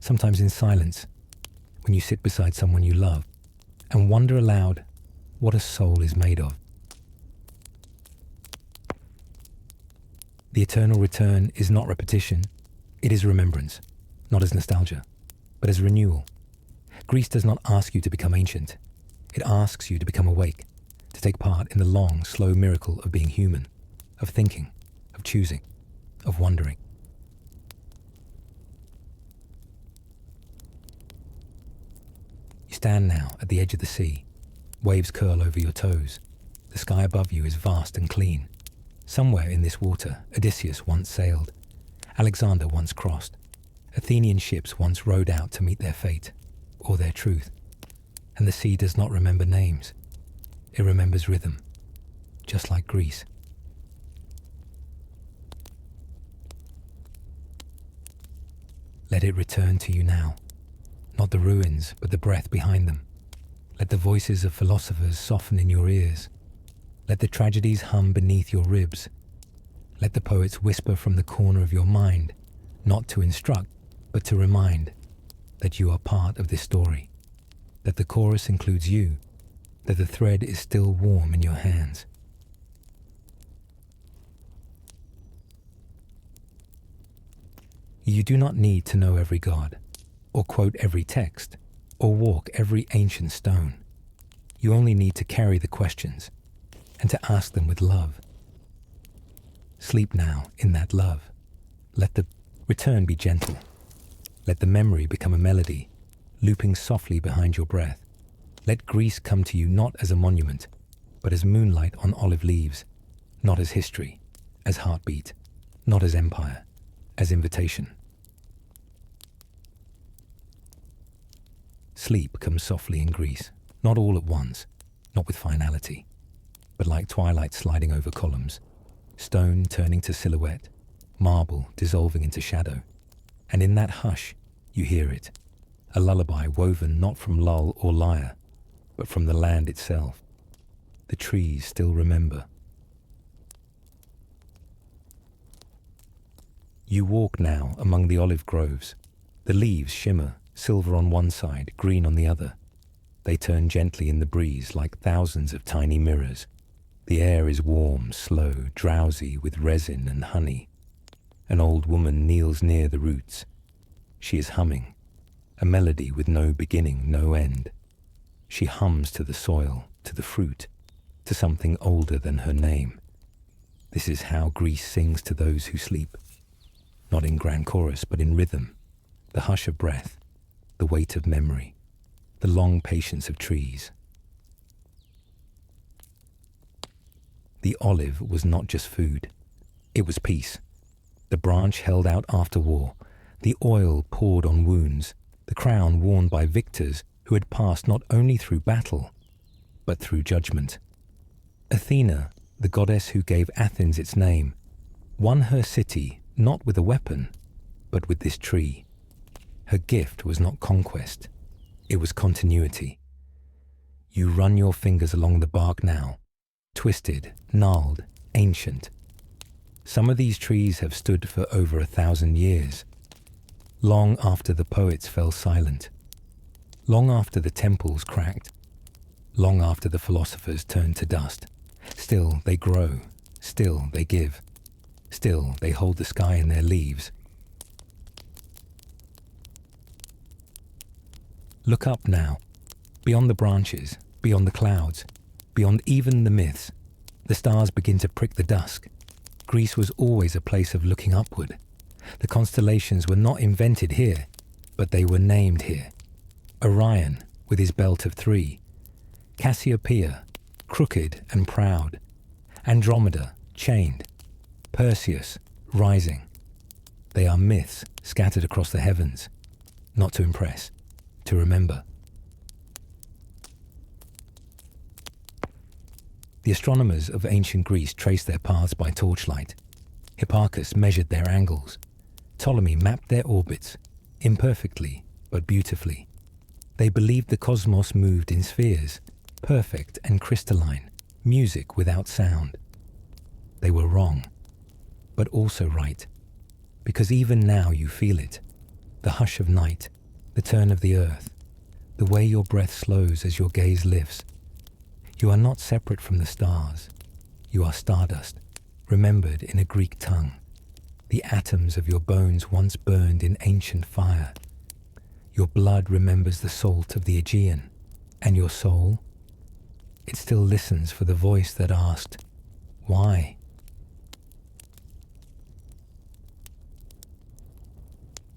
Sometimes in silence, when you sit beside someone you love and wonder aloud what a soul is made of. The eternal return is not repetition, it is remembrance, not as nostalgia, but as renewal. Greece does not ask you to become ancient. It asks you to become awake, to take part in the long, slow miracle of being human, of thinking, of choosing, of wondering. You stand now at the edge of the sea. Waves curl over your toes. The sky above you is vast and clean. Somewhere in this water, Odysseus once sailed. Alexander once crossed. Athenian ships once rowed out to meet their fate, or their truth. And the sea does not remember names. It remembers rhythm, just like Greece. Let it return to you now, not the ruins, but the breath behind them. Let the voices of philosophers soften in your ears. Let the tragedies hum beneath your ribs. Let the poets whisper from the corner of your mind, not to instruct, but to remind that you are part of this story, that the chorus includes you, that the thread is still warm in your hands. You do not need to know every god, or quote every text, or walk every ancient stone. You only need to carry the questions, and to ask them with love. Sleep now in that love. Let the return be gentle. Let the memory become a melody, looping softly behind your breath. Let Greece come to you not as a monument, but as moonlight on olive leaves, not as history, as heartbeat, not as empire, as invitation. Sleep comes softly in Greece, not all at once, not with finality, but like twilight sliding over columns, stone turning to silhouette, marble dissolving into shadow. And in that hush, you hear it, a lullaby woven not from lull or lyre, but from the land itself. The trees still remember. You walk now among the olive groves. The leaves shimmer, silver on one side, green on the other. They turn gently in the breeze like thousands of tiny mirrors. The air is warm, slow, drowsy with resin and honey. An old woman kneels near the roots. She is humming, a melody with no beginning, no end. She hums to the soil, to the fruit, to something older than her name. This is how Greece sings to those who sleep, not in grand chorus, but in rhythm, the hush of breath, the weight of memory, the long patience of trees. The olive was not just food, it was peace. The branch held out after war, the oil poured on wounds, the crown worn by victors who had passed not only through battle, but through judgment. Athena, the goddess who gave Athens its name, won her city not with a weapon, but with this tree. Her gift was not conquest, it was continuity. You run your fingers along the bark now, twisted, gnarled, ancient. Some of these trees have stood for over 1,000 years, long after the poets fell silent, long after the temples cracked, long after the philosophers turned to dust. Still they grow, still they give, still they hold the sky in their leaves. Look up now, beyond the branches, beyond the clouds, beyond even the myths. The stars begin to prick the dusk. Greece was always a place of looking upward. The constellations were not invented here, but they were named here. Orion, with his belt of 3. Cassiopeia, crooked and proud. Andromeda, chained. Perseus, rising. They are myths scattered across the heavens, not to impress, to remember. The astronomers of ancient Greece traced their paths by torchlight. Hipparchus measured their angles. Ptolemy mapped their orbits, imperfectly but beautifully. They believed the cosmos moved in spheres, perfect and crystalline, music without sound. They were wrong, but also right, because even now you feel it, the hush of night, the turn of the earth, the way your breath slows as your gaze lifts. You are not separate from the stars. You are stardust, remembered in a Greek tongue. The atoms of your bones once burned in ancient fire. Your blood remembers the salt of the Aegean, and your soul, it still listens for the voice that asked, why?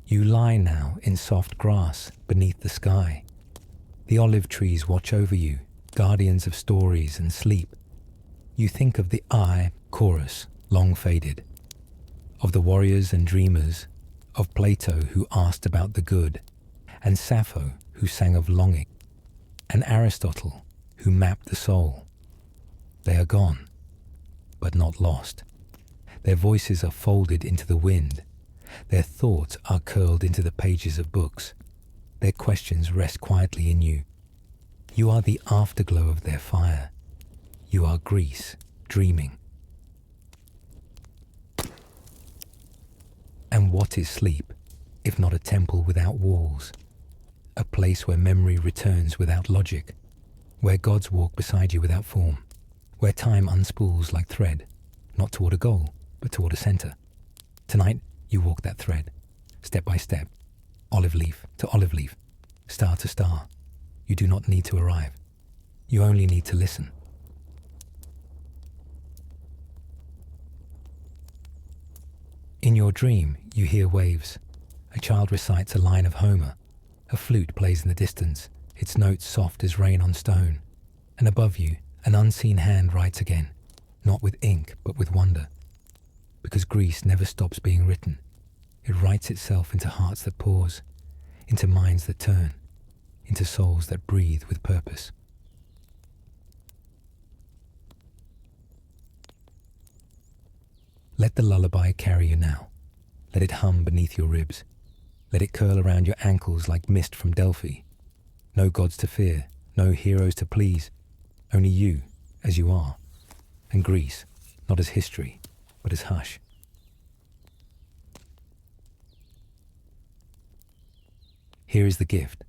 You lie now in soft grass beneath the sky. The olive trees watch over you, guardians of stories and sleep. You think of the I chorus, long faded, of the warriors and dreamers, of Plato who asked about the good, and Sappho who sang of longing, and Aristotle who mapped the soul. They are gone, but not lost. Their voices are folded into the wind. Their thoughts are curled into the pages of books. Their questions rest quietly in you. You are the afterglow of their fire. You are Greece, dreaming. And what is sleep, if not a temple without walls? A place where memory returns without logic, where gods walk beside you without form, where time unspools like thread, not toward a goal, but toward a center. Tonight, you walk that thread, step by step, olive leaf to olive leaf, star to star. You do not need to arrive. You only need to listen. In your dream, you hear waves. A child recites a line of Homer. A flute plays in the distance, its notes soft as rain on stone. And above you, an unseen hand writes again, not with ink, but with wonder. Because Greece never stops being written. It writes itself into hearts that pause, into minds that turn, into souls that breathe with purpose. Let the lullaby carry you now. Let it hum beneath your ribs. Let it curl around your ankles like mist from Delphi. No gods to fear, no heroes to please. Only you, as you are. And Greece, not as history, but as hush. Here is the gift,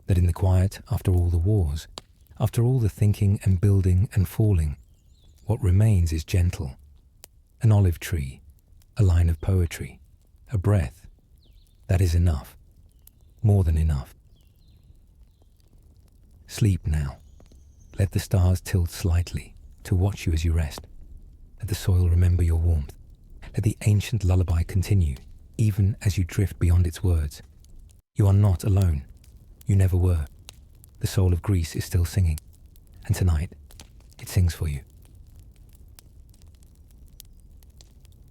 that in the quiet, after all the wars, after all the thinking and building and falling, what remains is gentle. An olive tree, a line of poetry, a breath. That is enough, more than enough. Sleep now. Let the stars tilt slightly to watch you as you rest. Let the soil remember your warmth. Let the ancient lullaby continue, even as you drift beyond its words. You are not alone. You never were. The soul of Greece is still singing, and tonight it sings for you.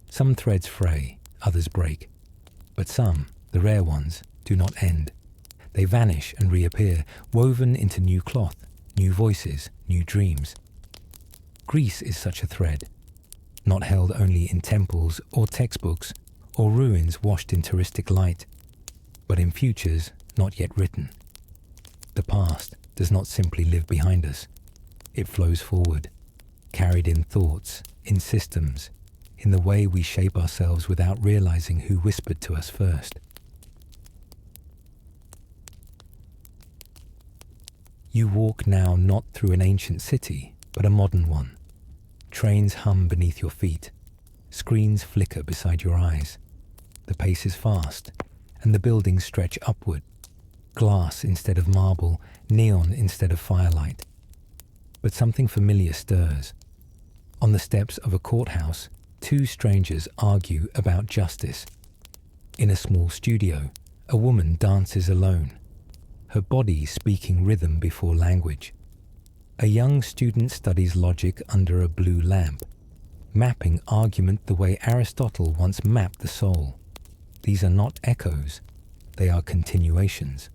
Some threads fray, others break, but some, the rare ones, do not end. They vanish and reappear, woven into new cloth, new voices, new dreams. Greece is such a thread, not held only in temples or textbooks or ruins washed in touristic light, but in futures not yet written. The past does not simply live behind us. It flows forward, carried in thoughts, in systems, in the way we shape ourselves without realizing who whispered to us first. You walk now not through an ancient city, but a modern one. Trains hum beneath your feet. Screens flicker beside your eyes. The pace is fast, and the buildings stretch upward. Glass instead of marble, neon instead of firelight. But something familiar stirs. On the steps of a courthouse, two strangers argue about justice. In a small studio, a woman dances alone, her body speaking rhythm before language. A young student studies logic under a blue lamp, mapping argument the way Aristotle once mapped the soul. These are not echoes, they are continuations.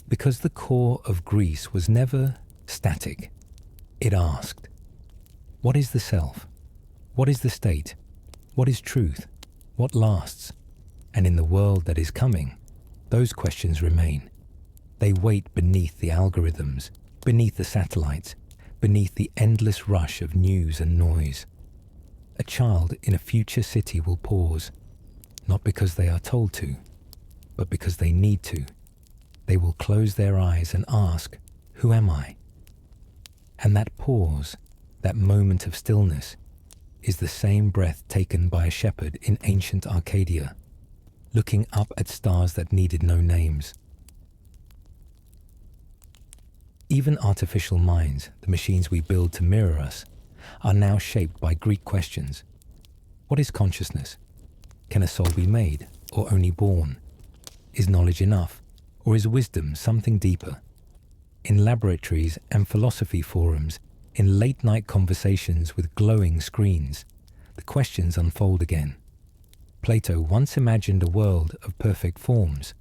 Because the core of Greece was never static, it asked, what is the self? What is the state? What is truth? What lasts? And in the world that is coming, those questions remain. They wait beneath the algorithms, beneath the satellites, beneath the endless rush of news and noise. A child in a future city will pause, not because they are told to, but because they need to. They will close their eyes and ask, who am I? And that pause, that moment of stillness, is the same breath taken by a shepherd in ancient Arcadia, looking up at stars that needed no names. Even artificial minds, the machines we build to mirror us, are now shaped by Greek questions. What is consciousness? Can a soul be made, or only born? Is knowledge enough, or is wisdom something deeper? In laboratories and philosophy forums, in late-night conversations with glowing screens, the questions unfold again. Plato once imagined a world of perfect forms,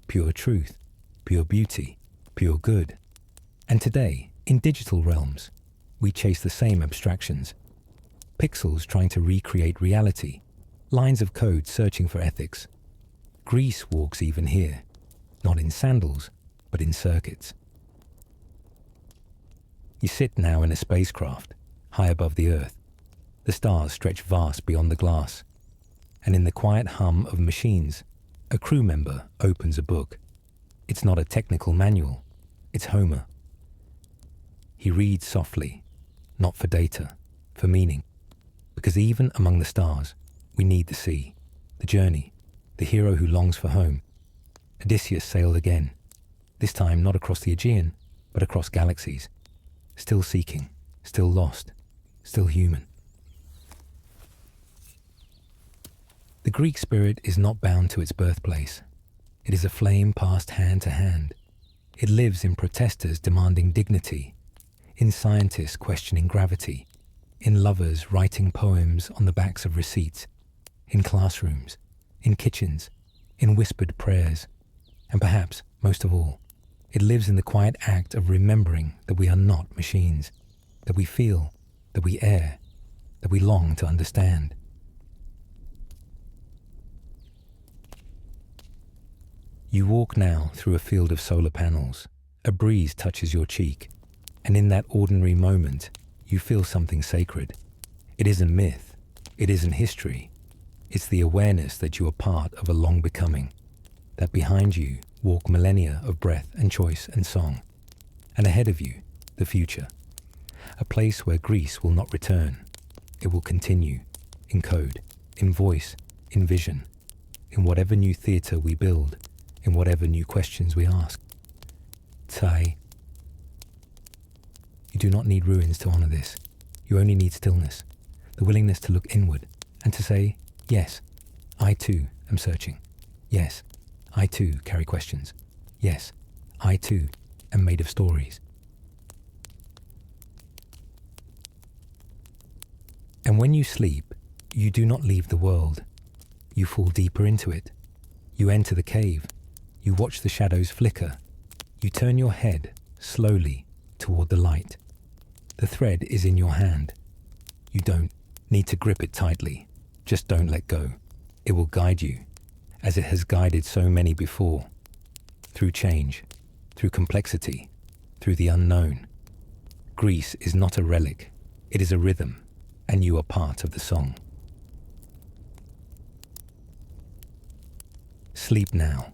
pure truth, pure beauty, pure good. And today, in digital realms, we chase the same abstractions. pixels trying to recreate reality, lines of code searching for ethics. Greece walks even here, not in sandals, but in circuits. You sit now in a spacecraft, high above the Earth. The stars stretch vast beyond the glass, and in the quiet hum of machines, a crew member opens a book. It's not a technical manual, it's Homer. He reads softly, not for data, for meaning, because even among the stars, we need the sea, the journey, the hero who longs for home. Odysseus sailed again, this time not across the Aegean, but across galaxies, still seeking, still lost, still human. The Greek spirit is not bound to its birthplace. It is a flame passed hand to hand. It lives in protesters demanding dignity, in scientists questioning gravity, in lovers writing poems on the backs of receipts, in classrooms, in kitchens, in whispered prayers, and perhaps, most of all, it lives in the quiet act of remembering that we are not machines, that we feel, that we err, that we long to understand. You walk now through a field of solar panels. A breeze touches your cheek, and in that ordinary moment, you feel something sacred. It isn't myth, it isn't history. It's the awareness that you are part of a long becoming, that behind you walk millennia of breath and choice and song, and ahead of you, the future, a place where Greece will not return. It will continue, in code, in voice, in vision, in whatever new theatre we build, in whatever new questions we ask. Tsai. You do not need ruins to honor this. You only need stillness, the willingness to look inward and to say, yes, I too am searching. Yes, I too carry questions. Yes, I too am made of stories. And when you sleep, you do not leave the world. You fall deeper into it. You enter the cave. You watch the shadows flicker. You turn your head slowly toward the light. The thread is in your hand. You don't need to grip it tightly. Just don't let go. It will guide you, as it has guided so many before, through change, through complexity, through the unknown. Greece is not a relic. It is a rhythm, and you are part of the song. Sleep now.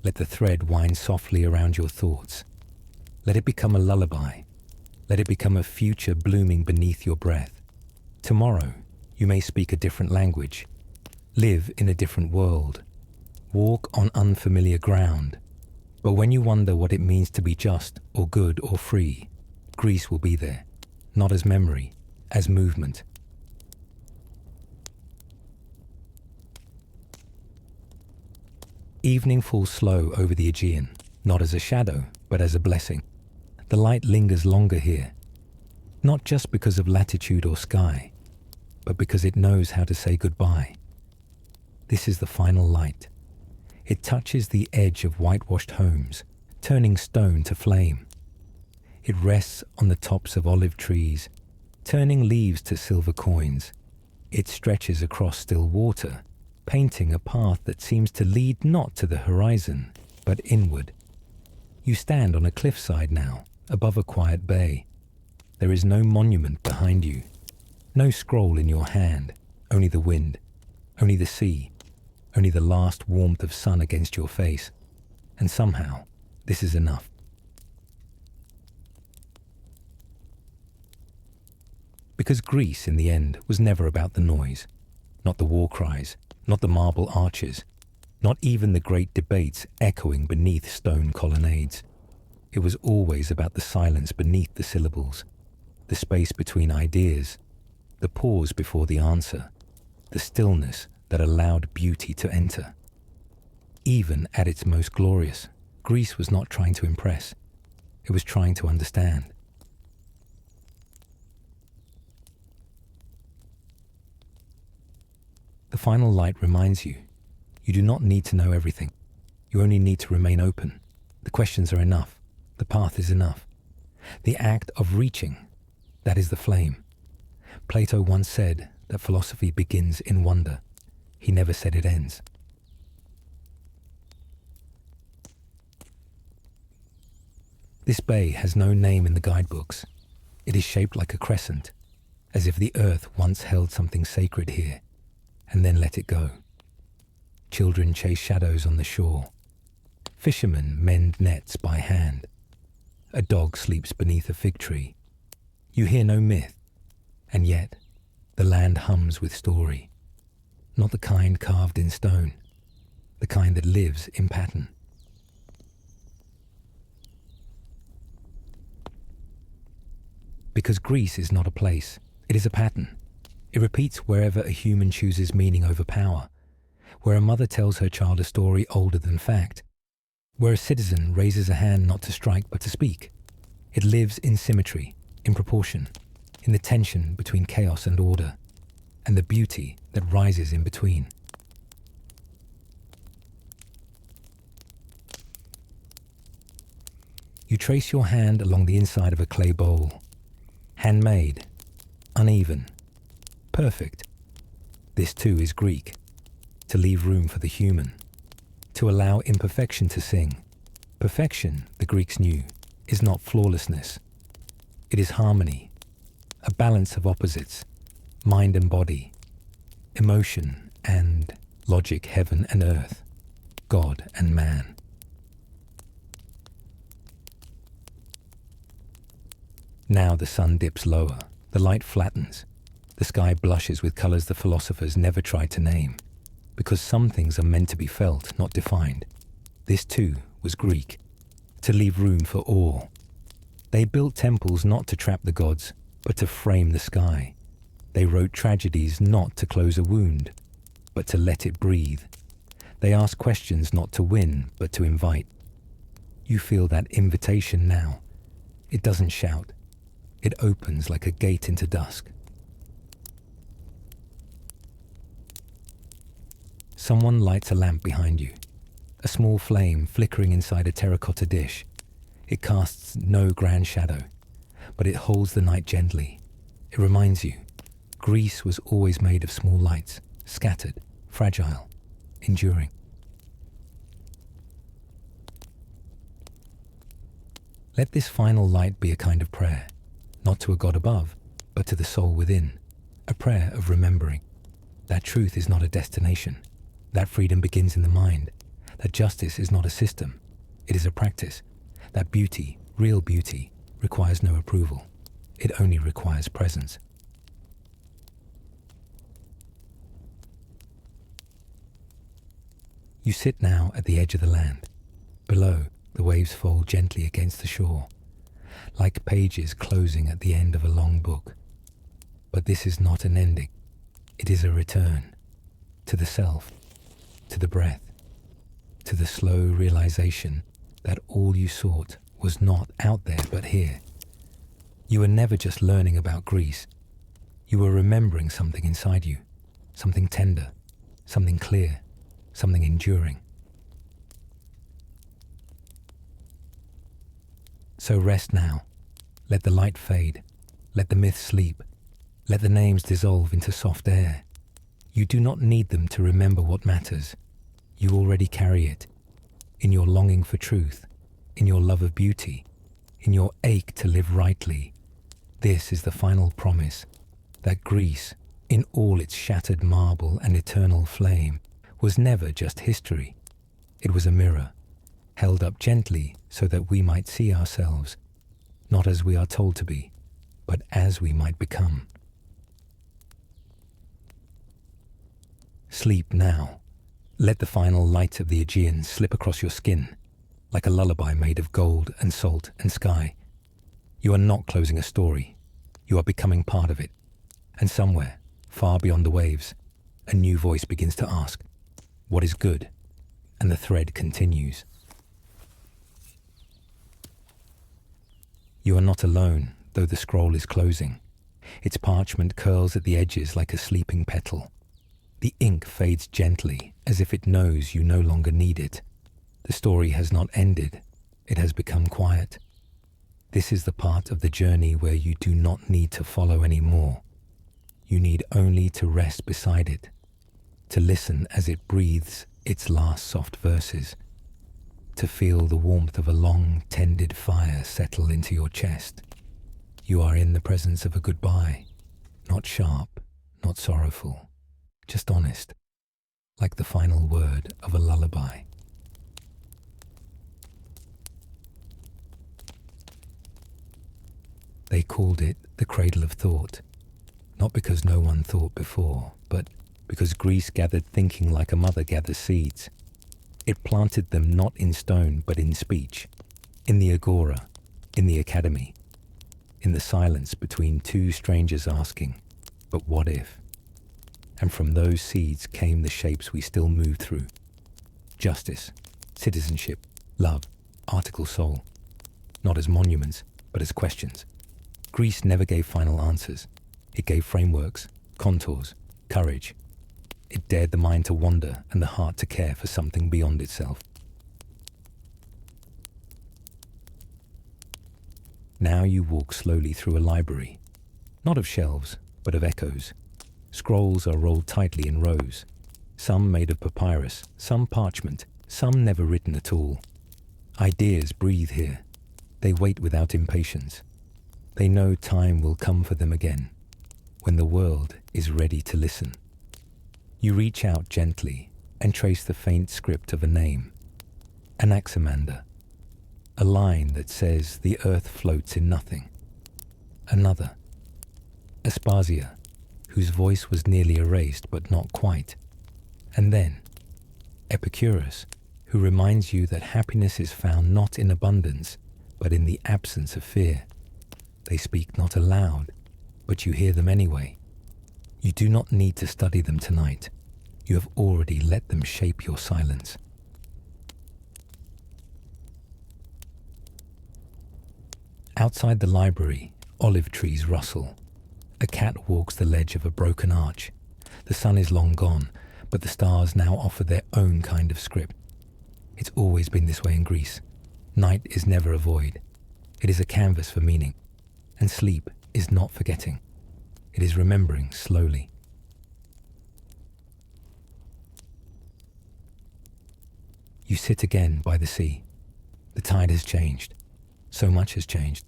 Let the thread wind softly around your thoughts. Let it become a lullaby. Let it become a future blooming beneath your breath. Tomorrow, you may speak a different language, live in a different world, walk on unfamiliar ground. But when you wonder what it means to be just or good or free, Greece will be there, not as memory, as movement. Evening falls slow over the Aegean, not as a shadow, but as a blessing. The light lingers longer here, not just because of latitude or sky, but because it knows how to say goodbye. This is the final light. It touches the edge of whitewashed homes, turning stone to flame. It rests on the tops of olive trees, turning leaves to silver coins. It stretches across still water, painting a path that seems to lead not to the horizon, but inward. You stand on a cliffside now, above a quiet bay. There is no monument behind you, no scroll in your hand, only the wind, only the sea, only the last warmth of sun against your face. And somehow, this is enough. Because Greece, in the end, was never about the noise, not the war cries, not the marble arches, not even the great debates echoing beneath stone colonnades. It was always about the silence beneath the syllables, the space between ideas, the pause before the answer, the stillness that allowed beauty to enter. Even at its most glorious, Greece was not trying to impress. It was trying to understand. The final light reminds you, you do not need to know everything. You only need to remain open. The questions are enough. The path is enough. The act of reaching, that is the flame. Plato once said that philosophy begins in wonder. He never said it ends. This bay has no name in the guidebooks. It is shaped like a crescent, as if the earth once held something sacred here, and then let it go. Children chase shadows on the shore. Fishermen mend nets by hand. A dog sleeps beneath a fig tree. You hear no myth, and yet the land hums with story. Not the kind carved in stone, the kind that lives in pattern. Because Greece is not a place, it is a pattern. It repeats wherever a human chooses meaning over power, where a mother tells her child a story older than fact, where a citizen raises a hand not to strike but to speak. It lives in symmetry, in proportion, in the tension between chaos and order, and the beauty that rises in between. You trace your hand along the inside of a clay bowl. Handmade, uneven, perfect. This too is Greek, to leave room for the human, to allow imperfection to sing. Perfection, the Greeks knew, is not flawlessness. It is harmony, a balance of opposites, mind and body, emotion and logic, heaven and earth, God and man. Now the sun dips lower, the light flattens, the sky blushes with colours the philosophers never tried to name, because some things are meant to be felt, not defined. This too was Greek, to leave room for awe. They built temples not to trap the gods, but to frame the sky. They wrote tragedies not to close a wound, but to let it breathe. They asked questions not to win, but to invite. You feel that invitation now. It doesn't shout. It opens like a gate into dusk. Someone lights a lamp behind you, a small flame flickering inside a terracotta dish. It casts no grand shadow, but it holds the night gently. It reminds you, Greece was always made of small lights, scattered, fragile, enduring. Let this final light be a kind of prayer, not to a God above, but to the soul within, a prayer of remembering that truth is not a destination, that freedom begins in the mind, that justice is not a system, it is a practice, that beauty, real beauty, requires no approval, it only requires presence. You sit now at the edge of the land. Below, the waves fall gently against the shore, like pages closing at the end of a long book. But this is not an ending. It is a return to the self, to the breath, to the slow realization that all you sought was not out there but here. You were never just learning about Greece. You were remembering something inside you, something tender, something clear, something enduring. So rest now. Let the light fade. Let the myth sleep. Let the names dissolve into soft air. You do not need them to remember what matters. You already carry it. In your longing for truth, in your love of beauty, in your ache to live rightly. This is the final promise that Greece, in all its shattered marble and eternal flame, was never just history. It was a mirror, held up gently so that we might see ourselves, not as we are told to be, but as we might become. Sleep now. Let the final light of the Aegean slip across your skin, like a lullaby made of gold and salt and sky. You are not closing a story. You are becoming part of it. And somewhere, far beyond the waves, a new voice begins to ask, what is good? And the thread continues. You are not alone, though the scroll is closing. Its parchment curls at the edges like a sleeping petal. The ink fades gently, as if it knows you no longer need it. The story has not ended. It has become quiet. This is the part of the journey where you do not need to follow anymore. You need only to rest beside it, to listen as it breathes its last soft verses, to feel the warmth of a long-tended fire settle into your chest. You are in the presence of a goodbye, not sharp, not sorrowful, just honest, like the final word of a lullaby. They called it the cradle of thought, not because no one thought before, but because Greece gathered thinking like a mother gathers seeds. It planted them not in stone, but in speech, in the agora, in the academy, in the silence between two strangers asking, but what if? And from those seeds came the shapes we still move through. Justice, citizenship, love, article soul, not as monuments, but as questions. Greece never gave final answers. It gave frameworks, contours, courage. It dared the mind to wander and the heart to care for something beyond itself. Now you walk slowly through a library, not of shelves, but of echoes. Scrolls are rolled tightly in rows, some made of papyrus, some parchment, some never written at all. Ideas breathe here. They wait without impatience. They know time will come for them again, when the world is ready to listen. You reach out gently and trace the faint script of a name. Anaximander, a line that says the earth floats in nothing. Another, Aspasia, whose voice was nearly erased but not quite. And then, Epicurus, who reminds you that happiness is found not in abundance, but in the absence of fear. They speak not aloud, but you hear them anyway. You do not need to study them tonight. You have already let them shape your silence. Outside the library, olive trees rustle. A cat walks the ledge of a broken arch. The sun is long gone, but the stars now offer their own kind of script. It's always been this way in Greece. Night is never a void. It is a canvas for meaning. And sleep is not forgetting. It is remembering slowly. You sit again by the sea. The tide has changed. So much has changed.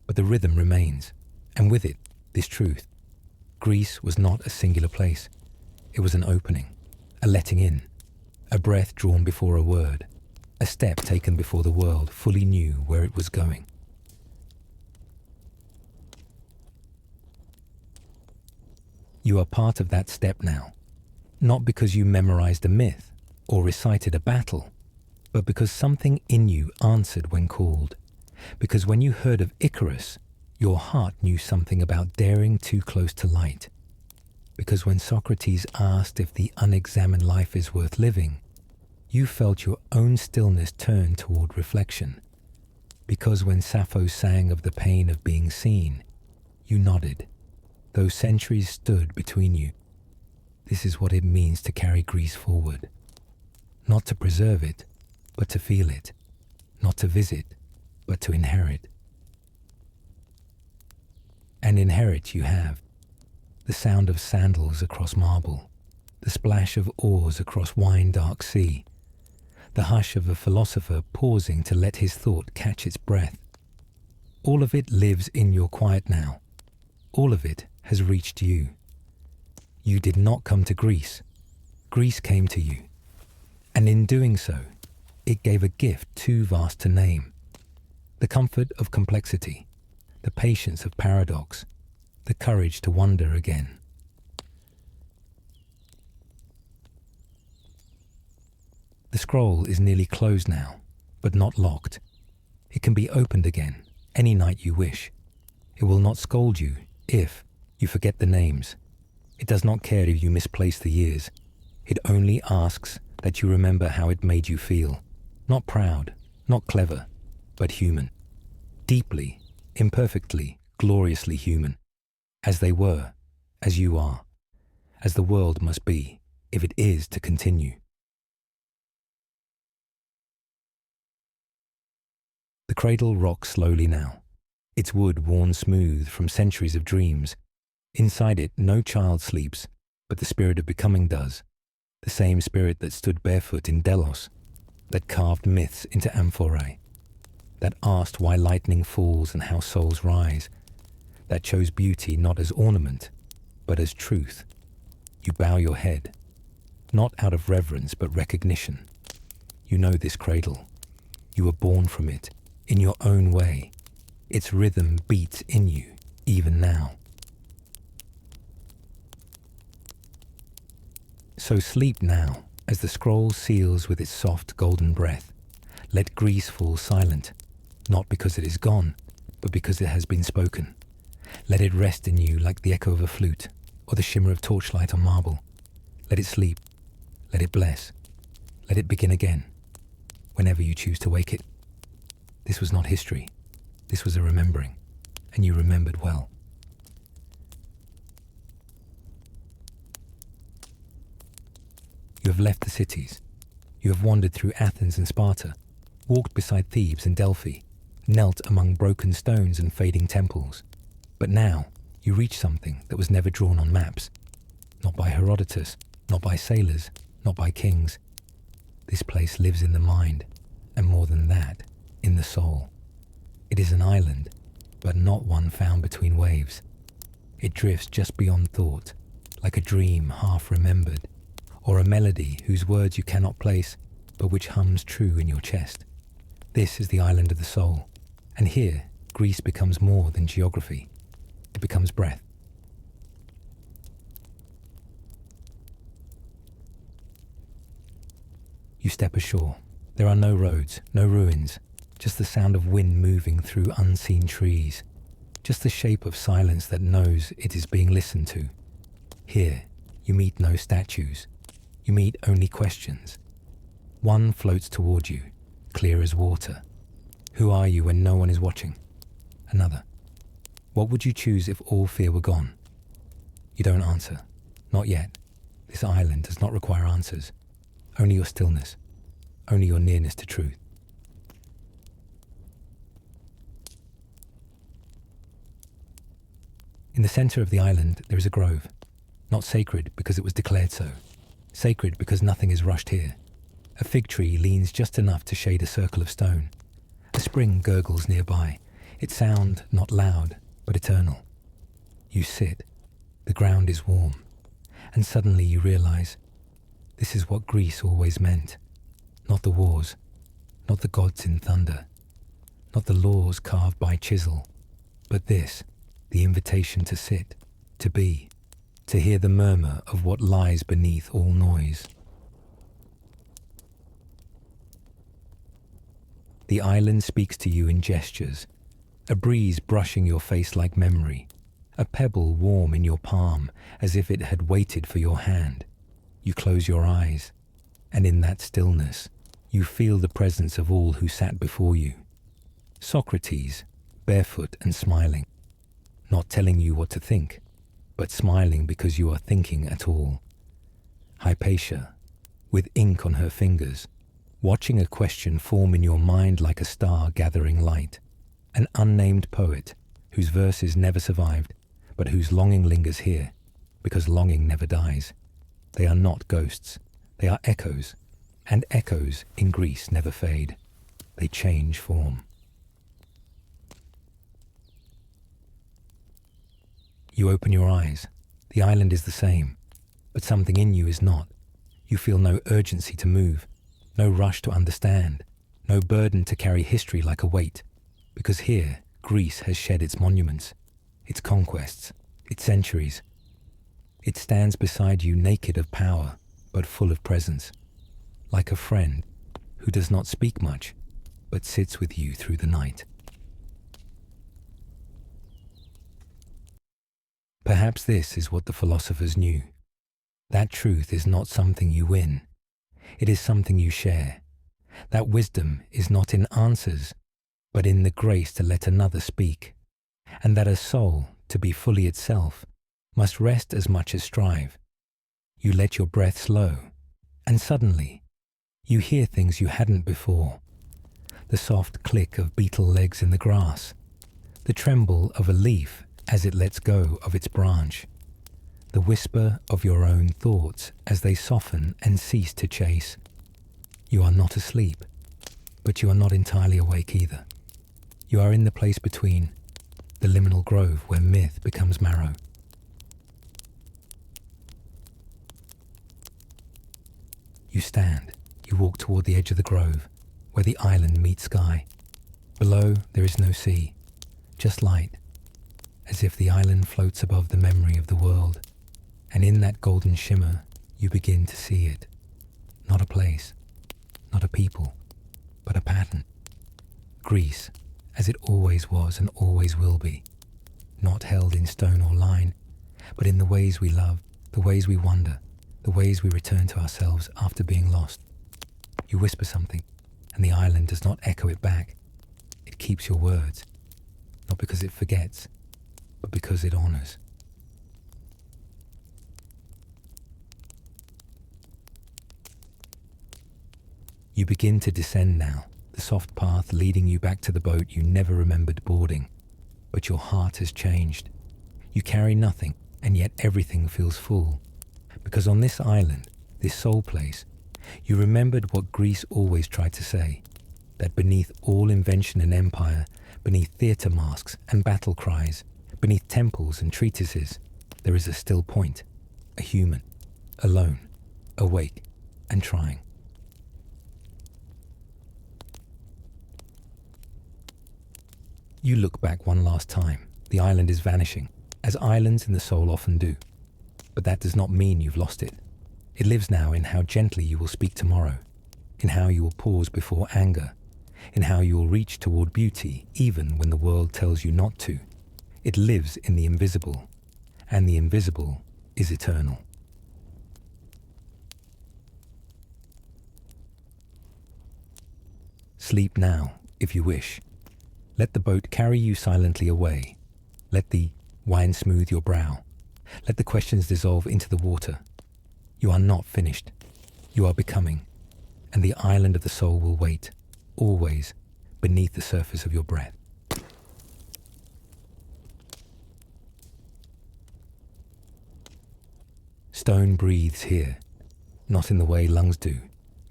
But the rhythm remains. And with it, this truth. Greece was not a singular place. It was an opening, a letting in, a breath drawn before a word, a step taken before the world fully knew where it was going. You are part of that step now, not because you memorized a myth or recited a battle, but because something in you answered when called. Because when you heard of Icarus, your heart knew something about daring too close to light. Because when Socrates asked if the unexamined life is worth living, you felt your own stillness turn toward reflection. Because when Sappho sang of the pain of being seen, you nodded. Those centuries stood between you. This is what it means to carry Greece forward. Not to preserve it, but to feel it. Not to visit, but to inherit. And inherit you have. The sound of sandals across marble, the splash of oars across wine-dark sea, the hush of a philosopher pausing to let his thought catch its breath. All of it lives in your quiet now. All of it has reached you. You did not come to Greece. Greece came to you. And in doing so, it gave a gift too vast to name. The comfort of complexity, the patience of paradox, the courage to wonder again. The scroll is nearly closed now, but not locked. It can be opened again, any night you wish. It will not scold you if you forget the names. It does not care if you misplace the years. It only asks that you remember how it made you feel. Not proud, not clever, but human. Deeply, imperfectly, gloriously human. As they were, as you are, as the world must be, if it is to continue. The cradle rocks slowly now, its wood worn smooth from centuries of dreams, Inside it, no child sleeps, but the spirit of becoming does. The same spirit that stood barefoot in Delos, that carved myths into amphorae, that asked why lightning falls and how souls rise, that chose beauty not as ornament, but as truth. You bow your head, not out of reverence but recognition. You know this cradle. You were born from it, in your own way. Its rhythm beats in you, even now. So sleep now, as the scroll seals with its soft golden breath. Let Greece fall silent, not because it is gone, but because it has been spoken. Let it rest in you like the echo of a flute, or the shimmer of torchlight on marble. Let it sleep, let it bless, let it begin again, whenever you choose to wake it. This was not history, this was a remembering, and you remembered well. You have left the cities. You have wandered through Athens and Sparta, walked beside Thebes and Delphi, knelt among broken stones and fading temples. But now you reach something that was never drawn on maps. Not by Herodotus, not by sailors, not by kings. This place lives in the mind, and more than that, in the soul. It is an island, but not one found between waves. It drifts just beyond thought, like a dream half remembered, or a melody whose words you cannot place, but which hums true in your chest. This is the island of the soul, and here Greece becomes more than geography. It becomes breath. You step ashore. There are no roads, no ruins, just the sound of wind moving through unseen trees, just the shape of silence that knows it is being listened to. Here, you meet no statues. You meet only questions. One floats toward you, clear as water. Who are you when no one is watching? Another. What would you choose if all fear were gone? You don't answer. Not yet. This island does not require answers. Only your stillness. Only your nearness to truth. In the center of the island, there is a grove. Not sacred because it was declared so. Sacred because nothing is rushed here. A fig tree leans just enough to shade a circle of stone. A spring gurgles nearby, its sound not loud, but eternal. You sit. The ground is warm. And suddenly you realize, this is what Greece always meant. Not the wars, not the gods in thunder, not the laws carved by chisel, but this, the invitation to sit, to be, to hear the murmur of what lies beneath all noise. The island speaks to you in gestures, a breeze brushing your face like memory, a pebble warm in your palm as if it had waited for your hand. You close your eyes, and in that stillness, you feel the presence of all who sat before you. Socrates, barefoot and smiling, not telling you what to think, but smiling because you are thinking at all. Hypatia, with ink on her fingers, watching a question form in your mind like a star gathering light. An unnamed poet whose verses never survived, but whose longing lingers here, because longing never dies. They are not ghosts, they are echoes, and echoes in Greece never fade. They change form. You open your eyes. The island is the same, but something in you is not. You feel no urgency to move, no rush to understand, no burden to carry history like a weight, because here Greece has shed its monuments, its conquests, its centuries. It stands beside you naked of power, but full of presence, like a friend who does not speak much, but sits with you through the night. Perhaps this is what the philosophers knew. That truth is not something you win. It is something you share. That wisdom is not in answers, but in the grace to let another speak. And that a soul, to be fully itself, must rest as much as strive. You let your breath slow, and suddenly, you hear things you hadn't before. The soft click of beetle legs in the grass, the tremble of a leaf as it lets go of its branch, the whisper of your own thoughts as they soften and cease to chase. You are not asleep, but you are not entirely awake either. You are in the place between, the liminal grove where myth becomes marrow. You stand, you walk toward the edge of the grove, where the island meets sky. Below there is no sea, just light, as if the island floats above the memory of the world, and in that golden shimmer you begin to see it. Not a place, not a people, but a pattern. Greece, as it always was and always will be, not held in stone or line, but in the ways we love, the ways we wonder, the ways we return to ourselves after being lost. You whisper something, and the island does not echo it back. It keeps your words, not because it forgets, but because it honors. You begin to descend now, the soft path leading you back to the boat you never remembered boarding. But your heart has changed. You carry nothing, and yet everything feels full. Because on this island, this soul place, you remembered what Greece always tried to say, that beneath all invention and empire, beneath theatre masks and battle cries, beneath temples and treatises, there is a still point, a human, alone, awake, and trying. You look back one last time. The island is vanishing, as islands in the soul often do. But that does not mean you've lost it. It lives now in how gently you will speak tomorrow, in how you will pause before anger, in how you will reach toward beauty even when the world tells you not to. It lives in the invisible, and the invisible is eternal. Sleep now, if you wish. Let the boat carry you silently away. Let the wine smooth your brow. Let the questions dissolve into the water. You are not finished. You are becoming. And the island of the soul will wait, always, beneath the surface of your breath. Stone breathes here, not in the way lungs do,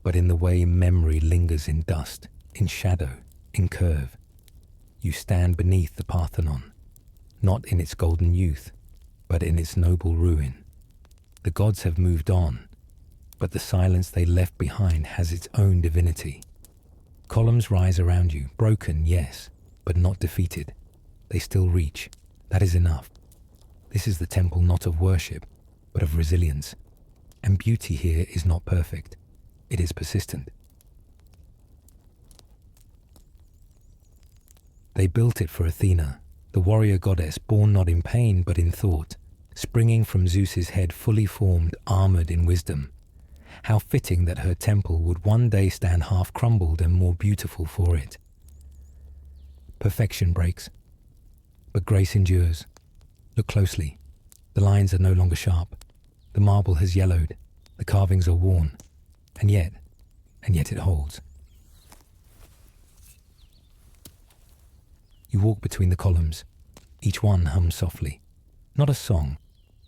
but in the way memory lingers in dust, in shadow, in curve. You stand beneath the Parthenon, not in its golden youth, but in its noble ruin. The gods have moved on, but the silence they left behind has its own divinity. Columns rise around you, broken, yes, but not defeated. They still reach. That is enough. This is the temple not of worship, but of resilience. And beauty here is not perfect. It is persistent. They built it for Athena, the warrior goddess born not in pain but in thought, springing from Zeus's head fully formed, armored in wisdom. How fitting that her temple would one day stand half crumbled and more beautiful for it. Perfection breaks, but grace endures. Look closely. The lines are no longer sharp. The marble has yellowed. The carvings are worn. And yet it holds. You walk between the columns. Each one hums softly. Not a song,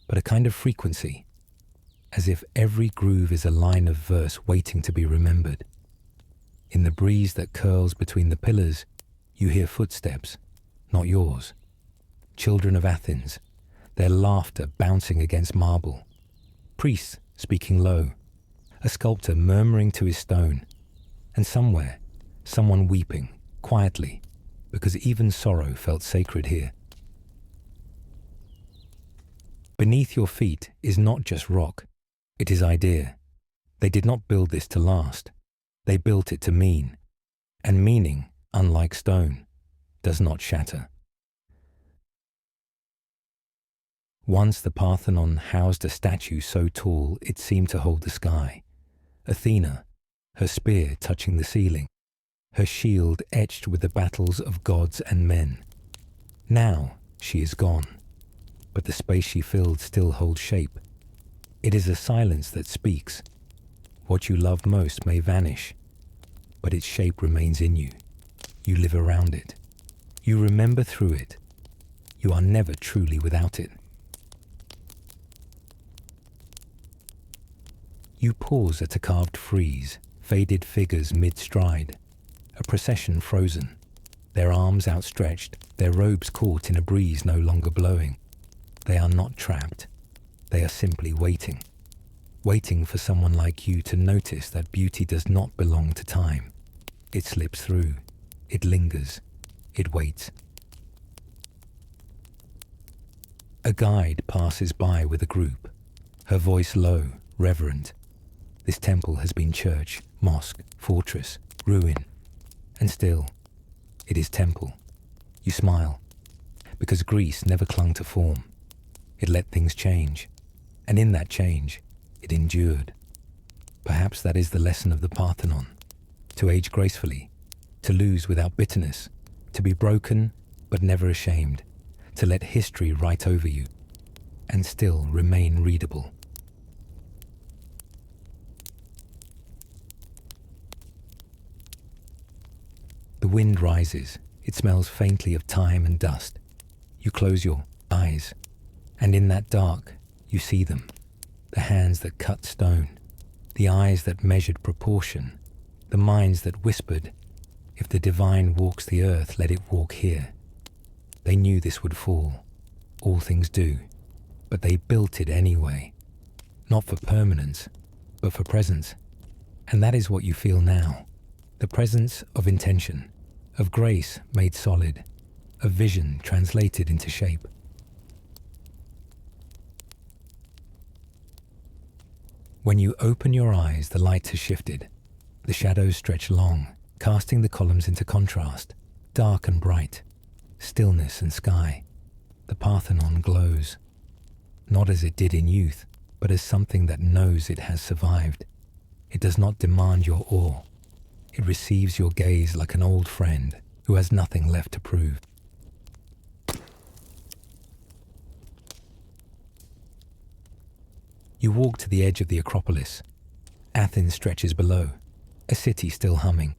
but a kind of frequency, as if every groove is a line of verse waiting to be remembered. In the breeze that curls between the pillars, you hear footsteps, not yours. Children of Athens, their laughter bouncing against marble. Priests speaking low. A sculptor murmuring to his stone. And somewhere, someone weeping, quietly, because even sorrow felt sacred here. Beneath your feet is not just rock, it is idea. They did not build this to last. They built it to mean. And meaning, unlike stone, does not shatter. Once the Parthenon housed a statue so tall it seemed to hold the sky. Athena, her spear touching the ceiling, her shield etched with the battles of gods and men. Now she is gone, but the space she filled still holds shape. It is a silence that speaks. What you love most may vanish, but its shape remains in you. You live around it. You remember through it. You are never truly without it. You pause at a carved frieze, faded figures mid-stride, a procession frozen, their arms outstretched, their robes caught in a breeze no longer blowing. They are not trapped. They are simply waiting. Waiting for someone like you to notice that beauty does not belong to time. It slips through. It lingers. It waits. A guide passes by with a group, her voice low, reverent. This temple has been church, mosque, fortress, ruin, and still, it is temple. You smile, because Greece never clung to form. It let things change, and in that change, it endured. Perhaps that is the lesson of the Parthenon, to age gracefully, to lose without bitterness, to be broken but never ashamed, to let history write over you, and still remain readable. The wind rises. It smells faintly of time and dust. You close your eyes, and in that dark, you see them. The hands that cut stone, the eyes that measured proportion, the minds that whispered, "If the divine walks the earth, let it walk here." They knew this would fall. All things do. But they built it anyway. Not for permanence, but for presence. And that is what you feel now. The presence of intention, of grace made solid, of vision translated into shape. When you open your eyes, the light has shifted. The shadows stretch long, casting the columns into contrast, dark and bright, stillness and sky. The Parthenon glows, not as it did in youth, but as something that knows it has survived. It does not demand your awe. It receives your gaze like an old friend who has nothing left to prove. You walk to the edge of the Acropolis. Athens stretches below, a city still humming,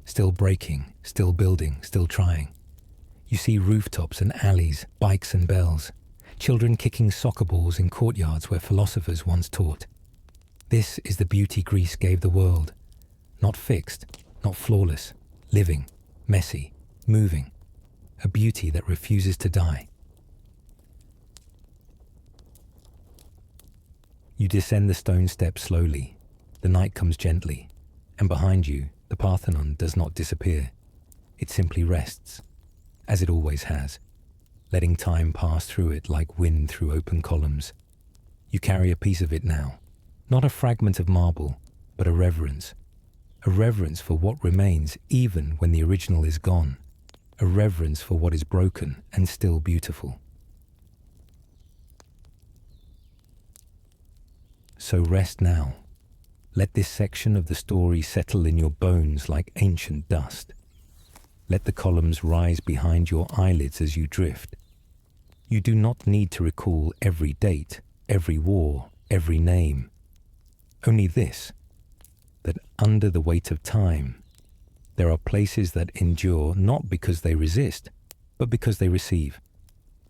still breaking, still building, still trying. You see rooftops and alleys, bikes and bells, children kicking soccer balls in courtyards where philosophers once taught. This is the beauty Greece gave the world. Not fixed, not flawless, living, messy, moving. A beauty that refuses to die. You descend the stone steps slowly. The night comes gently, and behind you, the Parthenon does not disappear. It simply rests, as it always has, letting time pass through it like wind through open columns. You carry a piece of it now, not a fragment of marble, but a reverence for what remains even when the original is gone, a reverence for what is broken and still beautiful. So rest now. Let this section of the story settle in your bones like ancient dust. Let the columns rise behind your eyelids as you drift. You do not need to recall every date, every war, every name. Only this, that under the weight of time, there are places that endure not because they resist, but because they receive.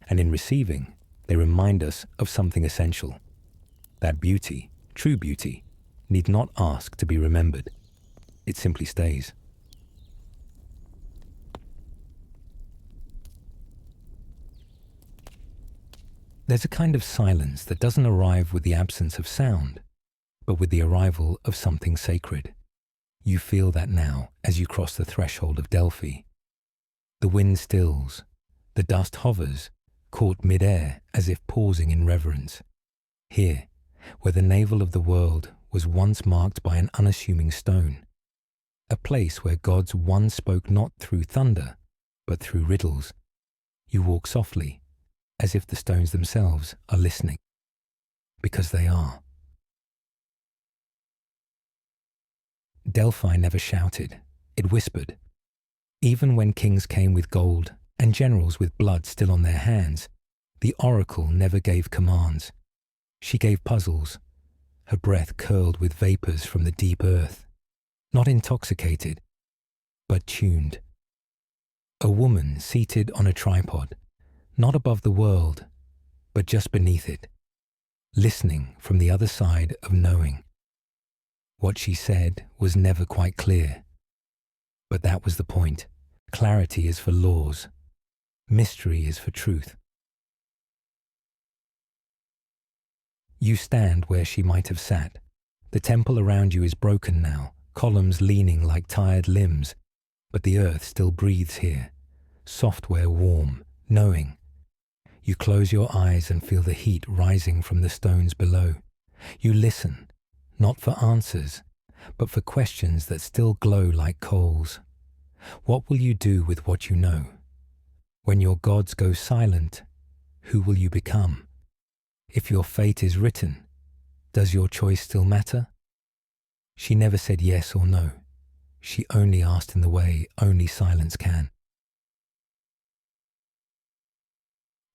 And in receiving, they remind us of something essential. That beauty, true beauty, need not ask to be remembered. It simply stays. There's a kind of silence that doesn't arrive with the absence of sound, but with the arrival of something sacred. You feel that now as you cross the threshold of Delphi. The wind stills, the dust hovers, caught mid-air as if pausing in reverence. Here, where the navel of the world was once marked by an unassuming stone, a place where gods once spoke not through thunder, but through riddles. You walk softly, as if the stones themselves are listening, because they are. Delphi never shouted, it whispered. Even when kings came with gold and generals with blood still on their hands, the oracle never gave commands. She gave puzzles, her breath curled with vapors from the deep earth, not intoxicated, but tuned. A woman seated on a tripod, not above the world, but just beneath it, listening from the other side of knowing. What she said was never quite clear, but that was the point. Clarity is for laws, mystery is for truth. You stand where she might have sat. The temple around you is broken now, columns leaning like tired limbs, but the earth still breathes here, software warm, knowing. You close your eyes and feel the heat rising from the stones below. You listen, not for answers, but for questions that still glow like coals. What will you do with what you know? When your gods go silent, who will you become? If your fate is written, does your choice still matter? She never said yes or no. She only asked in the way only silence can.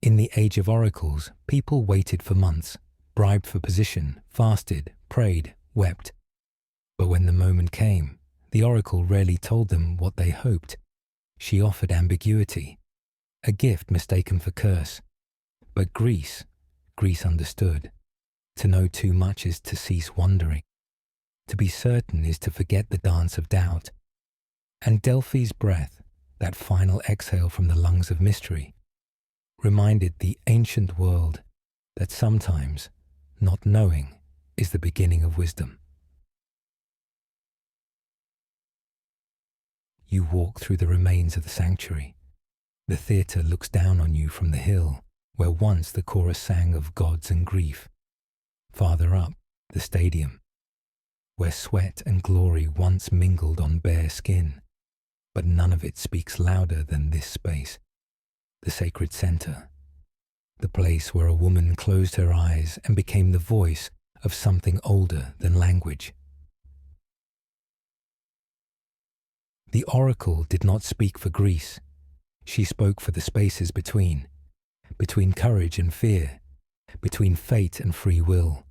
In the age of oracles, people waited for months, bribed for position, fasted, prayed, wept. But when the moment came, the oracle rarely told them what they hoped. She offered ambiguity, a gift mistaken for curse. But Greece understood. To know too much is to cease wondering. To be certain is to forget the dance of doubt. And Delphi's breath, that final exhale from the lungs of mystery, reminded the ancient world that sometimes not knowing is the beginning of wisdom. You walk through the remains of the sanctuary. The theatre looks down on you from the hill, where once the chorus sang of gods and grief. Farther up, the stadium, where sweat and glory once mingled on bare skin, but none of it speaks louder than this space, the sacred center, the place where a woman closed her eyes and became the voice of something older than language. The oracle did not speak for Greece. She spoke for the spaces between courage and fear, between fate and free will,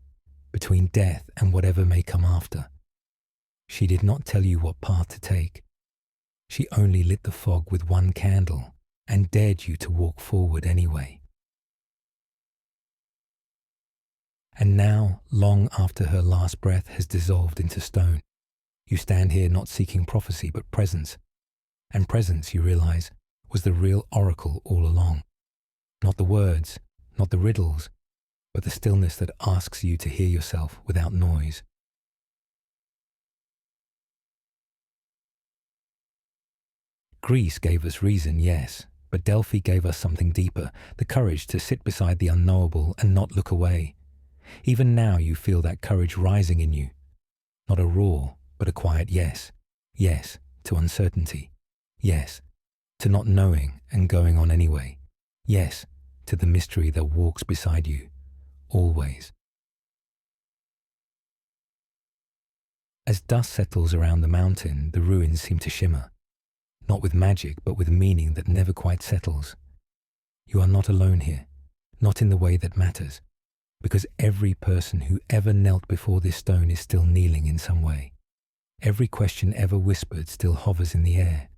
between death and whatever may come after. She did not tell you what path to take. She only lit the fog with one candle and dared you to walk forward anyway. And now, long after her last breath has dissolved into stone, you stand here not seeking prophecy but presence. And presence, you realize, was the real oracle all along. Not the words, not the riddles, but the stillness that asks you to hear yourself without noise. Greece gave us reason, yes, but Delphi gave us something deeper, the courage to sit beside the unknowable and not look away. Even now you feel that courage rising in you. Not a roar, but a quiet yes. Yes to uncertainty. Yes to not knowing and going on anyway. Yes to the mystery that walks beside you, always. As dust settles around the mountain, the ruins seem to shimmer, not with magic, but with meaning that never quite settles. You are not alone here, not in the way that matters, because every person who ever knelt before this stone is still kneeling in some way. Every question ever whispered still hovers in the air,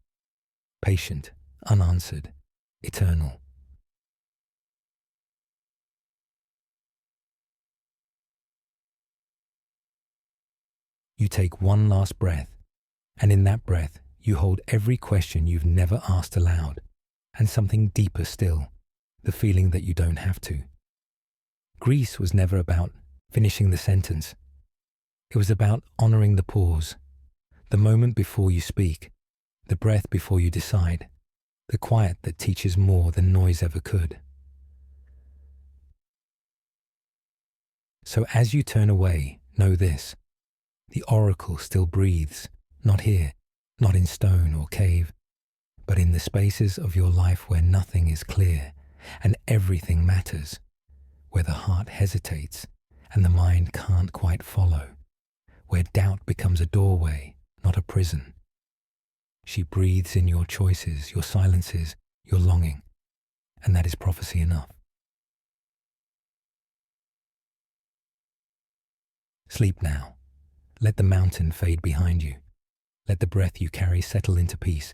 patient, unanswered, eternal. You take one last breath, and in that breath you hold every question you've never asked aloud, and something deeper still, the feeling that you don't have to. Greece was never about finishing the sentence. It was about honoring the pause, the moment before you speak, the breath before you decide, the quiet that teaches more than noise ever could. So as you turn away, know this: the oracle still breathes, not here, not in stone or cave, but in the spaces of your life where nothing is clear and everything matters, where the heart hesitates and the mind can't quite follow, where doubt becomes a doorway, not a prison. She breathes in your choices, your silences, your longing, and that is prophecy enough. Sleep now. Let the mountain fade behind you. Let the breath you carry settle into peace.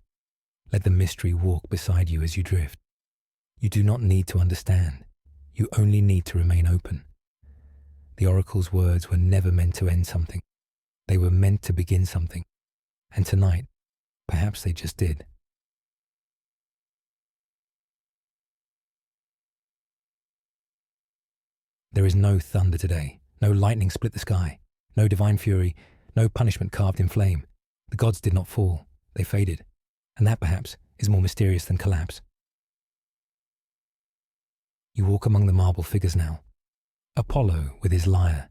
Let the mystery walk beside you as you drift. You do not need to understand. You only need to remain open. The oracle's words were never meant to end something. They were meant to begin something. And tonight, perhaps they just did. There is no thunder today, no lightning split the sky, no divine fury, no punishment carved in flame. The gods did not fall, they faded. And that, perhaps, is more mysterious than collapse. You walk among the marble figures now. Apollo with his lyre,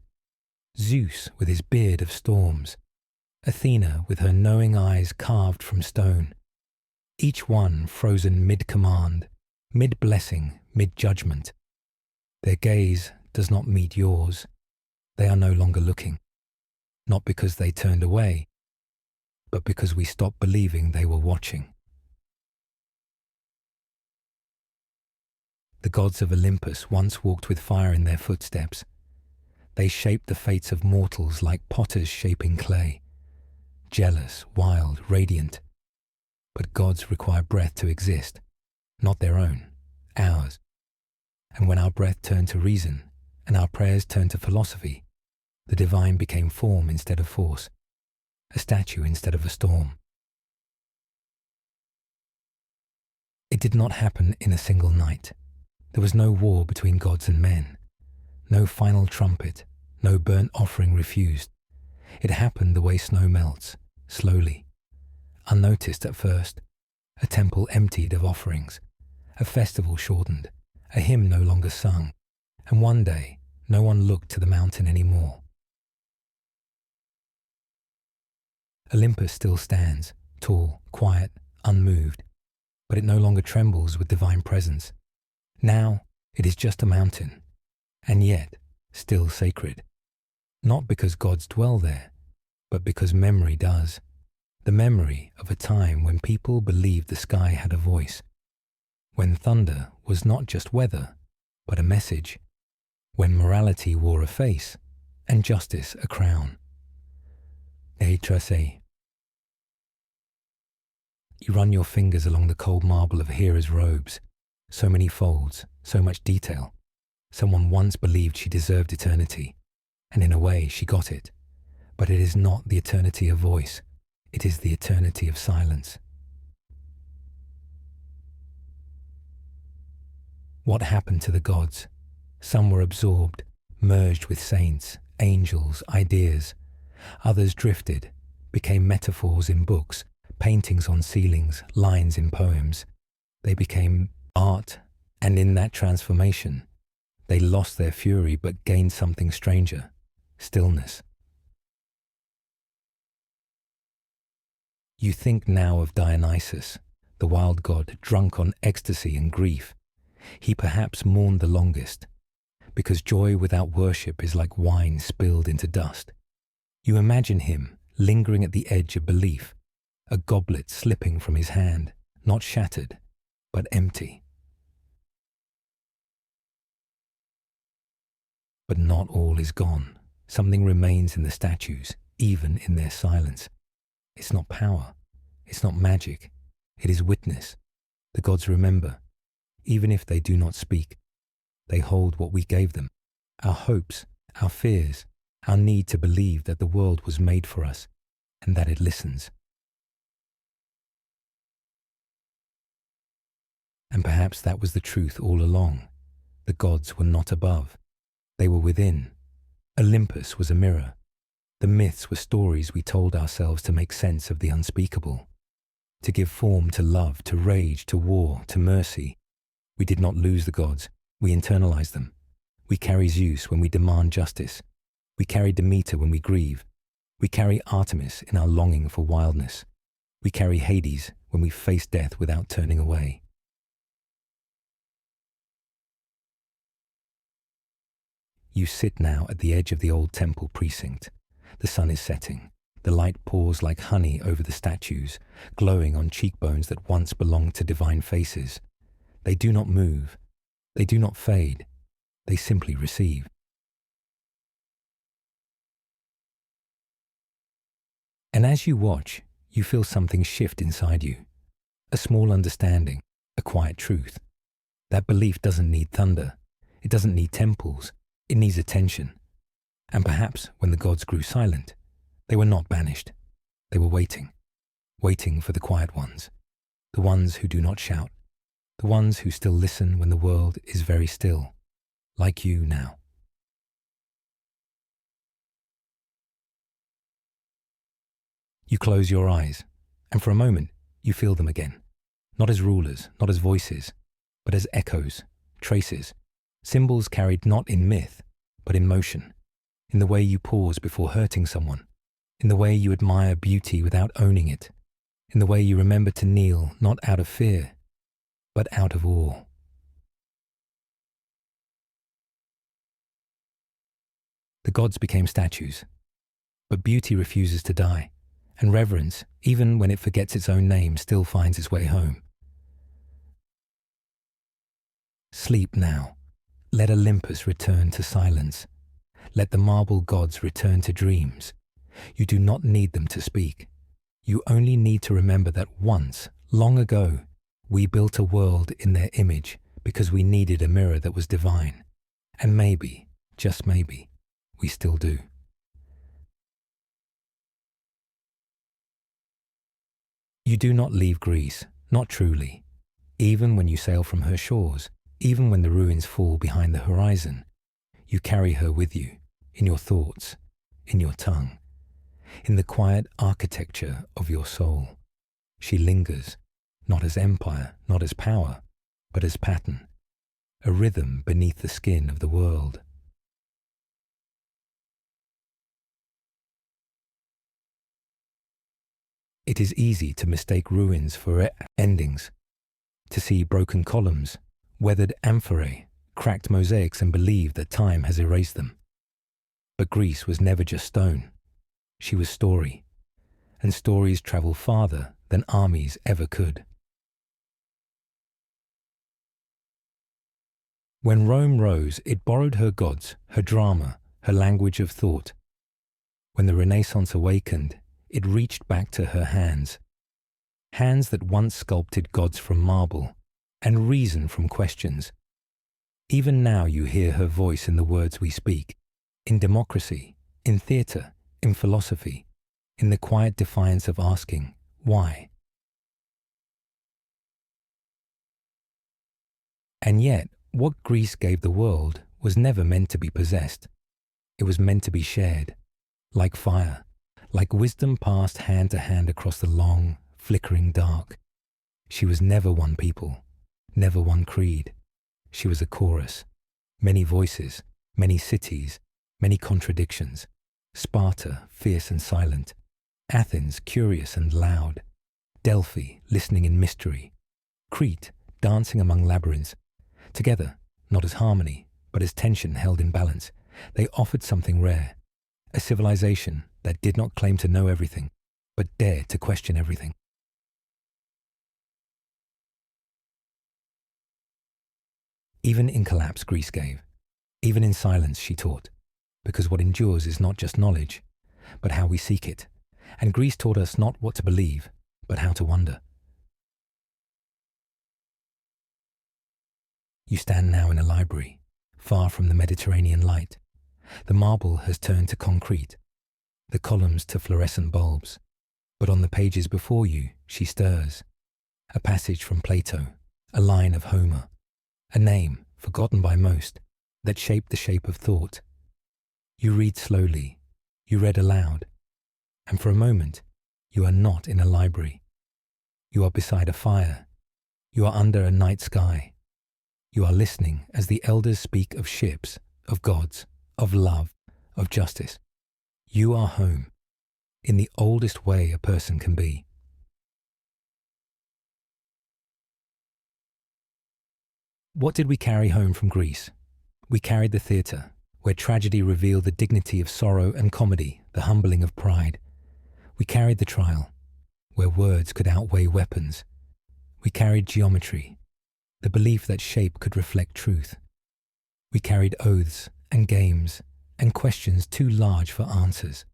Zeus with his beard of storms, Athena with her knowing eyes carved from stone, each one frozen mid-command, mid-blessing, mid-judgment. Their gaze does not meet yours. They are no longer looking, not because they turned away, but because we stopped believing they were watching. The gods of Olympus once walked with fire in their footsteps. They shaped the fates of mortals like potters shaping clay, jealous, wild, radiant. But gods require breath to exist, not their own, ours. And when our breath turned to reason, and our prayers turned to philosophy, the divine became form instead of force, a statue instead of a storm. It did not happen in a single night. There was no war between gods and men, no final trumpet, no burnt offering refused. It happened the way snow melts, slowly, unnoticed at first, a temple emptied of offerings, a festival shortened, a hymn no longer sung, and one day no one looked to the mountain anymore. Olympus still stands, tall, quiet, unmoved, but it no longer trembles with divine presence. Now it is just a mountain, and yet still sacred. Not because gods dwell there, but because memory does. The memory of a time when people believed the sky had a voice, when thunder was not just weather, but a message, when morality wore a face and justice a crown. Tracé. You run your fingers along the cold marble of Hera's robes. So many folds, so much detail. Someone once believed she deserved eternity, and in a way she got it. But it is not the eternity of voice, it is the eternity of silence. What happened to the gods? Some were absorbed, merged with saints, angels, ideas. Others drifted, became metaphors in books, paintings on ceilings, lines in poems. They became art, and in that transformation, they lost their fury but gained something stranger, stillness. You think now of Dionysus, the wild god drunk on ecstasy and grief. He perhaps mourned the longest, because joy without worship is like wine spilled into dust. You imagine him lingering at the edge of belief, a goblet slipping from his hand, not shattered, but empty. But not all is gone. Something remains in the statues, even in their silence. It's not power. It's not magic. It is witness. The gods remember. Even if they do not speak, they hold what we gave them. Our hopes, our fears, our need to believe that the world was made for us and that it listens. And perhaps that was the truth all along. The gods were not above. They were within. Olympus was a mirror. The myths were stories we told ourselves to make sense of the unspeakable, to give form to love, to rage, to war, to mercy. We did not lose the gods. We internalized them. We carry Zeus when we demand justice. We carry Demeter when we grieve. We carry Artemis in our longing for wildness. We carry Hades when we face death without turning away. You sit now at the edge of the old temple precinct. The sun is setting. The light pours like honey over the statues, glowing on cheekbones that once belonged to divine faces. They do not move. They do not fade. They simply receive. And as you watch, you feel something shift inside you. A small understanding, a quiet truth. That belief doesn't need thunder. It doesn't need temples. It needs attention. And perhaps when the gods grew silent, they were not banished. They were waiting, waiting for the quiet ones, the ones who do not shout, the ones who still listen when the world is very still, like you now. You close your eyes, and for a moment you feel them again, not as rulers, not as voices, but as echoes, traces, symbols carried not in myth, but in motion, in the way you pause before hurting someone, in the way you admire beauty without owning it, in the way you remember to kneel not out of fear, but out of awe. The gods became statues, but beauty refuses to die, and reverence, even when it forgets its own name, still finds its way home. Sleep now. Let Olympus return to silence. Let the marble gods return to dreams. You do not need them to speak. You only need to remember that once, long ago, we built a world in their image because we needed a mirror that was divine. And maybe, just maybe, we still do. You do not leave Greece, not truly. Even when you sail from her shores, even when the ruins fall behind the horizon, you carry her with you, in your thoughts, in your tongue, in the quiet architecture of your soul. She lingers, not as empire, not as power, but as pattern, a rhythm beneath the skin of the world. It is easy to mistake ruins for endings, to see broken columns, weathered amphorae, cracked mosaics and believe that time has erased them. But Greece was never just stone. She was story, and stories travel farther than armies ever could. When Rome rose, it borrowed her gods, her drama, her language of thought. When the Renaissance awakened, it reached back to her hands, hands that once sculpted gods from marble and reason from questions. Even now you hear her voice in the words we speak, in democracy, in theatre, in philosophy, in the quiet defiance of asking, why? And yet, what Greece gave the world was never meant to be possessed. It was meant to be shared, like fire, like wisdom passed hand to hand across the long, flickering dark. She was never one people, never one creed. She was a chorus, many voices, many cities, many contradictions. Sparta, fierce and silent. Athens, curious and loud. Delphi, listening in mystery. Crete, dancing among labyrinths. Together, not as harmony, but as tension held in balance, they offered something rare, a civilization that did not claim to know everything, but dared to question everything. Even in collapse, Greece gave. Even in silence, she taught. Because what endures is not just knowledge, but how we seek it. And Greece taught us not what to believe, but how to wonder. You stand now in a library, far from the Mediterranean light. The marble has turned to concrete, the columns to fluorescent bulbs. But on the pages before you, she stirs. A passage from Plato, a line of Homer, a name, forgotten by most, that shaped the shape of thought. You read slowly, you read aloud, and for a moment, you are not in a library. You are beside a fire. You are under a night sky. You are listening as the elders speak of ships, of gods, of love, of justice. You are home, in the oldest way a person can be. What did we carry home from Greece? We carried the theatre, where tragedy revealed the dignity of sorrow and comedy, the humbling of pride. We carried the trial, where words could outweigh weapons. We carried geometry, the belief that shape could reflect truth. We carried oaths and games and questions too large for answers.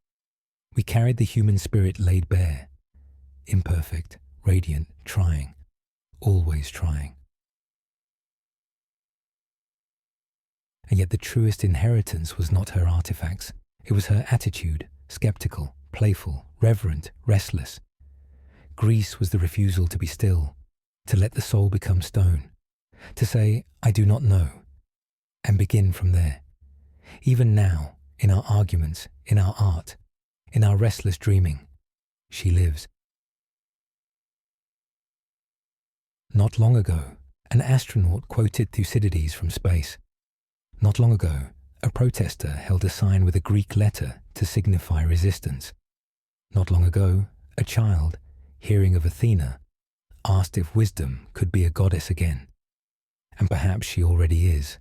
We carried the human spirit laid bare, imperfect, radiant, trying, always trying. And yet the truest inheritance was not her artifacts. It was her attitude, skeptical, playful, reverent, restless. Greece was the refusal to be still, to let the soul become stone, to say, I do not know, and begin from there. Even now, in our arguments, in our art, in our restless dreaming, she lives. Not long ago, an astronaut quoted Thucydides from space. Not long ago, a protester held a sign with a Greek letter to signify resistance. Not long ago, a child, hearing of Athena, asked if wisdom could be a goddess again. And perhaps she already is,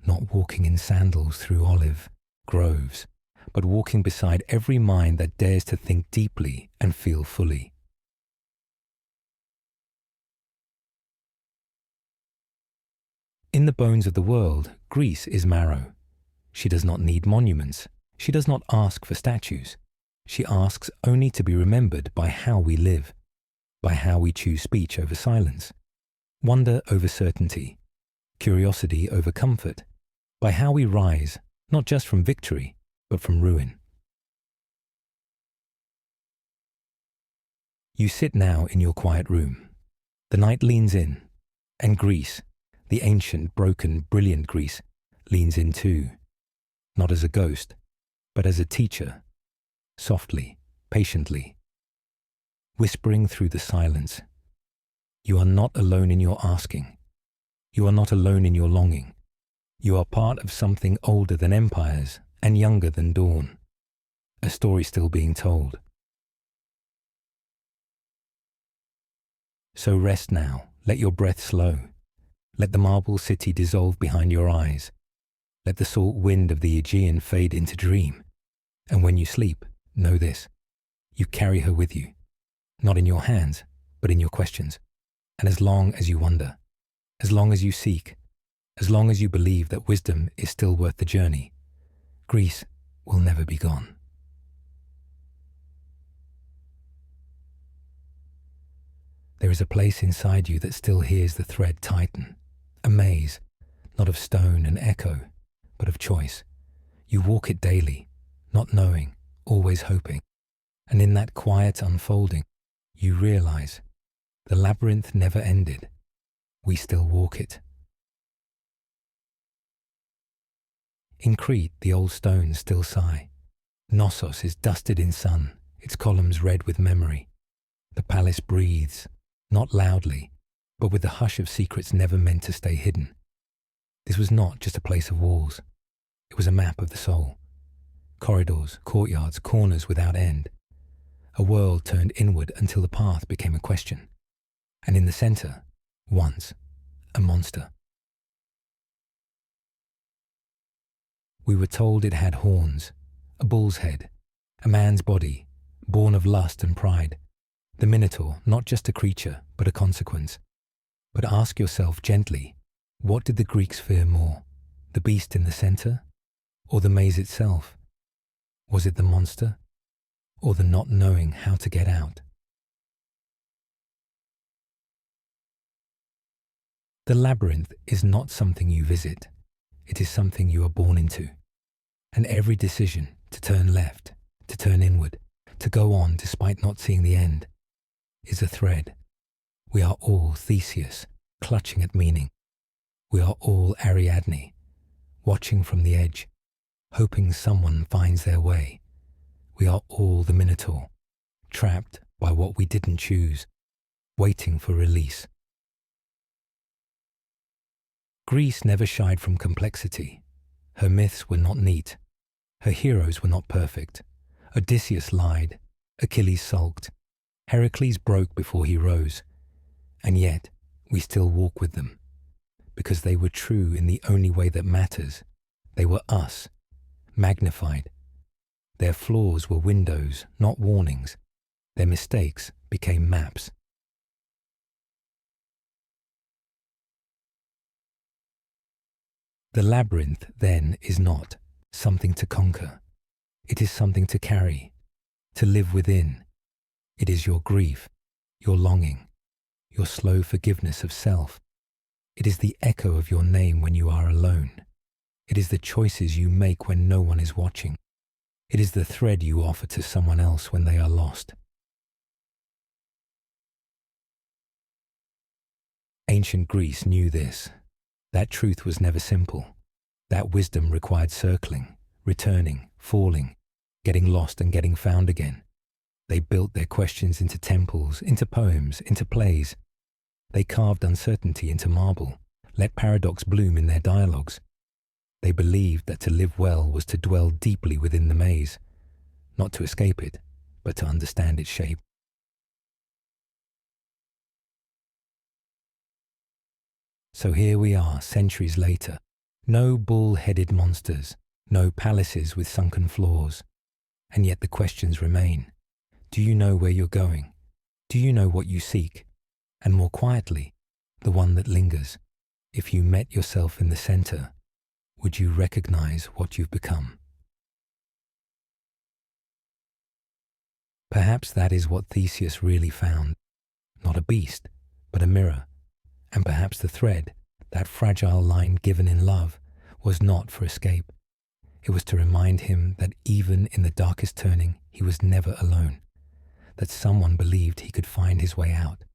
not walking in sandals through olive groves, but walking beside every mind that dares to think deeply and feel fully. In the bones of the world, Greece is marrow. She does not need monuments. She does not ask for statues. She asks only to be remembered by how we live, by how we choose speech over silence, wonder over certainty, curiosity over comfort, by how we rise, not just from victory, but from ruin. You sit now in your quiet room. The night leans in, and Greece, the ancient, broken, brilliant Greece, leans in too, not as a ghost, but as a teacher, softly, patiently, whispering through the silence. You are not alone in your asking. You are not alone in your longing. You are part of something older than empires and younger than dawn, a story still being told. So rest now, let your breath slow. Let the marble city dissolve behind your eyes. Let the salt wind of the Aegean fade into dream. And when you sleep, know this, you carry her with you, not in your hands, but in your questions. And as long as you wonder, as long as you seek, as long as you believe that wisdom is still worth the journey, Greece will never be gone. There is a place inside you that still hears the thread tighten, a maze, not of stone and echo, but of choice. You walk it daily, not knowing, always hoping. And in that quiet unfolding, you realize the labyrinth never ended. We still walk it. In Crete, the old stones still sigh. Knossos is dusted in sun, its columns red with memory. The palace breathes, not loudly, but with the hush of secrets never meant to stay hidden. This was not just a place of walls. It was a map of the soul. Corridors, courtyards, corners without end. A world turned inward until the path became a question. And in the center, once, a monster. We were told it had horns, a bull's head, a man's body, born of lust and pride. The Minotaur, not just a creature, but a consequence. But ask yourself gently, what did the Greeks fear more? The beast in the center, or the maze itself? Was it the monster, or the not knowing how to get out? The labyrinth is not something you visit. It is something you are born into. And every decision to turn left, to turn inward, to go on despite not seeing the end, is a thread. We are all Theseus, clutching at meaning. We are all Ariadne, watching from the edge, hoping someone finds their way. We are all the Minotaur, trapped by what we didn't choose, waiting for release. Greece never shied from complexity. Her myths were not neat. Her heroes were not perfect. Odysseus lied. Achilles sulked. Heracles broke before he rose. And yet, we still walk with them, because they were true in the only way that matters. They were us, magnified. Their flaws were windows, not warnings. Their mistakes became maps. The labyrinth, then, is not something to conquer. It is something to carry, to live within. It is your grief, your longing, your slow forgiveness of self. It is the echo of your name when you are alone. It is the choices you make when no one is watching. It is the thread you offer to someone else when they are lost. Ancient Greece knew this. That truth was never simple. That wisdom required circling, returning, falling, getting lost and getting found again. They built their questions into temples, into poems, into plays. They carved uncertainty into marble, let paradox bloom in their dialogues. They believed that to live well was to dwell deeply within the maze, not to escape it, but to understand its shape. So here we are, centuries later. No bull-headed monsters, no palaces with sunken floors. And yet the questions remain. Do you know where you're going? Do you know what you seek? And more quietly, the one that lingers. If you met yourself in the center, would you recognize what you've become? Perhaps that is what Theseus really found. Not a beast, but a mirror. And perhaps the thread, that fragile line given in love, was not for escape. It was to remind him that even in the darkest turning, he was never alone. That someone believed he could find his way out.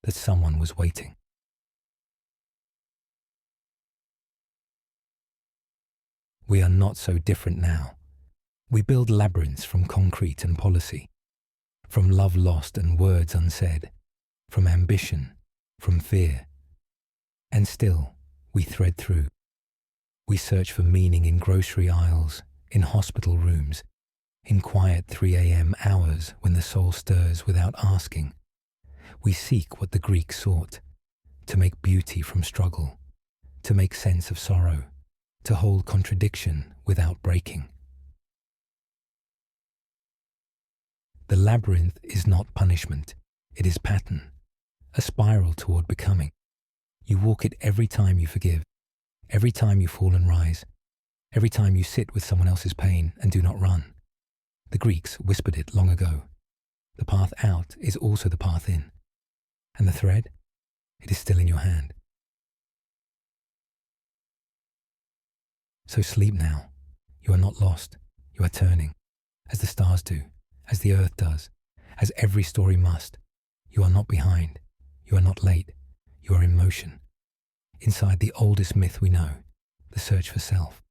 That someone was waiting. We are not so different now. We build labyrinths from concrete and policy, from love lost and words unsaid, from ambition, from fear. And still, we thread through. We search for meaning in grocery aisles, in hospital rooms, in quiet 3 a.m. hours when the soul stirs without asking. We seek what the Greeks sought, to make beauty from struggle, to make sense of sorrow, to hold contradiction without breaking. The labyrinth is not punishment, it is pattern, a spiral toward becoming. You walk it every time you forgive, every time you fall and rise, every time you sit with someone else's pain and do not run. The Greeks whispered it long ago. The path out is also the path in. And the thread? It is still in your hand. So sleep now. You are not lost. You are turning, as the stars do, as the earth does, as every story must. You are not behind. You are not late. You are in motion. Inside the oldest myth we know, the search for self,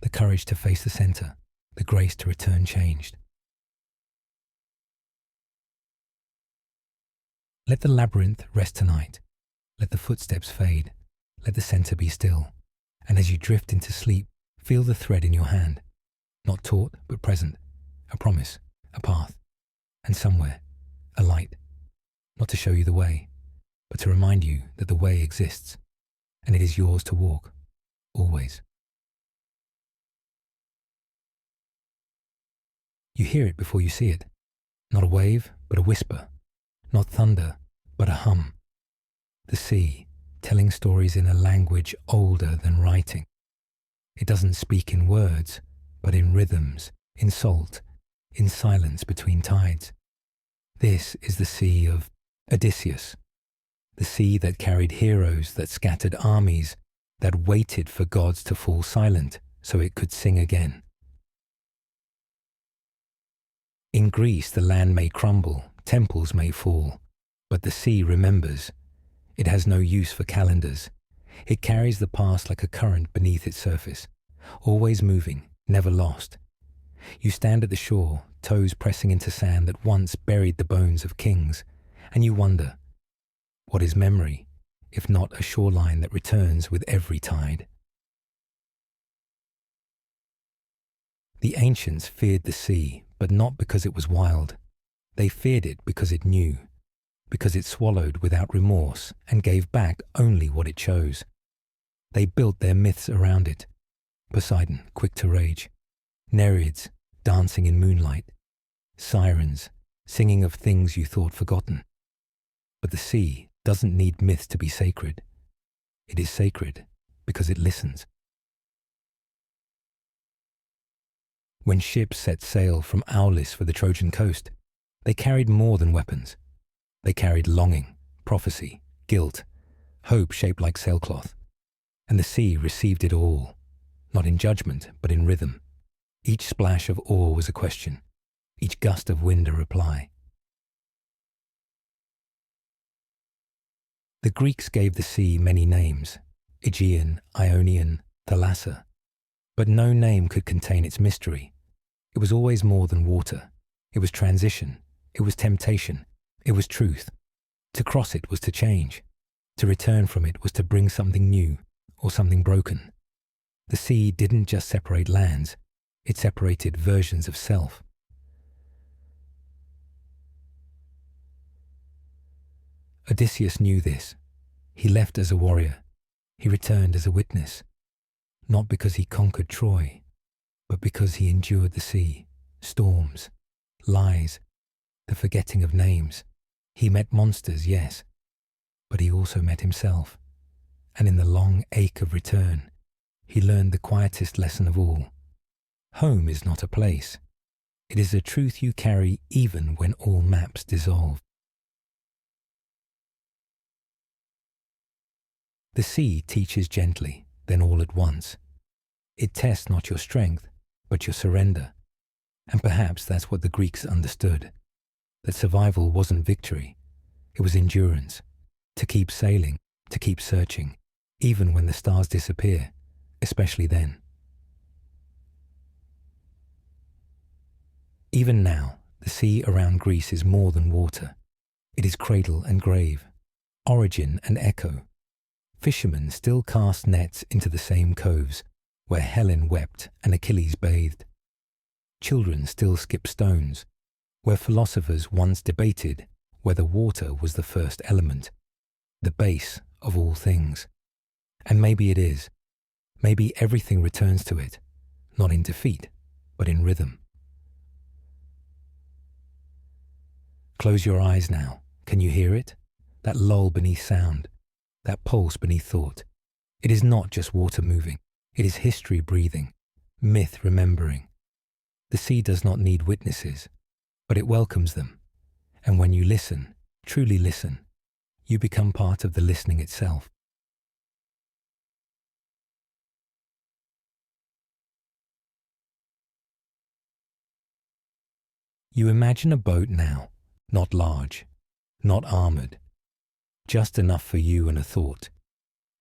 the courage to face the center, the grace to return changed. Let the labyrinth rest tonight. Let the footsteps fade. Let the center be still. And as you drift into sleep, feel the thread in your hand. Not taut, but present. A promise, a path, and somewhere, a light. Not to show you the way, but to remind you that the way exists, and it is yours to walk, always. You hear it before you see it. Not a wave, but a whisper. Not thunder, but a hum. The sea, telling stories in a language older than writing. It doesn't speak in words, but in rhythms, in salt, in silence between tides. This is the sea of Odysseus, the sea that carried heroes, that scattered armies, that waited for gods to fall silent so it could sing again. In Greece, the land may crumble, temples may fall, but the sea remembers. It has no use for calendars. It carries the past like a current beneath its surface, always moving, never lost. You stand at the shore, toes pressing into sand that once buried the bones of kings, and you wonder, what is memory, if not a shoreline that returns with every tide? The ancients feared the sea, but not because it was wild. They feared it because it knew, because it swallowed without remorse and gave back only what it chose. They built their myths around it. Poseidon, quick to rage. Nereids, dancing in moonlight. Sirens, singing of things you thought forgotten. But the sea doesn't need myth to be sacred. It is sacred because it listens. When ships set sail from Aulis for the Trojan coast, they carried more than weapons. They carried longing, prophecy, guilt, hope shaped like sailcloth. And the sea received it all, not in judgment, but in rhythm. Each splash of awe was a question, each gust of wind a reply. The Greeks gave the sea many names, Aegean, Ionian, Thalassa, but no name could contain its mystery. It was always more than water. It was transition. It was temptation. It was truth. To cross it was to change. To return from it was to bring something new or something broken. The sea didn't just separate lands, it separated versions of self. Odysseus knew this. He left as a warrior. He returned as a witness, not because he conquered Troy, but because he endured the sea, storms, lies, the forgetting of names. He met monsters, yes, but he also met himself. And in the long ache of return, he learned the quietest lesson of all. Home is not a place. It is a truth you carry even when all maps dissolve. The sea teaches gently, then all at once. It tests not your strength, but your surrender. And perhaps that's what the Greeks understood, that survival wasn't victory, it was endurance, to keep sailing, to keep searching, even when the stars disappear, especially then. Even now, the sea around Greece is more than water. It is cradle and grave, origin and echo. Fishermen still cast nets into the same coves where Helen wept and Achilles bathed. Children still skip stones where philosophers once debated whether water was the first element, the base of all things. And maybe it is. Maybe everything returns to it, not in defeat, but in rhythm. Close your eyes now. Can you hear it? That lull beneath sound, that pulse beneath thought. It is not just water moving. It is history breathing, myth remembering. The sea does not need witnesses, but it welcomes them. And when you listen, truly listen, you become part of the listening itself. You imagine a boat now, not large, not armored, just enough for you and a thought.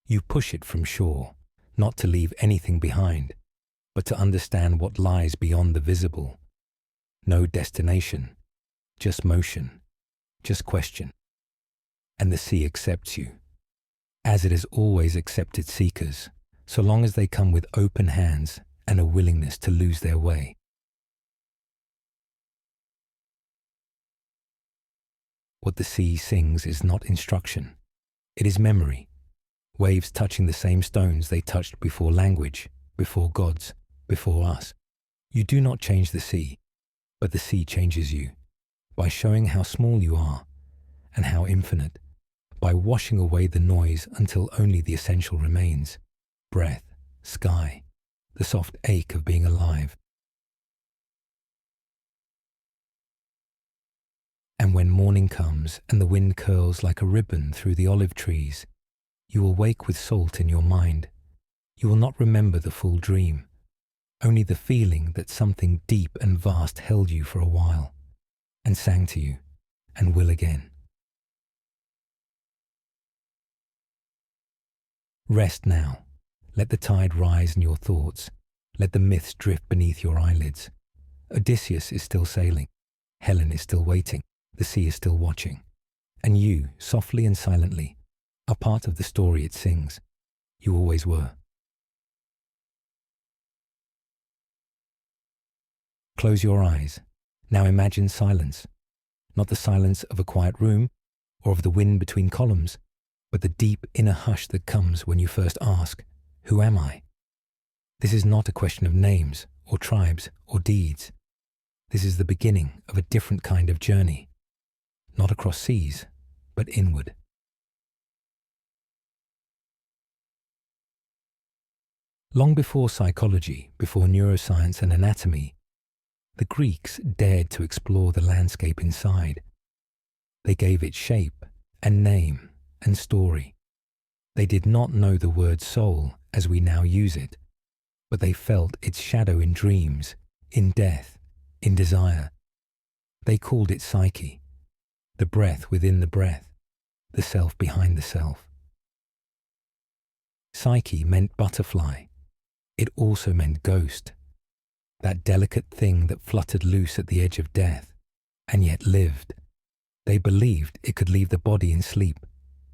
You push it from shore, not to leave anything behind, but to understand what lies beyond the visible. No destination, just motion, just question. And the sea accepts you, as it has always accepted seekers, so long as they come with open hands and a willingness to lose their way. What the sea sings is not instruction. It is memory. Waves touching the same stones they touched before language, before gods, before us. You do not change the sea, but the sea changes you by showing how small you are and how infinite, by washing away the noise until only the essential remains: breath, sky, the soft ache of being alive. And when morning comes and the wind curls like a ribbon through the olive trees, you will wake with salt in your mind. You will not remember the full dream, only the feeling that something deep and vast held you for a while, and sang to you, and will again. Rest now. Let the tide rise in your thoughts. Let the myths drift beneath your eyelids. Odysseus is still sailing. Helen is still waiting. The sea is still watching. And you, softly and silently, are part of the story it sings. You always were. Close your eyes. Now imagine silence. Not the silence of a quiet room or of the wind between columns, but the deep inner hush that comes when you first ask, "Who am I?" This is not a question of names or tribes or deeds. This is the beginning of a different kind of journey, not across seas, but inward. Long before psychology, before neuroscience and anatomy, the Greeks dared to explore the landscape inside. They gave it shape and name and story. They did not know the word soul as we now use it, but they felt its shadow in dreams, in death, in desire. They called it psyche, the breath within the breath, the self behind the self. Psyche meant butterfly. It also meant ghost, that delicate thing that fluttered loose at the edge of death, and yet lived. They believed it could leave the body in sleep,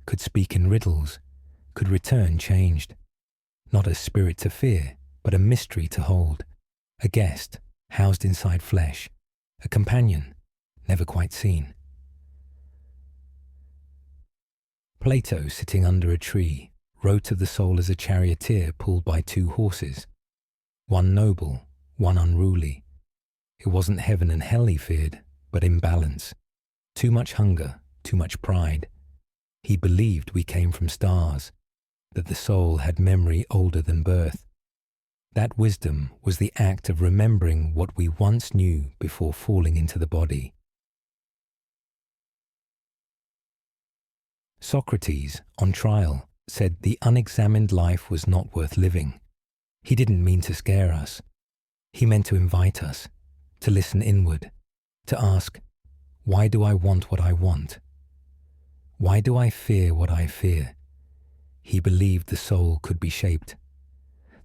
could speak in riddles, could return changed. Not a spirit to fear, but a mystery to hold, a guest housed inside flesh, a companion never quite seen. Plato, sitting under a tree, wrote of the soul as a charioteer pulled by two horses, one noble, one unruly. It wasn't heaven and hell he feared, but imbalance. Too much hunger, too much pride. He believed we came from stars, that the soul had memory older than birth. That wisdom was the act of remembering what we once knew before falling into the body. Socrates, on trial, said the unexamined life was not worth living. He didn't mean to scare us. He meant to invite us, to listen inward, to ask, why do I want what I want? Why do I fear what I fear? He believed the soul could be shaped.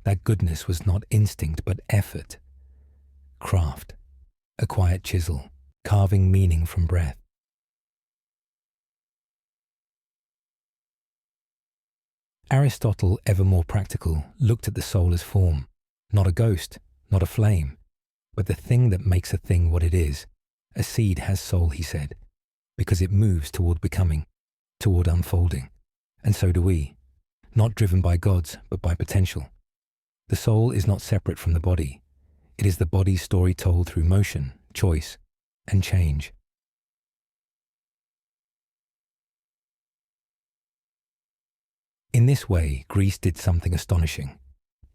That goodness was not instinct but effort, craft, a quiet chisel, carving meaning from breath. Aristotle, ever more practical, looked at the soul as form, not a ghost, not a flame, but the thing that makes a thing what it is. A seed has soul, he said, because it moves toward becoming, toward unfolding. And so do we, not driven by gods, but by potential. The soul is not separate from the body. It is the body's story told through motion, choice, and change. In this way, Greece did something astonishing.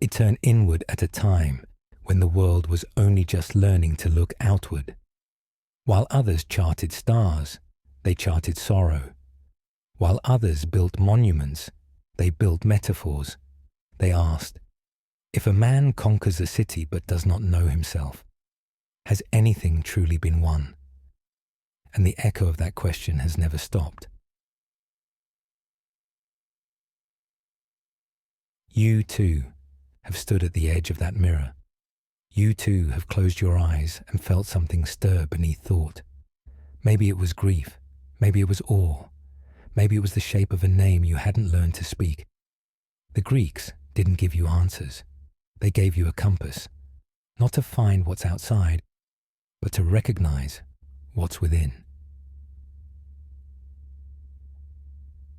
It turned inward at a time when the world was only just learning to look outward. While others charted stars, they charted sorrow. While others built monuments, they built metaphors. They asked, if a man conquers a city but does not know himself, has anything truly been won? And the echo of that question has never stopped. You too have stood at the edge of that mirror. You too have closed your eyes and felt something stir beneath thought. Maybe it was grief, maybe it was awe, maybe it was the shape of a name you hadn't learned to speak. The Greeks didn't give you answers. They gave you a compass, not to find what's outside, but to recognize what's within.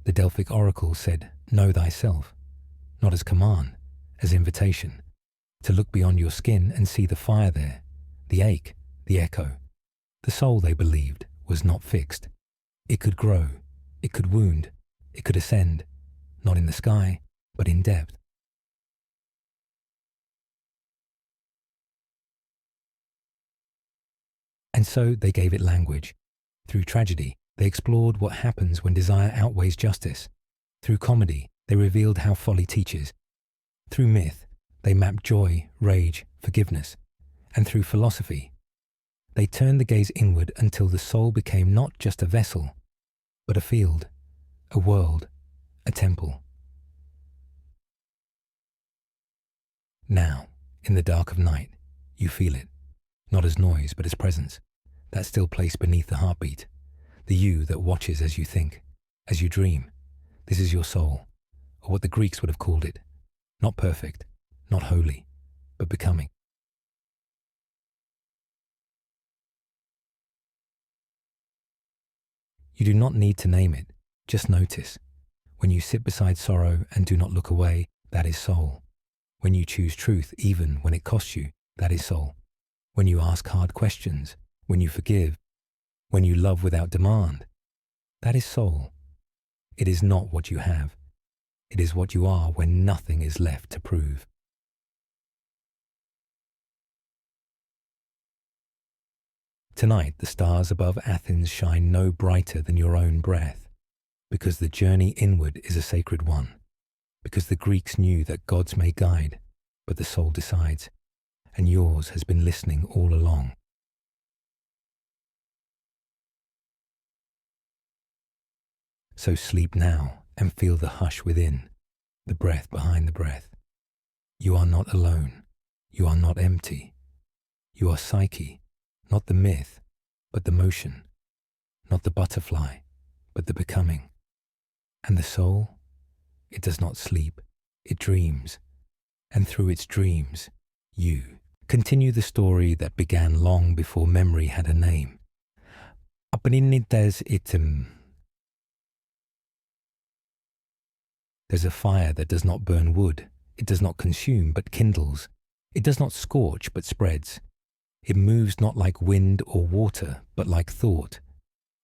The Delphic oracle said, know thyself, not as command, as invitation, to look beyond your skin and see the fire there, the ache, the echo. The soul, they believed, was not fixed. It could grow, it could wound, it could ascend, not in the sky, but in depth. And so they gave it language. Through tragedy, they explored what happens when desire outweighs justice. Through comedy, they revealed how folly teaches. Through myth, they mapped joy, rage, forgiveness. And through philosophy, they turned the gaze inward until the soul became not just a vessel, but a field, a world, a temple. Now, in the dark of night, you feel it, not as noise, but as presence, that still place beneath the heartbeat, the you that watches as you think, as you dream. This is your soul, or what the Greeks would have called it, not perfect, not holy, but becoming. You do not need to name it, just notice. When you sit beside sorrow and do not look away, that is soul. When you choose truth even when it costs you, that is soul. When you ask hard questions, when you forgive, when you love without demand, that is soul. It is not what you have. It is what you are when nothing is left to prove. Tonight, the stars above Athens shine no brighter than your own breath, because the journey inward is a sacred one, because the Greeks knew that gods may guide, but the soul decides, and yours has been listening all along. So sleep now and feel the hush within, the breath behind the breath. You are not alone. You are not empty. You are psyche, not the myth, but the motion, not the butterfly, but the becoming. And the soul? It does not sleep. It dreams. And through its dreams, you continue the story that began long before memory had a name. Apninites item. There's a fire that does not burn wood. It does not consume, but kindles. It does not scorch, but spreads. It moves not like wind or water, but like thought.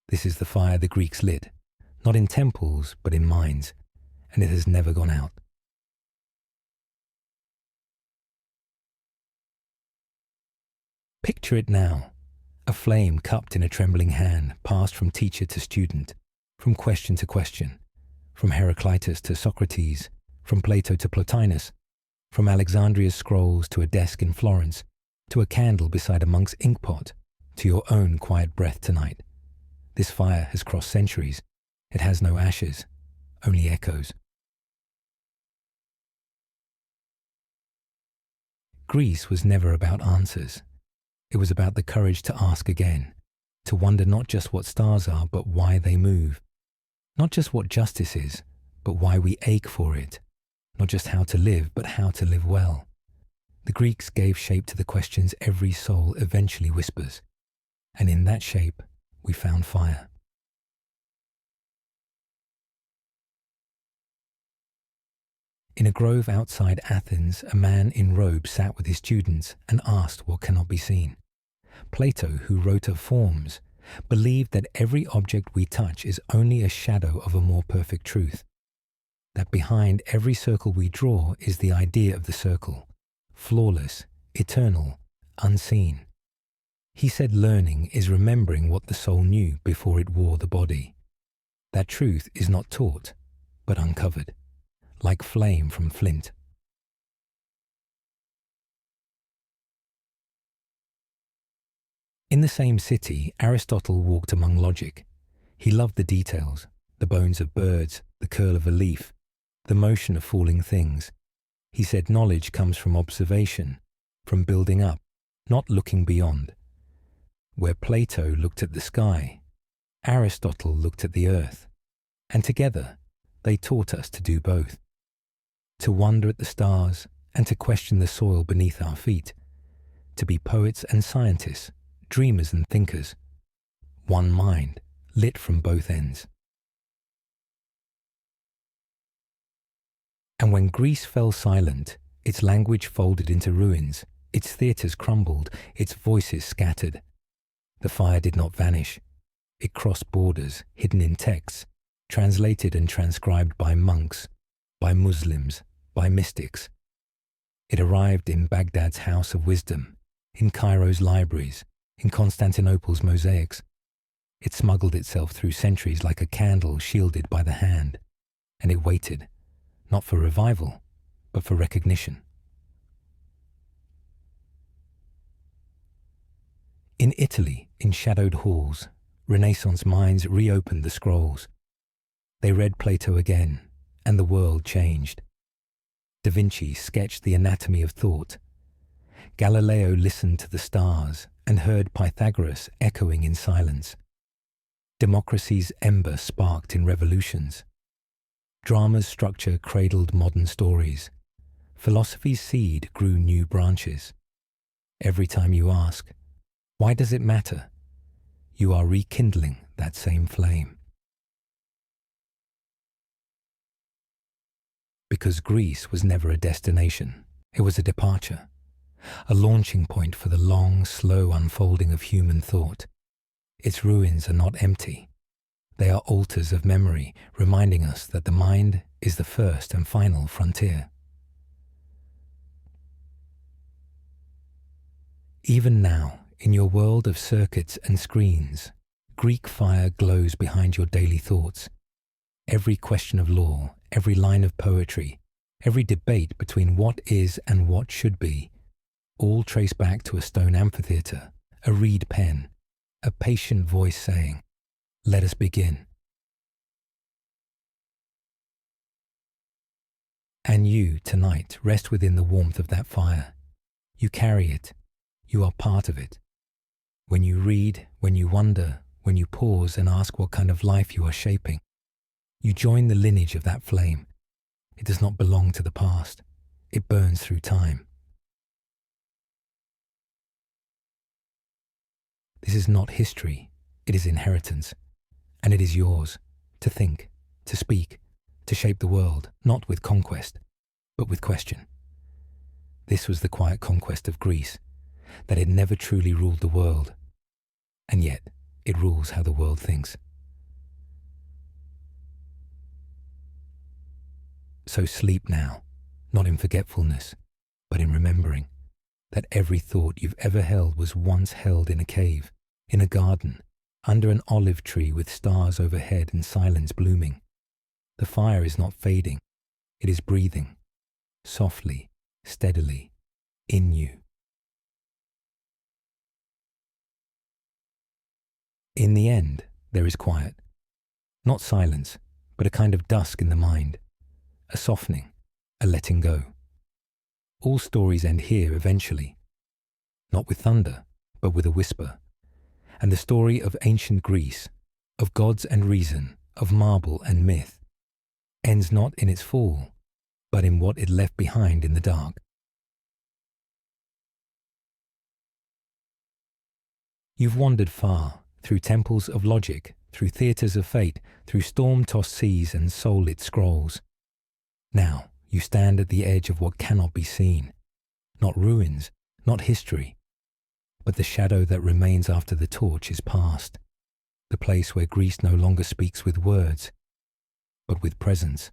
This is the fire the Greeks lit, not in temples, but in minds, and it has never gone out. Picture it now, a flame cupped in a trembling hand, passed from teacher to student, from question to question, from Heraclitus to Socrates, from Plato to Plotinus, from Alexandria's scrolls to a desk in Florence, to a candle beside a monk's inkpot, to your own quiet breath tonight. This fire has crossed centuries. It has no ashes, only echoes. Greece was never about answers. It was about the courage to ask again, to wonder not just what stars are, but why they move. Not just what justice is, but why we ache for it. Not just how to live, but how to live well. The Greeks gave shape to the questions every soul eventually whispers, and in that shape we found fire. In a grove outside Athens, a man in robes sat with his students and asked what cannot be seen. Plato, who wrote of forms, believed that every object we touch is only a shadow of a more perfect truth, that behind every circle we draw is the idea of the circle, flawless, eternal, unseen. He said learning is remembering what the soul knew before it wore the body. That truth is not taught, but uncovered, like flame from flint. In the same city, Aristotle walked among logic. He loved the details, the bones of birds, the curl of a leaf, the motion of falling things. He said knowledge comes from observation, from building up, not looking beyond. Where Plato looked at the sky, Aristotle looked at the earth, and together they taught us to do both, to wonder at the stars and to question the soil beneath our feet, to be poets and scientists, dreamers and thinkers, one mind, lit from both ends. And when Greece fell silent, its language folded into ruins, its theatres crumbled, its voices scattered. The fire did not vanish. It crossed borders, hidden in texts, translated and transcribed by monks, by Muslims, by mystics. It arrived in Baghdad's House of Wisdom, in Cairo's libraries, in Constantinople's mosaics. It smuggled itself through centuries like a candle shielded by the hand, and it waited, not for revival, but for recognition. In Italy, in shadowed halls, Renaissance minds reopened the scrolls. They read Plato again, and the world changed. Da Vinci sketched the anatomy of thought. Galileo listened to the stars and heard Pythagoras echoing in silence. Democracy's ember sparked in revolutions. Drama's structure cradled modern stories. Philosophy's seed grew new branches. Every time you ask, why does it matter? You are rekindling that same flame. Because Greece was never a destination, it was a departure, a launching point for the long, slow unfolding of human thought. Its ruins are not empty. They are altars of memory, reminding us that the mind is the first and final frontier. Even now, in your world of circuits and screens, Greek fire glows behind your daily thoughts. Every question of law, every line of poetry, every debate between what is and what should be, all trace back to a stone amphitheatre, a reed pen, a patient voice saying, "Let us begin." And you, tonight, rest within the warmth of that fire. You carry it. You are part of it. When you read, when you wonder, when you pause and ask what kind of life you are shaping, you join the lineage of that flame. It does not belong to the past. It burns through time. This is not history. It is inheritance. And it is yours to think, to speak, to shape the world, not with conquest, but with question. This was the quiet conquest of Greece, that it never truly ruled the world, and yet it rules how the world thinks. So sleep now, not in forgetfulness, but in remembering that every thought you've ever held was once held in a cave, in a garden, under an olive tree with stars overhead and silence blooming. The fire is not fading, it is breathing, softly, steadily, in you. In the end, there is quiet. Not silence, but a kind of dusk in the mind, a softening, a letting go. All stories end here eventually, not with thunder, but with a whisper. And the story of ancient Greece, of gods and reason, of marble and myth, ends not in its fall, but in what it left behind in the dark. You've wandered far, through temples of logic, through theatres of fate, through storm-tossed seas and soul-lit scrolls. Now you stand at the edge of what cannot be seen, not ruins, not history, but the shadow that remains after the torch is past, the place where Greece no longer speaks with words, but with presence,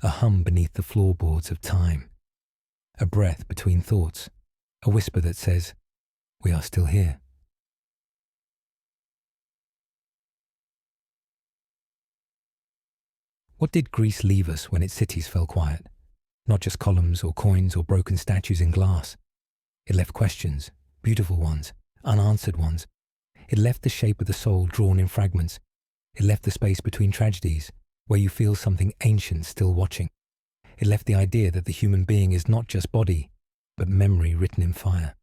a hum beneath the floorboards of time, a breath between thoughts, a whisper that says, "We are still here." What did Greece leave us when its cities fell quiet? Not just columns or coins or broken statues in glass. It left questions, beautiful ones, unanswered ones. It left the shape of the soul drawn in fragments. It left the space between tragedies, where you feel something ancient still watching. It left the idea that the human being is not just body, but memory written in fire.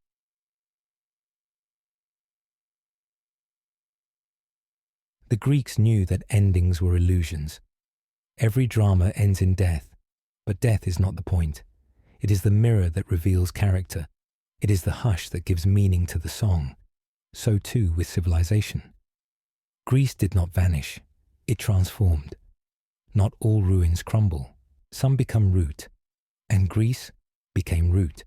The Greeks knew that endings were illusions. Every drama ends in death, but death is not the point. It is the mirror that reveals character. It is the hush that gives meaning to the song. So too with civilization. Greece did not vanish, it transformed. Not all ruins crumble, some become root, and Greece became root.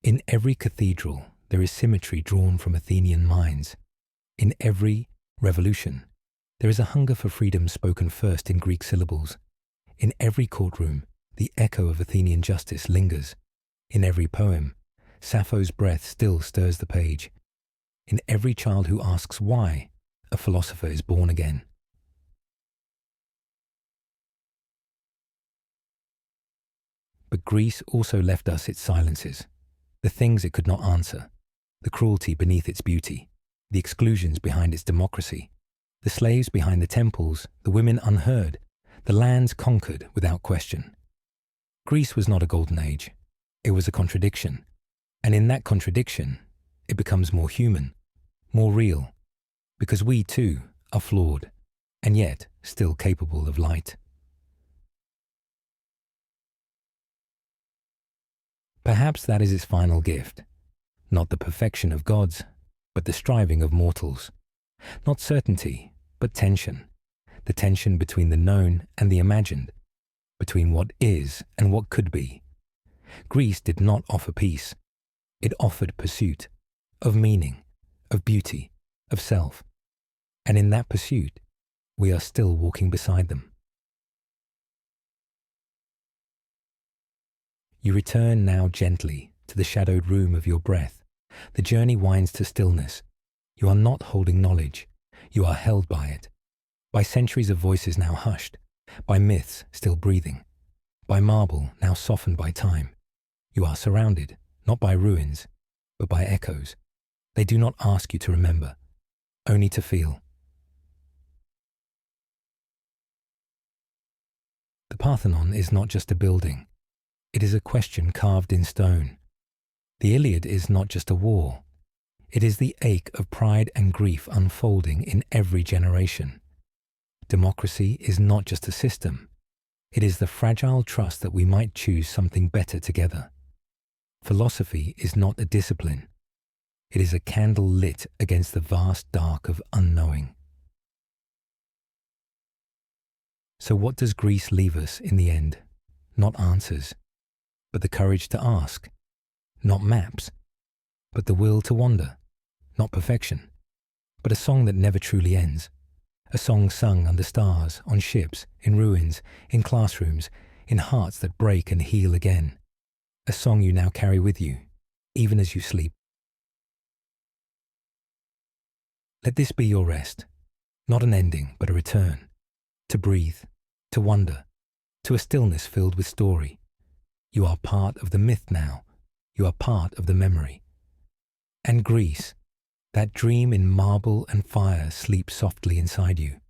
In every cathedral, there is symmetry drawn from Athenian minds. In every revolution, there is a hunger for freedom spoken first in Greek syllables. In every courtroom, the echo of Athenian justice lingers. In every poem, Sappho's breath still stirs the page. In every child who asks why, a philosopher is born again. But Greece also left us its silences, the things it could not answer, the cruelty beneath its beauty, the exclusions behind its democracy, the slaves behind the temples, the women unheard, the lands conquered without question. Greece was not a golden age. It was a contradiction. And in that contradiction, it becomes more human, more real, because we too are flawed, and yet still capable of light. Perhaps that is its final gift, not the perfection of gods, but the striving of mortals. Not certainty, but tension. The tension between the known and the imagined, between what is and what could be. Greece did not offer peace. It offered pursuit of meaning, of beauty, of self. And in that pursuit, we are still walking beside them. You return now gently to the shadowed room of your breath. The journey winds to stillness. You are not holding knowledge. You are held by it. by centuries of voices now hushed, by myths still breathing, by marble now softened by time. You are surrounded, not by ruins, but by echoes. They do not ask you to remember, only to feel. The Parthenon is not just a building. It is a question carved in stone. The Iliad is not just a war. It is the ache of pride and grief unfolding in every generation. Democracy is not just a system. It is the fragile trust that we might choose something better together. Philosophy is not a discipline. It is a candle lit against the vast dark of unknowing. So what does Greece leave us in the end? Not answers, but the courage to ask. Not maps, but the will to wander. Not perfection, but a song that never truly ends. A song sung under stars, on ships, in ruins, in classrooms, in hearts that break and heal again. A song you now carry with you, even as you sleep. Let this be your rest, not an ending, but a return. To breathe, to wonder, to a stillness filled with story. You are part of the myth now. You are part of the memory. And Greece, that dream in marble and fire, sleeps softly inside you,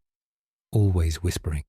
always whispering.